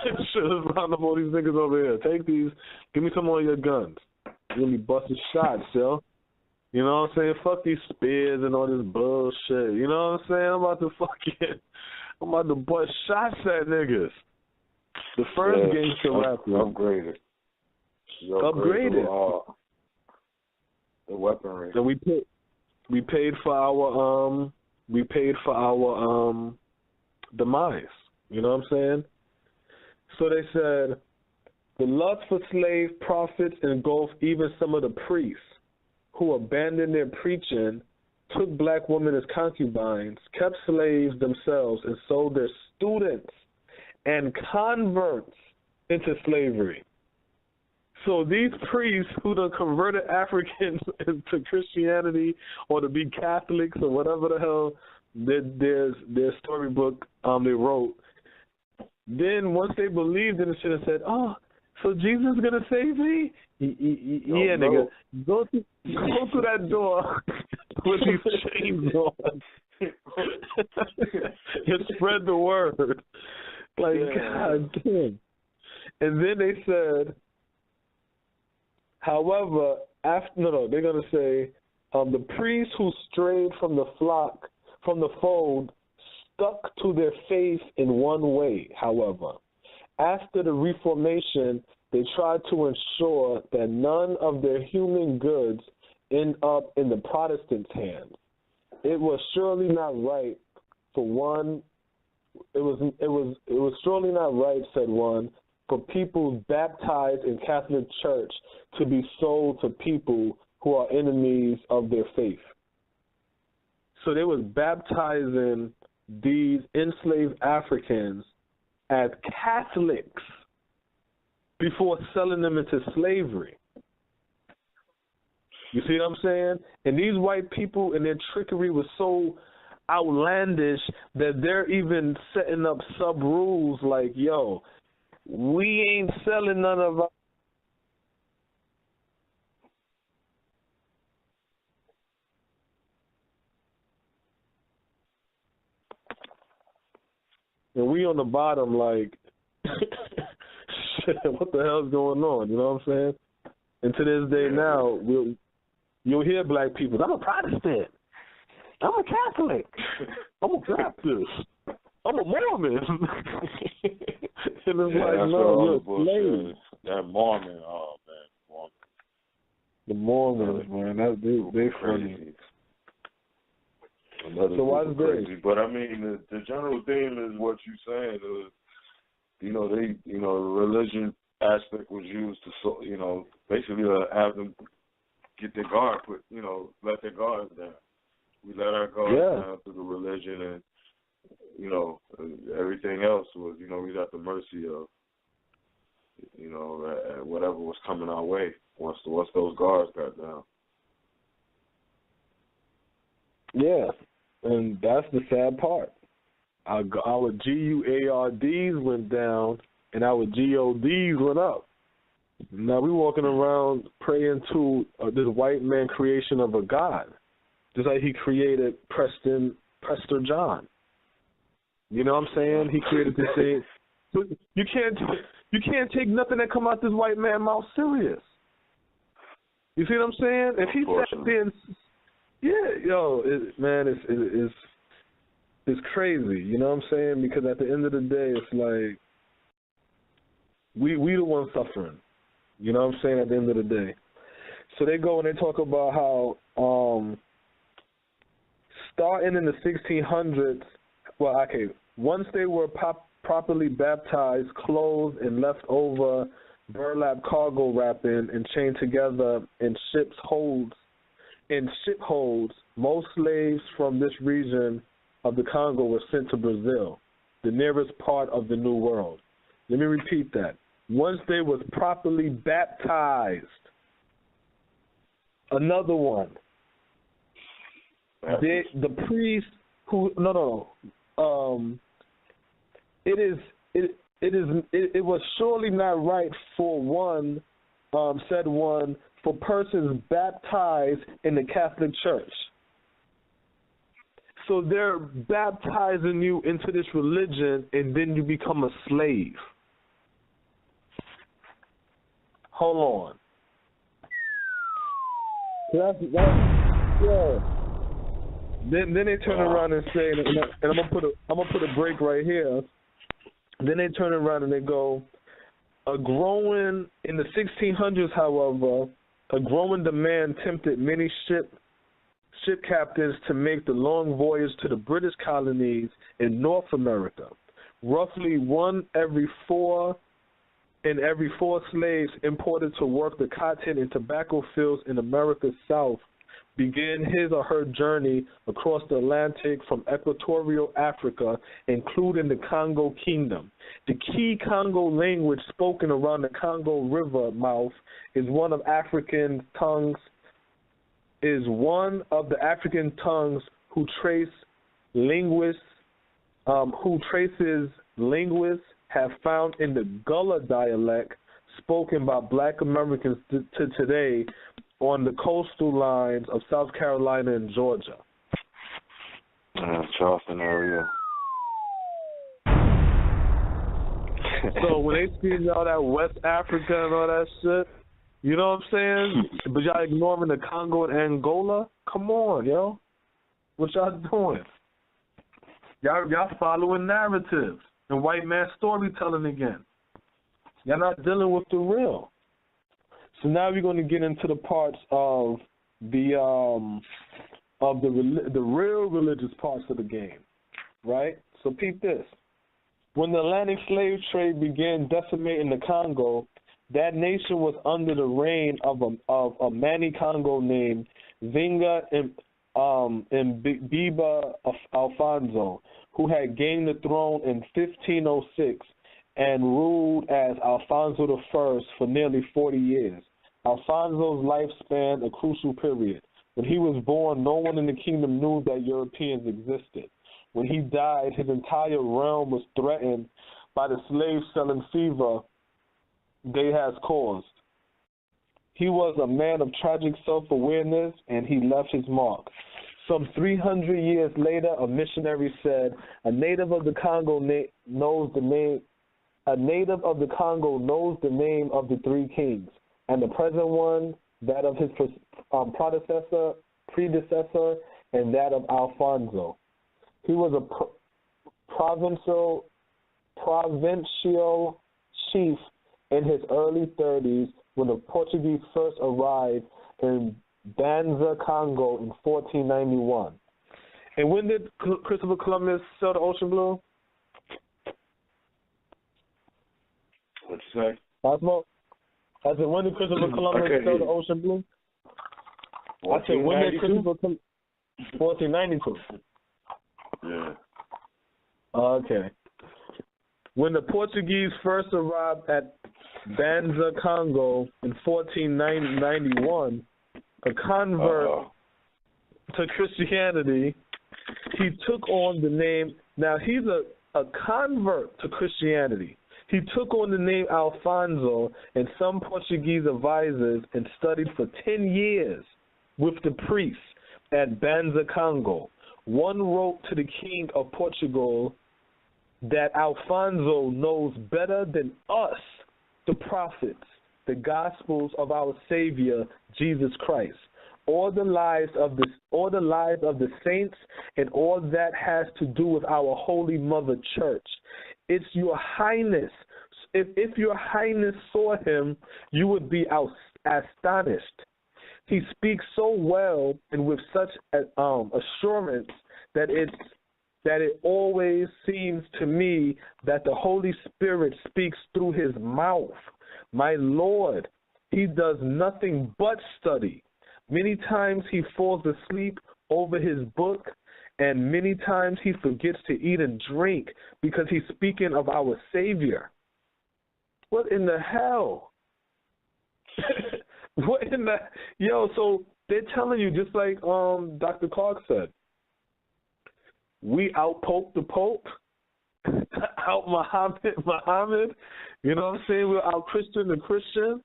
Shit, let's round up all these niggas over here. Take these, give me some more of your guns. You're going to be busting shots, yo. You know what I'm saying? Fuck these spears and all this bullshit. You know what I'm saying? I'm about to bust shots at niggas. The first gangster rapper. Upgraded. Upgraded. The weaponry. So we paid for our demise. You know what I'm saying? So they said the lust for slave profits engulfed even some of the priests who abandoned their preaching, took black women as concubines, kept slaves themselves, and sold students and converts into slavery. So these priests who done converted Africans into Christianity or to be Catholics or whatever the hell their storybook they wrote, then once they believed in it, should have said, "Oh, so Jesus is gonna save me?" Yeah, nigga, go through that door with these chains on and spread the word. Like, God damn. And then they said, however, they're gonna say, the priests who strayed from the fold, stuck to their faith in one way. However, after the Reformation, they tried to ensure that none of their human goods end up in the Protestants' hands. It was surely not right for one. It was surely not right, said one, for people baptized in Catholic Church to be sold to people who are enemies of their faith. So they was baptizing these enslaved Africans as Catholics before selling them into slavery. You see what I'm saying? And these white people and their trickery was so outlandish that they're even setting up sub-rules like, yo, we ain't selling none of our... And we on the bottom like, shit, what the hell's going on? You know what I'm saying? And to this day now, you'll hear black people, I'm a Protestant. I'm a Catholic. I'm a Baptist. I'm a Mormon. And it's like, no, you're a slave. That Mormon, oh man, Mormon. The Mormons, man, they funny. So why is crazy? But I mean, the general theme is what you're saying. The religion aspect was used to, basically have them get their guard put, let their guards down. We let our guards down through the religion, and everything else was, we was at the mercy of, whatever was coming our way once those guards got down. Yeah, and that's the sad part. Our GUARDs went down, and our GODs went up. Now we walking around praying to this white man creation of a God, just like he created Prester John. You know what I'm saying? He created this thing. So you can't take nothing that come out this white man's mouth serious. You see what I'm saying? If he sat there and it's crazy. You know what I'm saying? Because at the end of the day, it's like we the ones suffering. You know what I'm saying? At the end of the day. So they go and they talk about how starting in the 1600s, once they were properly baptized, clothed, and left over burlap cargo wrapping and chained together in ship holds, most slaves from this region of the Congo were sent to Brazil, the nearest part of the New World. Let me repeat that. Once they was properly baptized, another one. The priest who it was surely not right for one, said one, for persons baptized in the Catholic Church. So they're baptizing you into this religion, and then you become a slave. Hold on. Then they turn around and say, and I'm gonna put a break right here. Then they turn around and they go, in the 1600s, however, a growing demand tempted many ship captains to make the long voyage to the British colonies in North America. Roughly one every four slaves imported to work the cotton and tobacco fields in America's South began his or her journey across the Atlantic from equatorial Africa, including the Congo Kingdom. The key Congo language spoken around the Congo River mouth is one of the African tongues who traces linguists have found in the Gullah dialect spoken by Black Americans to today on the coastal lines of South Carolina and Georgia. Charleston area. So when they speak all that West Africa and all that shit, you know what I'm saying? But y'all ignoring the Congo and Angola? Come on, yo. What y'all doing? Y'all following narratives and white man storytelling again. Y'all not dealing with the real. So now we're going to get into the parts of the real religious parts of the game, right? So peep this. When the Atlantic slave trade began decimating the Congo, that nation was under the reign of a Mani Congo named Zinga Biba Alfonso, who had gained the throne in 1506 and ruled as Alfonso I for nearly 40 years. Alfonso's life spanned a crucial period. When he was born, no one in the kingdom knew that Europeans existed. When he died, his entire realm was threatened by the slave-selling fever they has caused. He was a man of tragic self-awareness, and he left his mark. Some 300 years later, a missionary said, a native of the Congo knows the name of the three kings, and the present one, that of his predecessor, and that of Alfonso. He was a provincial chief in his early 30s when the Portuguese first arrived in Banza, Congo in 1491. And when did Christopher Columbus sail the ocean blue? What'd you say? Cosmo? I said, when did Christopher Columbus sail the ocean blue? I said, when did Christopher Columbus... 1492. Yeah. Okay. When the Portuguese first arrived at Banza, Congo in 1491, a convert to Christianity, he took on the name. Now, he's a convert to Christianity. He took on the name Alfonso and some Portuguese advisors and studied for 10 years with the priests at Banza, Congo. One wrote to the king of Portugal that Alfonso knows better than us the prophets, the gospels of our Savior Jesus Christ, all the lives of the saints, and all that has to do with our Holy Mother Church. It's Your Highness. If Your Highness saw him, you would be astonished. He speaks so well and with such assurance that it always seems to me that the Holy Spirit speaks through his mouth. My Lord, he does nothing but study. Many times he falls asleep over his book, and many times he forgets to eat and drink because he's speaking of our Savior. What in the hell? What in the... Yo, so they're telling you, just like Dr. Clark said, we out-poke the Pope, out Muhammad, you know what I'm saying? We're out-Christian the Christian,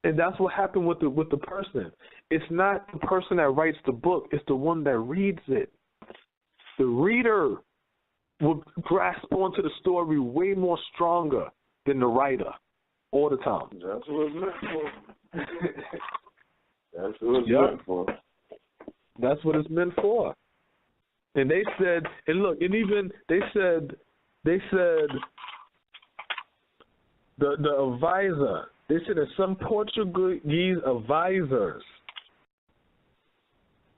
and that's what happened with the person. It's not the person that writes the book, it's the one that reads it. The reader will grasp onto the story way more stronger than the writer all the time. That's what it's meant for. That's what it's meant for. That's what it's meant for. And they said, and look, and even they said the advisor, they said that some Portuguese advisors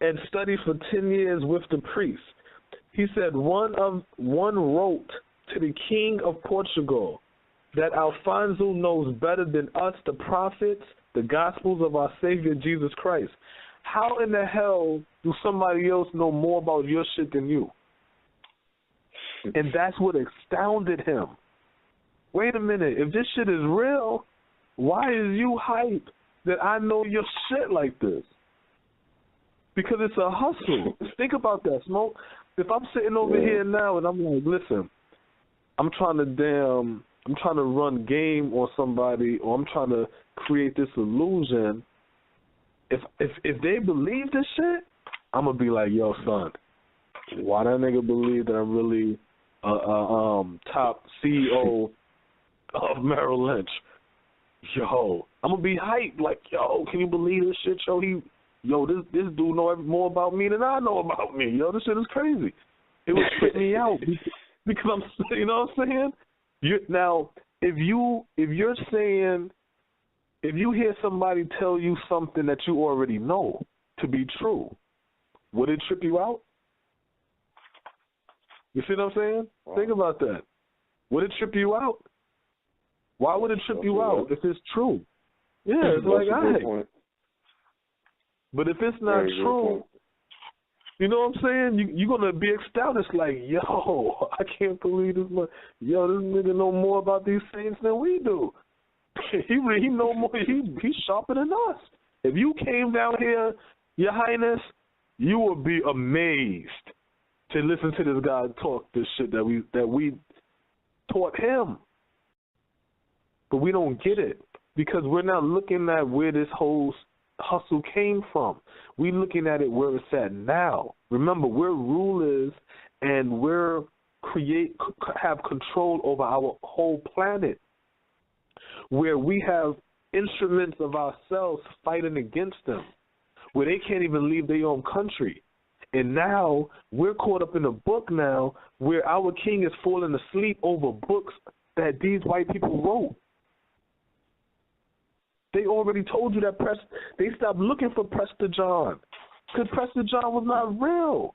and studied for 10 years with the priest. He said one wrote to the king of Portugal that Alfonso knows better than us the prophets, the gospels of our Savior Jesus Christ. how in the hell do somebody else know more about your shit than you? And that's what astounded him. Wait a minute, if this shit is real, why is you hyped that I know your shit like this? Because it's a hustle. Think about that, Smoke. If I'm sitting over here now and I'm like, listen, I'm trying to run game on somebody, or I'm trying to create this illusion. If they believe this shit, I'm gonna be like, yo, son, why that nigga believe that I'm really top CEO of Merrill Lynch? Yo, I'm gonna be hyped. Like, yo, can you believe this shit? This dude know more about me than I know about me. Yo, this shit is crazy. It would trip me out because I'm, you know what I'm saying? Now, if you're saying, if you hear somebody tell you something that you already know to be true, would it trip you out? You see what I'm saying? Wow. Think about that. Would it trip you out? Why would it trip you out if it's true? Yeah, it's like, all right. But if it's not true, you know what I'm saying? You're going to be ecstatic. Like, yo, I can't believe this. Yo, this nigga know more about these things than we do. He know more. He's sharper than us. If you came down here, Your Highness, you would be amazed to listen to this guy talk this shit that we taught him. But we don't get it because we're not looking at where this whole hustle came from. We're looking at it where it's at now. Remember, we're rulers and have control over our whole planet, where we have instruments of ourselves fighting against them, where they can't even leave their own country. And now we're caught up in a book now where our king is falling asleep over books that these white people wrote. They already told you that they stopped looking for Prester John because Prester John was not real.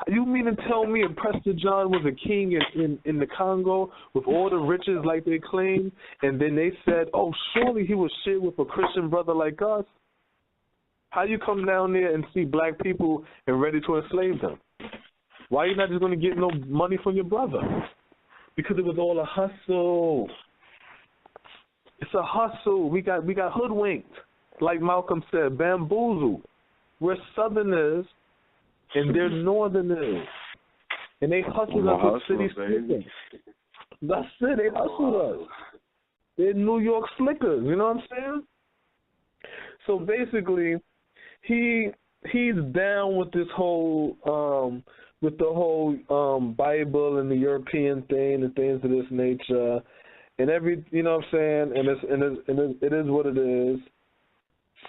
You mean to tell me if Prester John was a king in the Congo with all the riches like they claimed, and then they said, oh, surely he was shared with a Christian brother like us? How you come down there and see black people and ready to enslave them? Why are you not just going to get no money from your brother? Because it was all a hustle. It's a hustle. We got hoodwinked, like Malcolm said, bamboozled. We're Southerners and they're Northerners, and they hustled us with city slickers. That's it. They hustled us. They're New York slickers. You know what I'm saying? So basically, he's down with this whole Bible and the European thing and things of this nature. And you know what I'm saying, and it is what it is.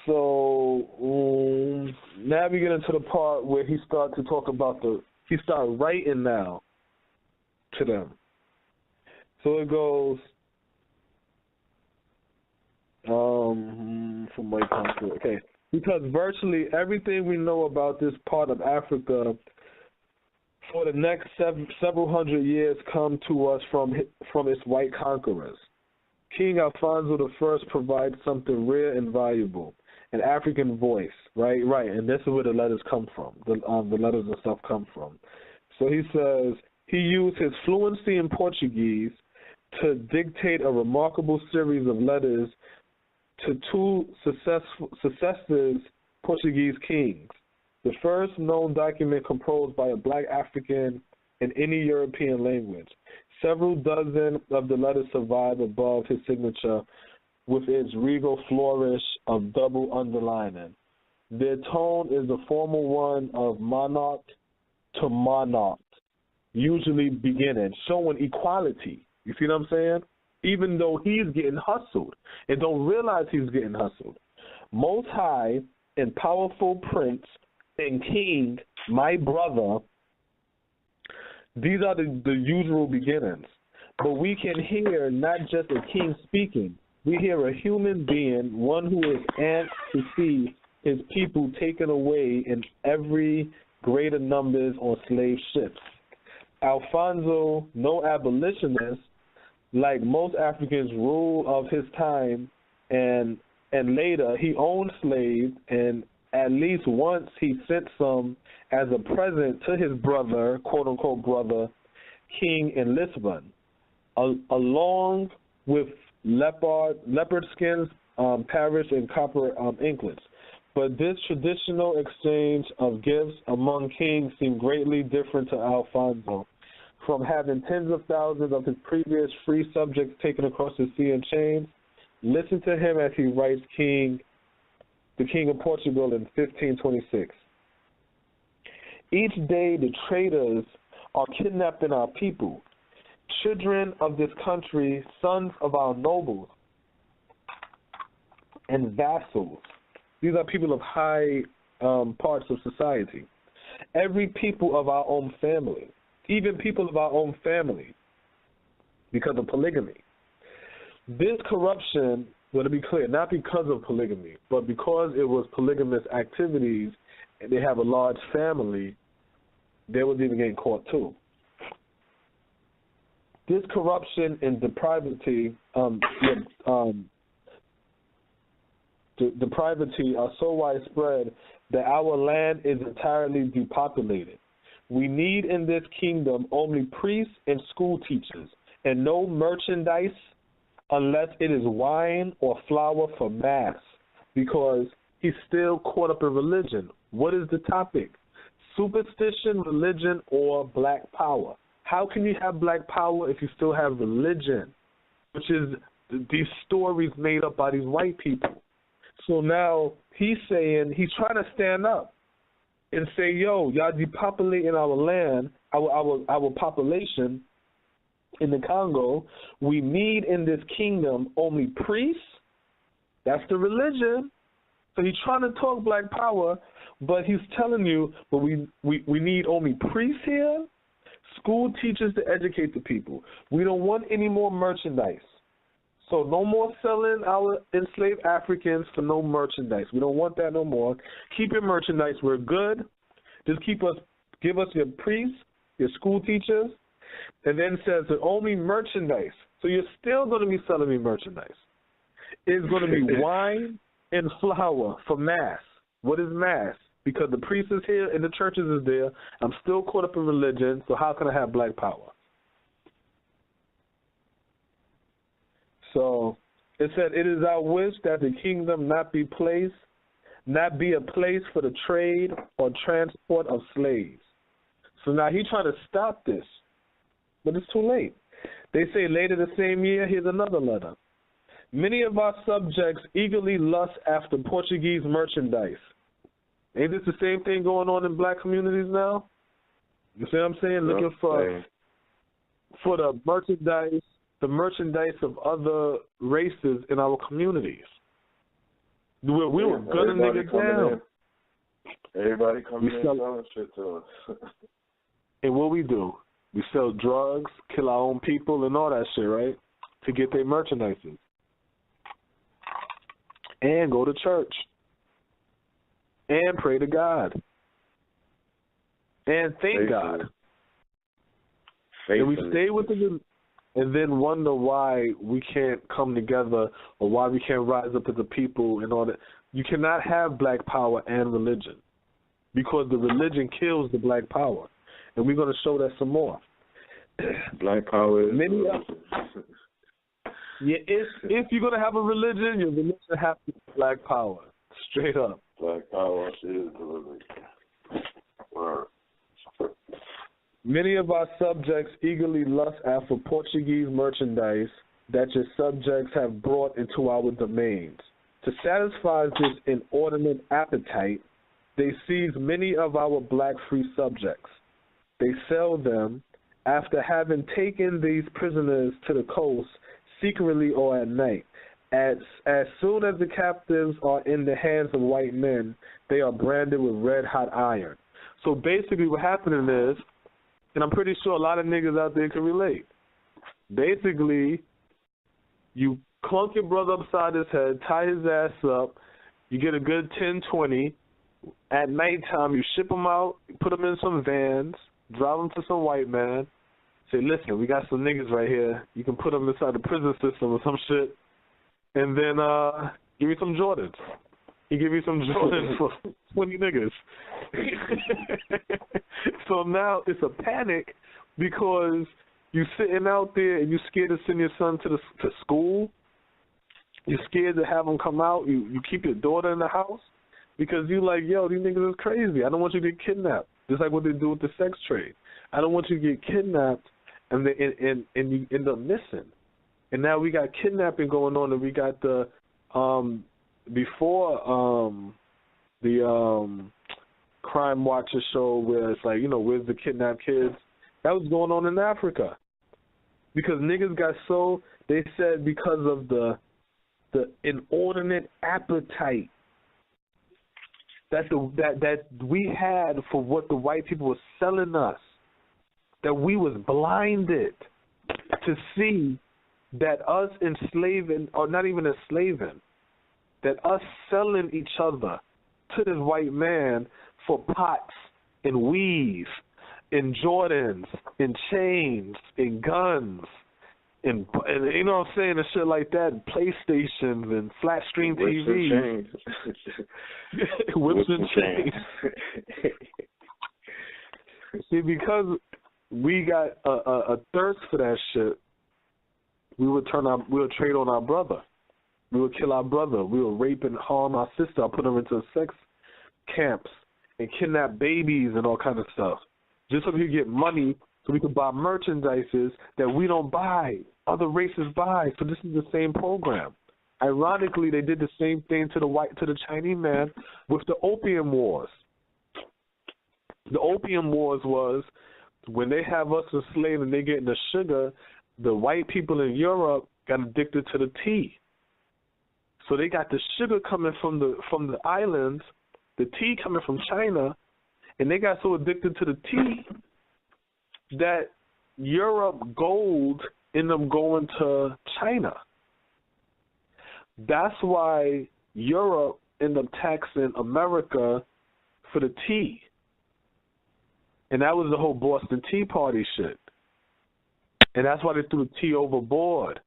So now we get into the part where he starts to talk about he starts writing now to them. So it goes from white country. Okay, because virtually everything we know about this part of Africa for the next several hundred years come to us from its white conquerors. King Alfonso I provides something rare and valuable, an African voice, right, and this is where the letters come from, the letters and stuff come from. So he says he used his fluency in Portuguese to dictate a remarkable series of letters to two successive Portuguese kings. The first known document composed by a black African in any European language. Several dozen of the letters survive above his signature with its regal flourish of double underlining. Their tone is the formal one of monarch to monarch, usually beginning, showing equality. You see what I'm saying? Even though he's getting hustled and don't realize he's getting hustled. Most high and powerful prince and king, my brother, these are the usual beginnings. But we can hear not just a king speaking. We hear a human being, one who is amped to see his people taken away in every greater numbers on slave ships. Alfonso, no abolitionist, like most Africans, rule of his time and and later he owned slaves, and at least once he sent some as a present to his brother, quote-unquote brother, king in Lisbon, along with leopard skins, Paris, and copper inklets. But this traditional exchange of gifts among kings seemed greatly different to Alfonso. From having tens of thousands of his previous free subjects taken across the sea in chains, listen to him as he writes the King of Portugal in 1526. Each day the traitors are kidnapping our people, children of this country, sons of our nobles, and vassals. These are people of high parts of society. Every people of our own family, even people of our own family, because of polygamy. This corruption, well, to be clear, not because of polygamy, but because it was polygamous activities and they have a large family, they was even getting caught too. This corruption and depravity, depravity are so widespread that our land is entirely depopulated. We need in this kingdom only priests and school teachers, and no merchandise unless it is wine or flour for mass, because he's still caught up in religion. What is the topic? Superstition, religion, or black power? How can you have black power if you still have religion, which is these stories made up by these white people? So now he's saying, he's trying to stand up and say, yo, y'all depopulating our land, our population in the Congo. We need in this kingdom only priests. That's the religion. So he's trying to talk black power, but he's telling you, but we need only priests here, school teachers to educate the people. We don't want any more merchandise. So no more selling our enslaved Africans for no merchandise. We don't want that no more. Keep your merchandise. We're good. Just give us your priests, your school teachers, and then says that only merchandise. So you're still going to be selling me merchandise. It's going to be wine and flour for mass. What is mass? Because the priest is here and the churches is there. I'm still caught up in religion, so how can I have black power? So it said, it is our wish that the kingdom not be a place for the trade or transport of slaves. So now he's trying to stop this, but it's too late. They say later the same year, here's another letter. Many of our subjects eagerly lust after Portuguese merchandise. Ain't this the same thing going on in black communities now? You see what I'm saying? Looking for the merchandise of other races in our communities. We were gunning niggas down. Everybody coming in selling shit to us. And what we do? We sell drugs, kill our own people, and all that shit, right? To get their merchandises. And go to church. And pray to God. And thank God. And we stay with the, and then wonder why we can't come together or why we can't rise up as a people and all that. You cannot have black power and religion because the religion kills the black power. And we're going to show that some more. Black power is if you're going to have a religion, your religion has to be black power. Straight up. Black power is the religion. Word. Many of our subjects eagerly lust after Portuguese merchandise that your subjects have brought into our domains. To satisfy this inordinate appetite, they seize many of our black free subjects. They sell them after having taken these prisoners to the coast secretly or at night. As soon as the captives are in the hands of white men, they are branded with red-hot iron. So basically what happening is, and I'm pretty sure a lot of niggas out there can relate, basically you clunk your brother upside his head, tie his ass up, you get a good 10, 20. At nighttime, you ship them out, put them in some vans, drive them to some white man, say, listen, we got some niggas right here. You can put them inside the prison system or some shit. And then Give me some Jordans. He give you some Jordans for 20 niggas. So now it's a panic because you sitting out there and you scared to send your son to school. You're scared to have him come out. You keep your daughter in the house because you like, yo, these niggas is crazy. I don't want you to get kidnapped. Just like what they do with the sex trade. I don't want you to get kidnapped and you end up missing. And now we got kidnapping going on, and we got the before the Crime Watcher show where it's like, you know, where's the kidnapped kids? That was going on in Africa. Because niggas got so, they said because of the inordinate appetite that we had for what the white people were selling us, that we was blinded to see that us enslaving, or not even enslaving, that us selling each other to this white man for pots and weave and Jordans and chains and guns and you know what I'm saying, and shit like that, and PlayStations and flat screen TVs. Whips and chains. See, because we got a thirst for that shit, we would trade on our brother. We would kill our brother. We would rape and harm our sister. I put them into sex camps and kidnap babies and all kinds of stuff, just so we could get money, so we could buy merchandises that we don't buy, other races buy. So this is the same program. Ironically, they did the same thing to the Chinese man with the Opium Wars. The Opium Wars was when they have us enslaved and they get the sugar. The white people in Europe got addicted to the tea. So they got the sugar coming from the islands, the tea coming from China, and they got so addicted to the tea that Europe gold ended up going to China. That's why Europe ended up taxing America for the tea. And that was the whole Boston Tea Party shit. And that's why they threw the tea overboard.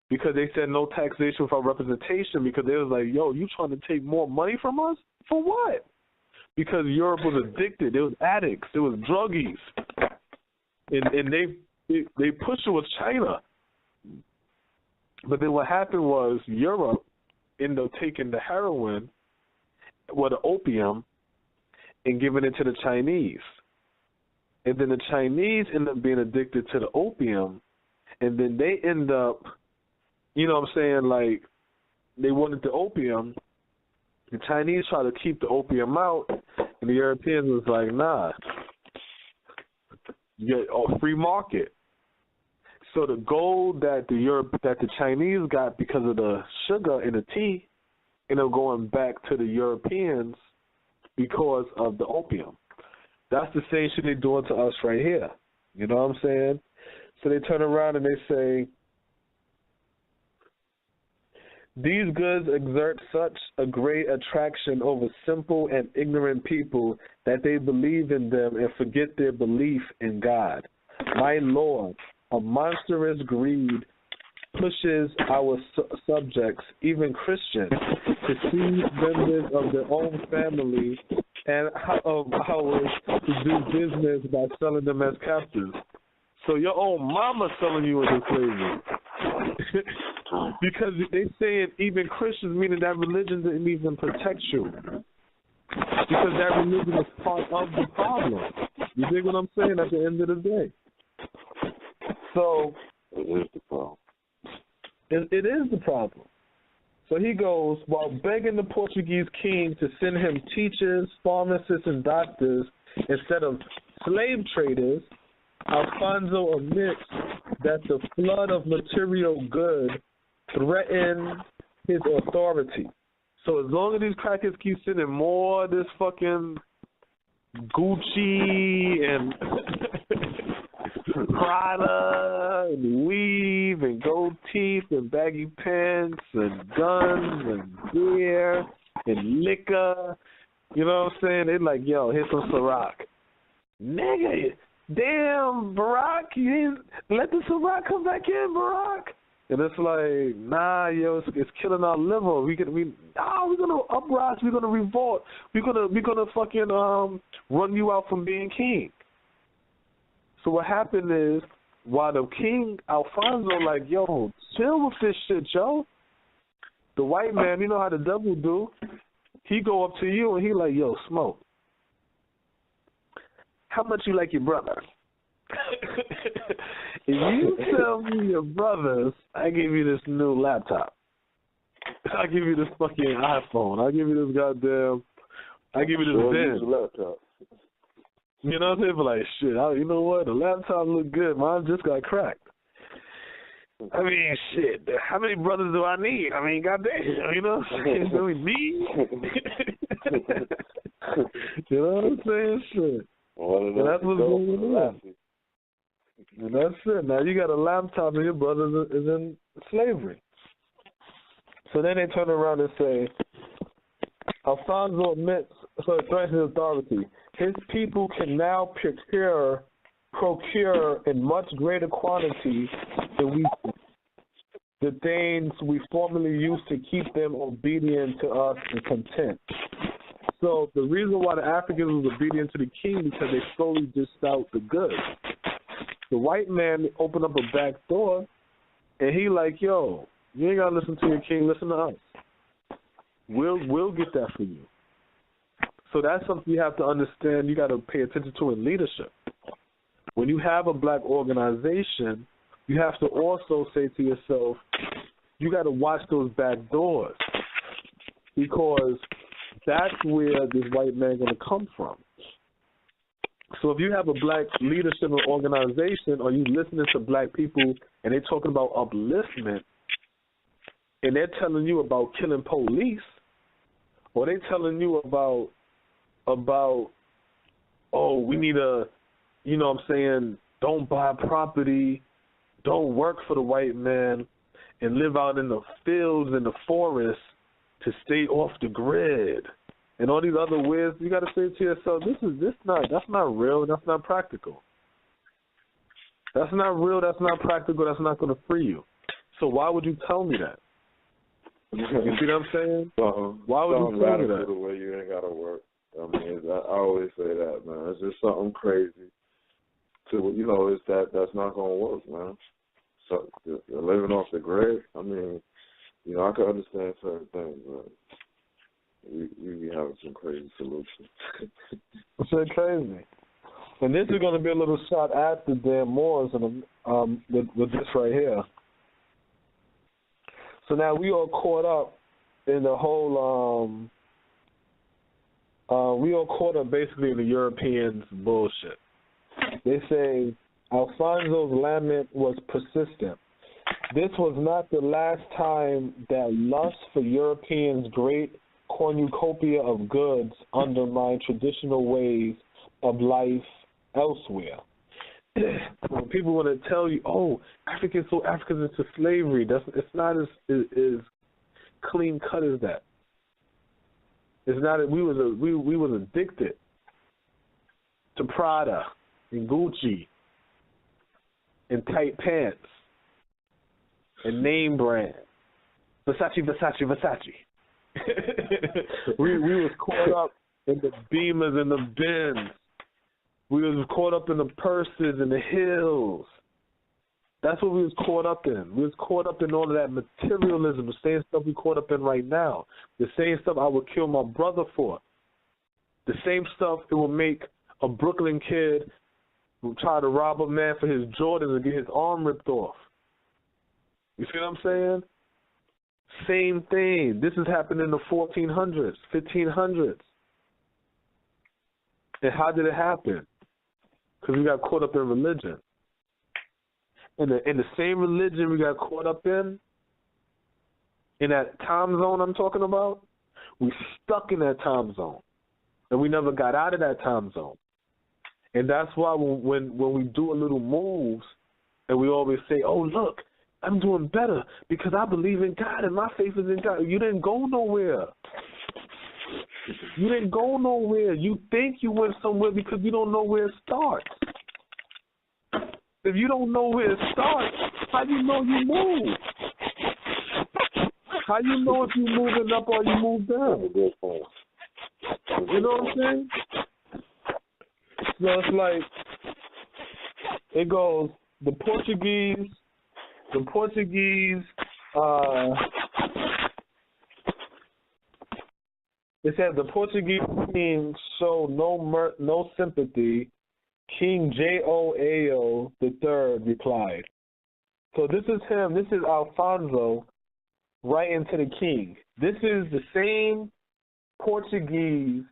Because they said no taxation for representation, because they was like, yo, you trying to take more money from us? For what? Because Europe was addicted. There was addicts. There was druggies. And they pushed it with China. But then what happened was Europe ended up taking the heroin, or the opium, and giving it to the Chinese. And then the Chinese end up being addicted to the opium, and then they end up, you know what I'm saying, like, they wanted the opium. The Chinese tried to keep the opium out, and the Europeans was like, nah, you get a free market. So the gold that the Chinese got because of the sugar in the tea ended up going back to the Europeans because of the opium. That's the same shit they're doing to us right here. You know what I'm saying? So they turn around and they say, these goods exert such a great attraction over simple and ignorant people that they believe in them and forget their belief in God. My Lord, a monstrous greed pushes our subjects, even Christians, to see members of their own family and of ours to do business by selling them as captives. So your own mama selling you into slavery. Because they saying even Christians, meaning that religion didn't even protect you. Because that religion is part of the problem. You dig what I'm saying at the end of the day? So it is the problem. It is the problem. So he goes, while begging the Portuguese king to send him teachers, pharmacists, and doctors instead of slave traders, Alfonso admits that the flood of material goods threatened his authority. So as long as these crackers keep sending more of this fucking Gucci and Prada and weave and gold teeth and baggy pants and guns and beer and liquor, you know what I'm saying? They're like, yo, here's some Ciroc. Nigga, damn, Barack, you didn't let the Ciroc come back in, Barack. And it's like, nah, yo, it's killing our liver. We're gonna uprise. We're gonna revolt. We're gonna fucking run you out from being king. So what happened is, while the king Alfonso like, yo, chill with this shit, yo. The white man, you know how the devil do. He go up to you and he like, yo, Smoke, how much you like your brother? If you tell me your brothers, I give you this new laptop. I give you this fucking iPhone. I give you this goddamn. I give you this Benz laptop. You know what I'm saying? But like, shit, you know what? The laptop look good. Mine just got cracked. I mean, shit. How many brothers do I need? I mean, goddamn, you know what I'm saying? Do we need? You know what I'm saying? Shit. And that's what's going on. And that's it. Now you got a laptop and your brother is in slavery. So then they turn around and say, Alfonso admits, so it threatens authority. His people can now procure in much greater quantity than we the things we formerly used to keep them obedient to us and content. So the reason why the Africans was obedient to the king because they slowly dished out the goods. The white man opened up a back door, and he like, yo, you ain't gotta listen to your king, listen to us. We'll get that for you. So that's something you have to understand. You got to pay attention to in leadership. When you have a black organization, you have to also say to yourself, you got to watch those back doors because that's where this white man going to come from. So if you have a black leadership or organization, or you listening to black people and they're talking about upliftment, and they're telling you about killing police, or they're telling you about we need a, you know what I'm saying, don't buy property, don't work for the white man, and live out in the fields and the forest to stay off the grid, and all these other words, you got to say to yourself, that's not real, that's not practical. That's not real, that's not practical, that's not going to free you. So why would you tell me that? You see what I'm saying? Why would you tell me that? The way you ain't got to work. I mean, I always say that, man. It's just something crazy. You know, it's that's not going to work, man. So you're living off the grid. I mean, you know, I can understand certain things, but we be having some crazy solutions. It's so crazy. And this is going to be a little shot at the damn Moors and with this right here. So now we all caught up in the whole, we all caught up basically in the Europeans' bullshit. They say Alfonso's lament was persistent. This was not the last time that lust for Europeans' great cornucopia of goods undermined traditional ways of life elsewhere. When people want to tell you, oh, Africans into slavery, it's not as clean cut as that. It's not. We was addicted to Prada and Gucci and tight pants and name brand, Versace. we was caught up in the Beamers and the Benz. We was caught up in the purses and the hills. That's what we was caught up in. We was caught up in all of that materialism, the same stuff we caught up in right now. The same stuff I would kill my brother for. The same stuff it will make a Brooklyn kid who try to rob a man for his Jordans and get his arm ripped off. You see what I'm saying? Same thing. This is happening in the 1400s, 1500s. And how did it happen? Because we got caught up in religion. In the same religion we got caught up in that time zone I'm talking about, we stuck in that time zone. And we never got out of that time zone. And that's why when we do a little moves and we always say, oh, look, I'm doing better because I believe in God and my faith is in God. You didn't go nowhere. You didn't go nowhere. You think you went somewhere because you don't know where it starts. If you don't know where it starts, how do you know you move? How you know if you moving up or you move down? You know what I'm saying? So it's like, it goes, the Portuguese, it says the Portuguese king showed no sympathy. King Joao III replied. So this is him. This is Alfonso writing to the king. This is the same Portuguese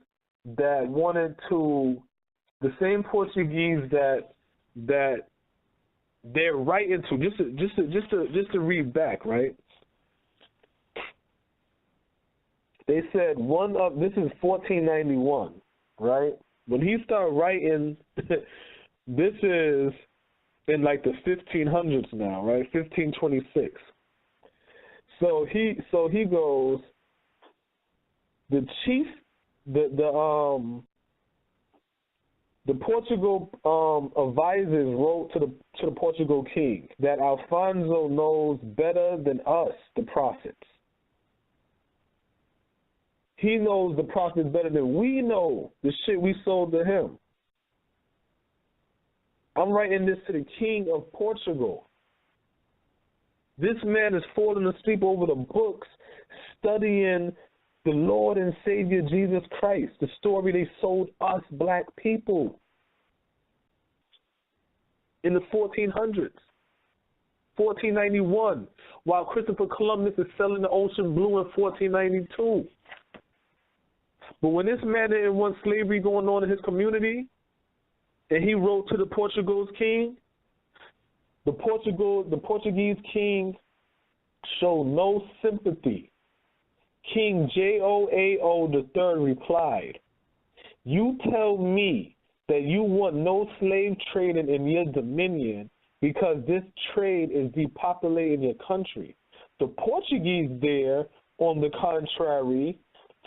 that wanted to, the same Portuguese that they're writing to. Just to read back, right? They said this is 1491, right? When he started writing, this is in like the 1500s now, right? 1526. So he goes, the chief, the Portugal advisors wrote to the Portugal king that Alfonso knows better than us, the prophets. He knows the prophets better than we know the shit we sold to him. I'm writing this to the king of Portugal. This man is falling asleep over the books, studying the Lord and Savior Jesus Christ, the story they sold us black people in the 1400s, 1491, while Christopher Columbus is selling the ocean blue in 1492. But when this man didn't want slavery going on in his community, and he wrote to the Portugal's king, the Portuguese king showed no sympathy. King Joao III replied, "You tell me that you want no slave trading in your dominion because this trade is depopulating your country. The Portuguese there, on the contrary,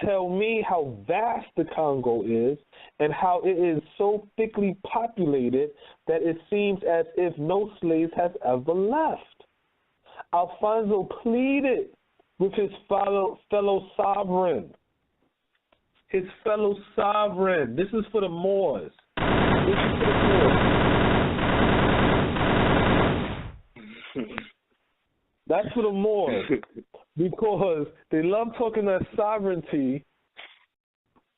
tell me how vast the Congo is and how it is so thickly populated that it seems as if no slaves have ever left." Alfonso pleaded with his fellow sovereign. His fellow sovereign. This is for the Moors. This is for the Moors. That's for the Moors. Because they love talking that sovereignty,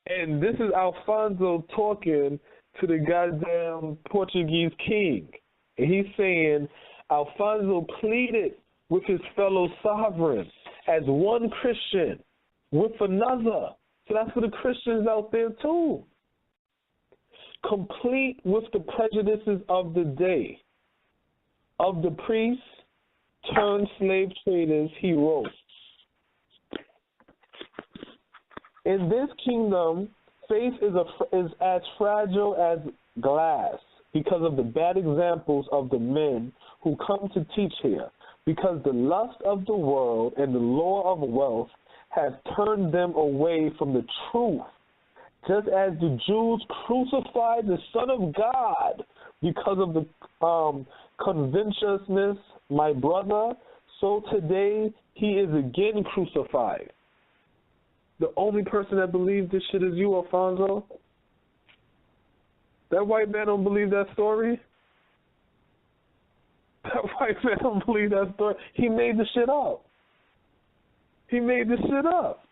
and this is Alfonso talking to the goddamn Portuguese king. And he's saying Alfonso pleaded with his fellow sovereigns as one Christian with another. So that's for the Christians out there too. Complete with the prejudices of the day, of the priests turned slave traders, he wrote. In this kingdom, faith is as fragile as glass because of the bad examples of the men who come to teach here, because the lust of the world and the lure of wealth has turned them away from the truth, just as the Jews crucified the Son of God because of the covetousness, my brother, so today he is again crucified. The only person that believes this shit is you, Alfonso. That white man don't believe that story. That white man don't believe that story. He made the shit up. He made the shit up.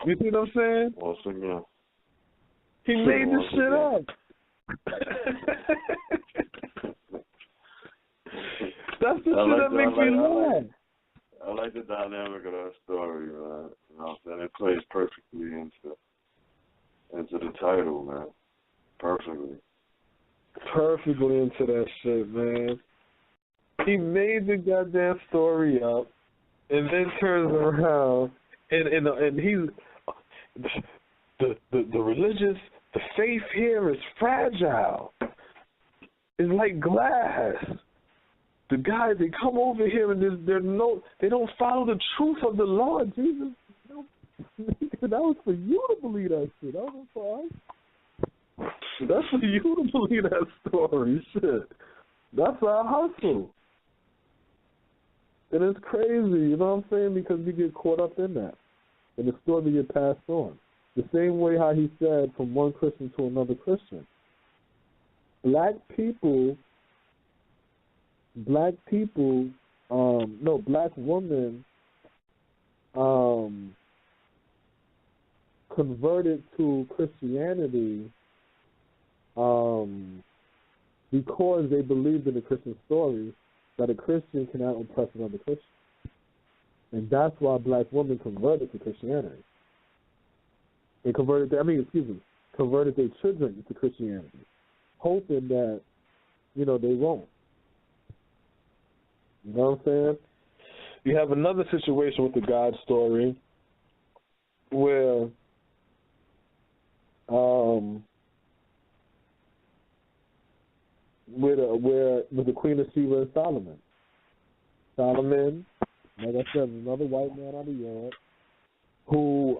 You see what I'm saying? Once again. He made the shit up. That's the shit that makes me laugh. I like the dynamic of that story, man. You know what I'm saying? It plays perfectly into the title, man. Perfectly into that shit, man. He made the goddamn story up and then turns around and he's the religious, the faith here is fragile. It's like glass. The guys, they come over here and they don't follow the truth of the Lord Jesus. That was for you to believe that shit. That was for us. That's for you to believe that story. Shit. That's our hustle. And it's crazy, you know what I'm saying? Because we get caught up in that. And the story get passed on. The same way how he said from one Christian to another Christian. Black women converted to Christianity because they believed in the Christian story that a Christian cannot oppress another Christian. And that's why black women converted to Christianity. And converted their children to Christianity, hoping that, they won't. You know what I'm saying? You have another situation with the God story where with the Queen of Sheba and Solomon. Solomon, like I said, another white man out of Europe who,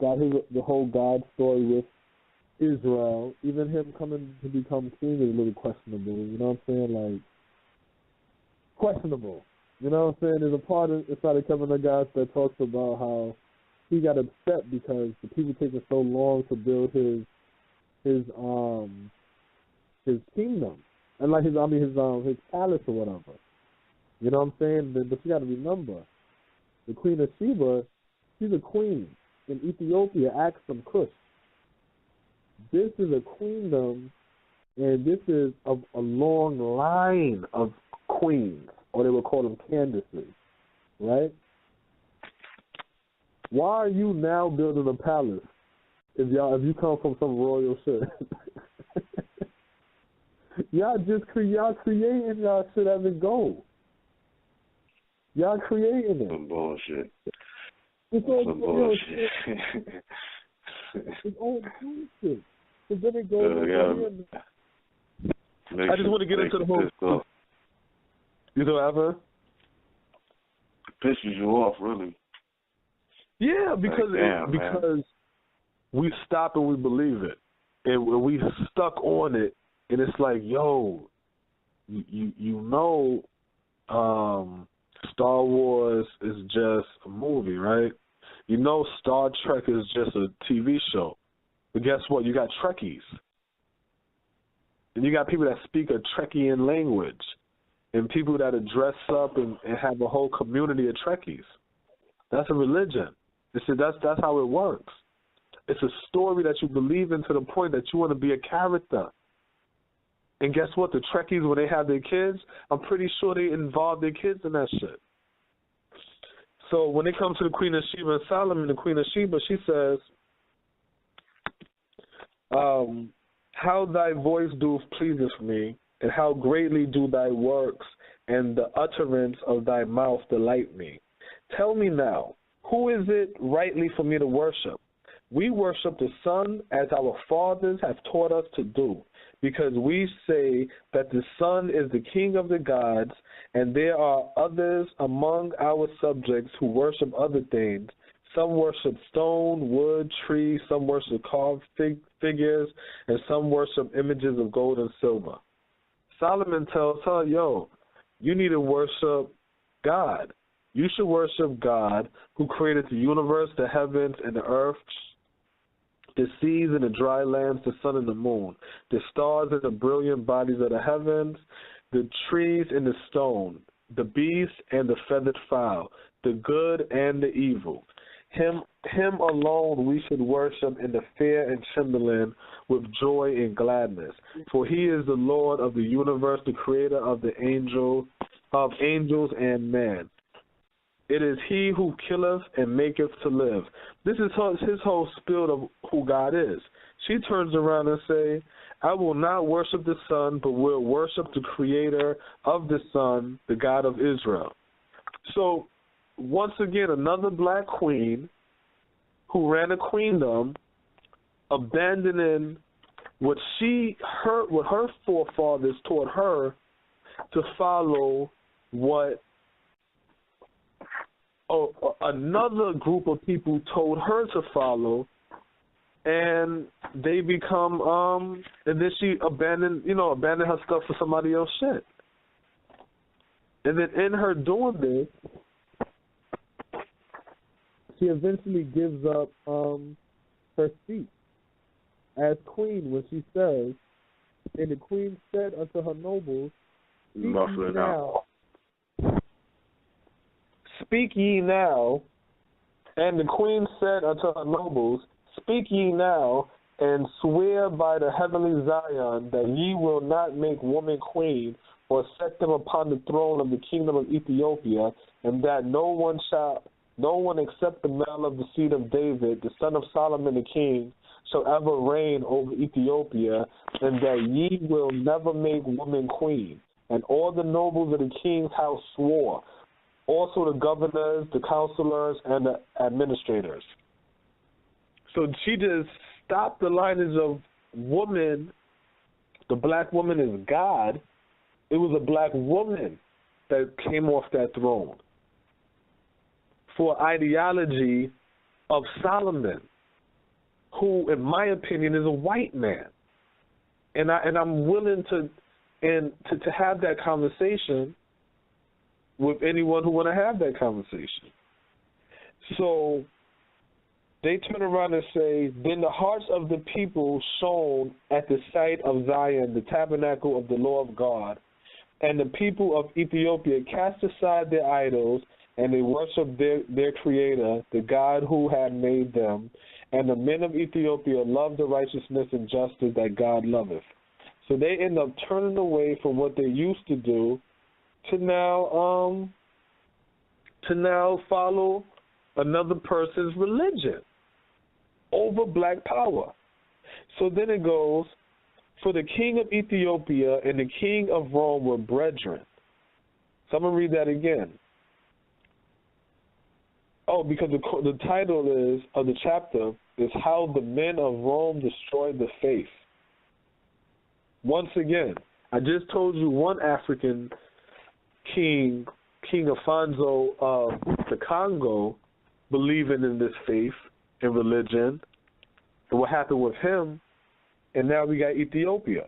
got the whole God story with Israel. Even him coming to become king is a little questionable. You know what I'm saying? Like, questionable. You know what I'm saying? There's a part inside of Kevin the God that talks about how he got upset because the people taking so long to build his kingdom, and like his palace or whatever. You know what I'm saying? But you got to remember, the Queen of Sheba, she's a queen in Ethiopia, Axum Kush. This is a queendom, and this is a long line of queens, or they would call them Candaces, right? Why are you now building a palace if you come from some royal shit? y'all creating y'all shit as it goes. Y'all creating it. Some bullshit. It's all some bullshit. It's all bullshit. So then it goes I just want to get into the whole. You know what I mean? Pisses you off, really. Yeah, because we stop and we believe it, and we stuck on it, and it's like, yo, Star Wars is just a movie, right? Star Trek is just a TV show, but guess what? You got Trekkies, and you got people that speak a Trekkian language, and people that dress up and have a whole community of Trekkies. That's a religion. That's how it works. It's a story that you believe in to the point that you want to be a character. And guess what? The Trekkies, when they have their kids, I'm pretty sure they involve their kids in that shit. So when it comes to the Queen of Sheba and Solomon, the Queen of Sheba, she says, how thy voice doeth pleaseth me, and how greatly do thy works and the utterance of thy mouth delight me. Tell me now, who is it rightly for me to worship? We worship the Son as our fathers have taught us to do, because we say that the Son is the King of the gods, and there are others among our subjects who worship other things. Some worship stone, wood, trees, some worship carved figures, and some worship images of gold and silver. Solomon tells her, yo, you need to worship God. You should worship God who created the universe, the heavens, and the earth, the seas and the dry lands, the sun and the moon, the stars and the brilliant bodies of the heavens, the trees and the stone, the beast and the feathered fowl, the good and the evil. Him alone we should worship in the fear and trembling with joy and gladness. For he is the Lord of the universe, the creator of the angels and man. It is he who killeth and maketh to live. This is his whole spiel of who God is. She turns around and say, I will not worship the Son, but will worship the creator of the Son, the God of Israel. So, once again, another black queen who ran a queendom, abandoning what her forefathers taught her to follow what another group of people told her to follow, and they become and then she abandoned her stuff for somebody else's shit. And then in her doing this, she eventually gives up her seat as queen when she says, and the queen said unto her nobles, Speak ye now, and the queen said unto her nobles, Speak ye now, and swear by the heavenly Zion that ye will not make woman queen, or set them upon the throne of the kingdom of Ethiopia, and that no one except the male of the seed of David, the son of Solomon the king, shall ever reign over Ethiopia, and that ye will never make woman queen. And all the nobles of the king's house swore, also the governors, the counselors, and the administrators. So she just stopped the lineage of woman. The black woman is God. It was a black woman that came off that throne for ideology of Solomon, who, in my opinion, is a white man. And I'm willing to have that conversation with anyone who want to have that conversation. So they turn around and say, then the hearts of the people shone at the sight of Zion, the tabernacle of the law of God, and the people of Ethiopia cast aside their idols, and they worshiped their creator, the God who had made them. And the men of Ethiopia loved the righteousness and justice that God loveth. So they end up turning away from what they used to do to now follow another person's religion over black power. So then it goes, for the king of Ethiopia and the king of Rome were brethren. So I'm going to read that again. Oh, because the title of the chapter is How the Men of Rome Destroyed the Faith. Once again, I just told you one African king, King Afonso of the Congo, believing in this faith and religion, and what happened with him, and now we got Ethiopia.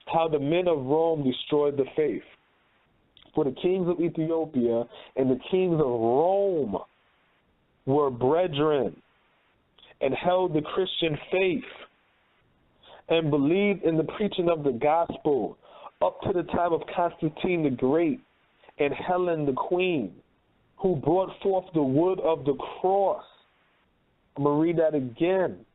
How the men of Rome destroyed the faith. For the kings of Ethiopia and the kings of Rome were brethren and held the Christian faith and believed in the preaching of the gospel up to the time of Constantine the Great and Helen the Queen, who brought forth the wood of the cross. I'm going to read that again.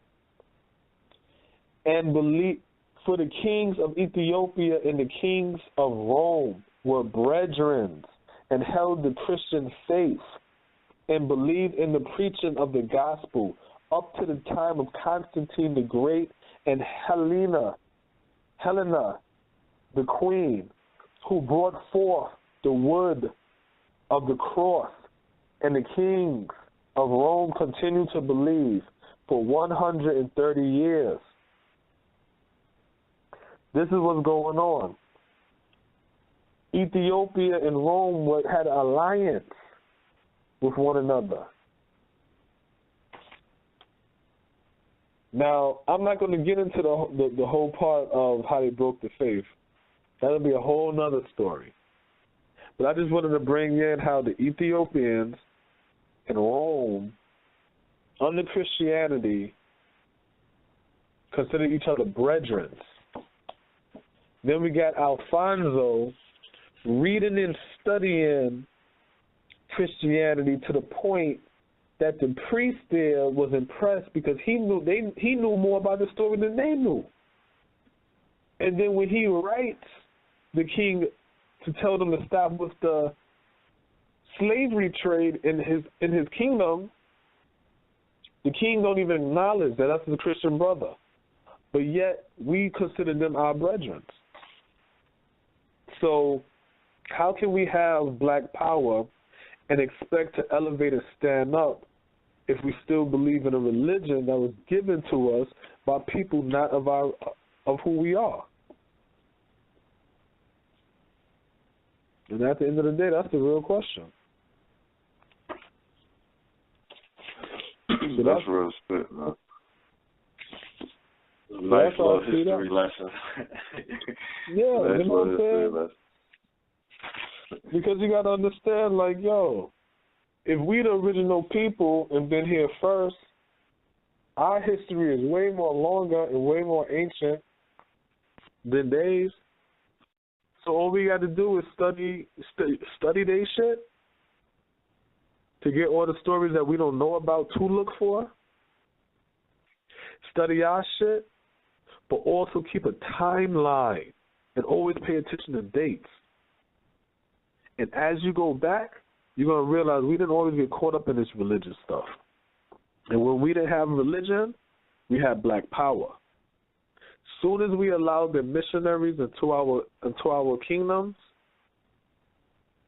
And believe, for the kings of Ethiopia and the kings of Rome were brethren and held the Christian faith and believed in the preaching of the gospel up to the time of Constantine the Great and Helena the Queen, who brought forth the wood of the cross. And the kings of Rome continued to believe for 130 years. This is what's going on. Ethiopia and Rome had an alliance with one another. Now, I'm not going to get into the whole part of how they broke the faith. That'll be a whole nother story. But I just wanted to bring in how the Ethiopians and Rome, under Christianity, considered each other brethren. Then we got Alfonso reading and studying Christianity to the point that the priest there was impressed because he knew more about the story than they knew. And then when he writes the king to tell them to stop with the slavery trade in his kingdom, the king don't even acknowledge that that's a Christian brother. But yet we consider them our brethren. So how can we have black power and expect to elevate and stand up if we still believe in a religion that was given to us by people not of who we are? And at the end of the day, that's the real question. So that's real spit, man. Nice little history lesson. Yeah, you know what I'm saying? Because you got to understand, like, yo, if we the original people and been here first, our history is way more longer and way more ancient than theirs. So all we got to do is study they shit to get all the stories that we don't know about to look for. Study our shit, but also keep a timeline and always pay attention to dates. And as you go back, you're going to realize we didn't always get caught up in this religious stuff. And when we didn't have religion, we had black power. Soon as we allowed the missionaries into our kingdoms,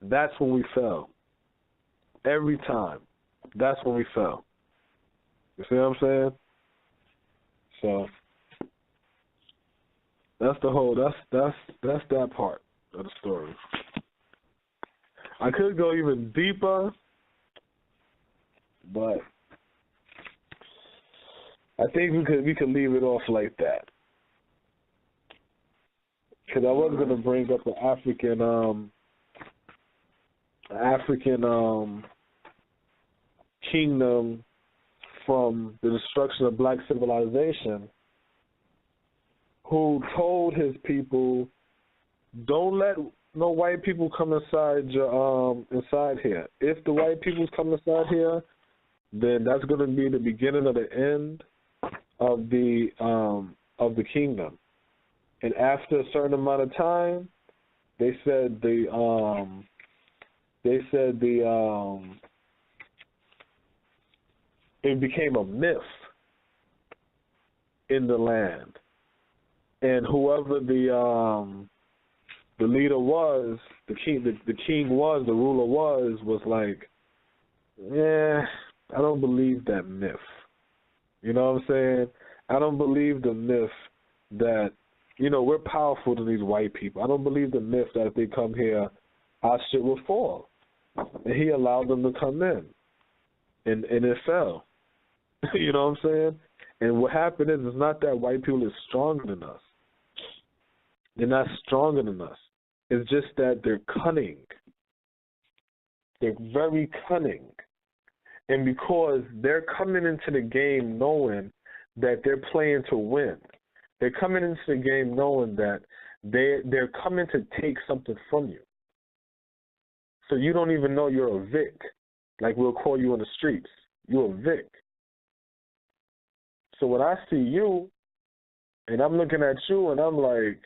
that's when we fell. Every time. That's when we fell. You see what I'm saying? So that's the whole that's that part of the story. I could go even deeper, but I think we could leave it off like that. Because I was gonna bring up the African kingdom from the destruction of black civilization, who told his people, don't let no white people come inside here. If the white people come inside here, then that's going to be the beginning of the end of the kingdom. And after a certain amount of time, they said it became a myth in the land, and whoever the leader was, the ruler was like, yeah, I don't believe that myth. You know what I'm saying? I don't believe the myth that, you know, we're powerful than these white people. I don't believe the myth that if they come here, our shit will fall. And he allowed them to come in, and it fell. You know what I'm saying? And what happened is, it's not that white people are stronger than us. They're not stronger than us. It's just that they're cunning. They're very cunning. And because they're coming into the game knowing that they're playing to win, they're coming into the game knowing that they're coming to take something from you. So you don't even know you're a Vic. Like we'll call you on the streets. You're a Vic. So when I see you, and I'm looking at you, and I'm like,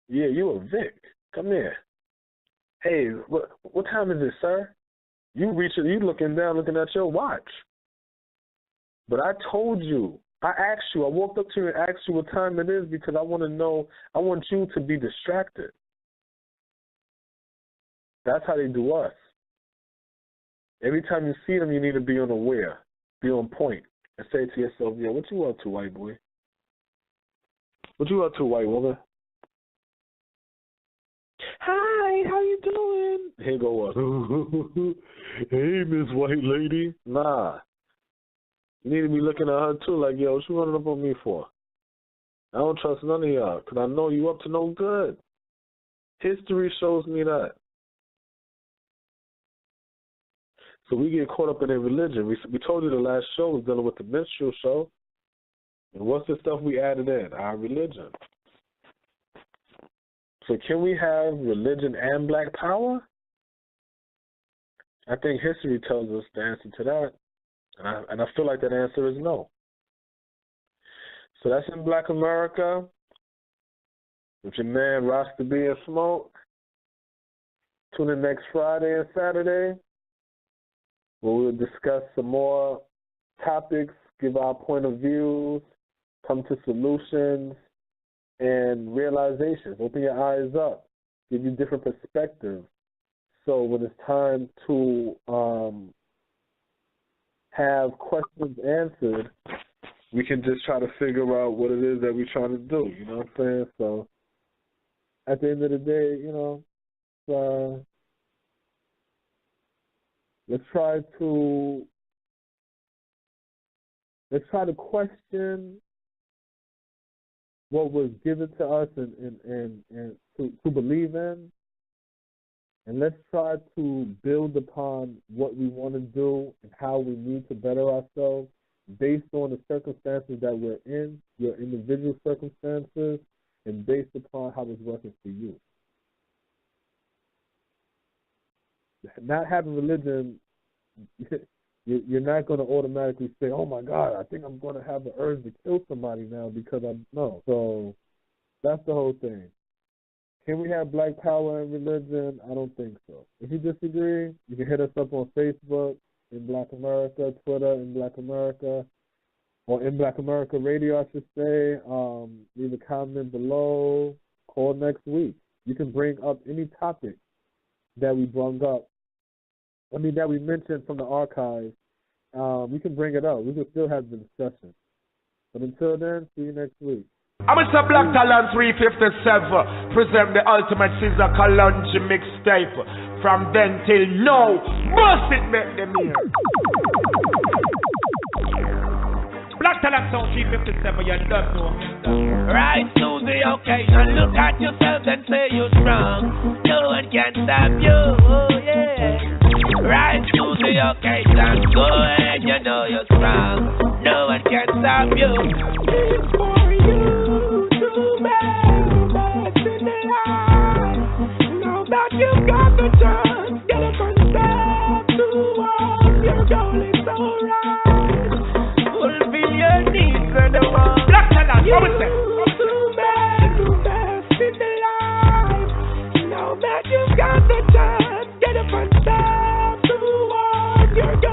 yeah, you a Vic. Come here. Hey, what time is it, sir? You looking down, looking at your watch. But I told you, I asked you, I walked up to you and asked you what time it is because I want to know, I want you to be distracted. That's how they do us. Every time you see them, you need to be unaware, be on point, and say to yourself, yo, what you up to, white boy? What you up to, white woman? Hi, how you doing? Here go us. Hey, Miss White Lady. Nah. You need to be looking at her, too, like, yo, what you running up on me for? I don't trust none of y'all, because I know you up to no good. History shows me that. So we get caught up in a religion. We told you the last show was dealing with the minstrel show. And what's the stuff we added in? Our religion. So can we have religion and black power? I think history tells us the answer to that. And I feel like that answer is no. So that's in Black America with your man Rasta B and Smoke. Tune in next Friday and Saturday, where we'll discuss some more topics, give our point of views, come to solutions and realizations. Open your eyes up, give you different perspectives. So when it's time to have questions answered, we can just try to figure out what it is that we're trying to do. You know what I'm saying? So at the end of the day, you know, let's try to question what was given to us and to believe in, and let's try to build upon what we want to do and how we need to better ourselves based on the circumstances that we're in, your individual circumstances, and based upon how it's working for you. Not having religion, you're not going to automatically say, oh my God, I think I'm going to have the urge to kill somebody now because I know. So that's the whole thing. Can we have black power in religion? I don't think so. If you disagree, you can hit us up on Facebook, in Black America, Twitter, in Black America, or in Black America Radio, I should say. Leave a comment below. Call next week. You can bring up any topic that we brought up. That we mentioned from the archives. We can bring it up. We can still have the discussion. But until then, see you next week. I'm Mr. Black Talent 357. Present the ultimate Caesar Kalonji mixtape. From then till now, bust it, make them hear. Black Talent Sound 357, you don't know. Rise to the occasion, look at yourself and say you're strong. No one can stop you, oh yeah. Rise to the occasion, go ahead, you know you're strong. No one can stop you. It's for you to make best in the life. Now that you've got the chance, get up and step towards your goal, it's alright. Fulfill your needs and the world. Black Talent, what was that? To make best in the life. Now that you've got the chance, get up and step towards your goal.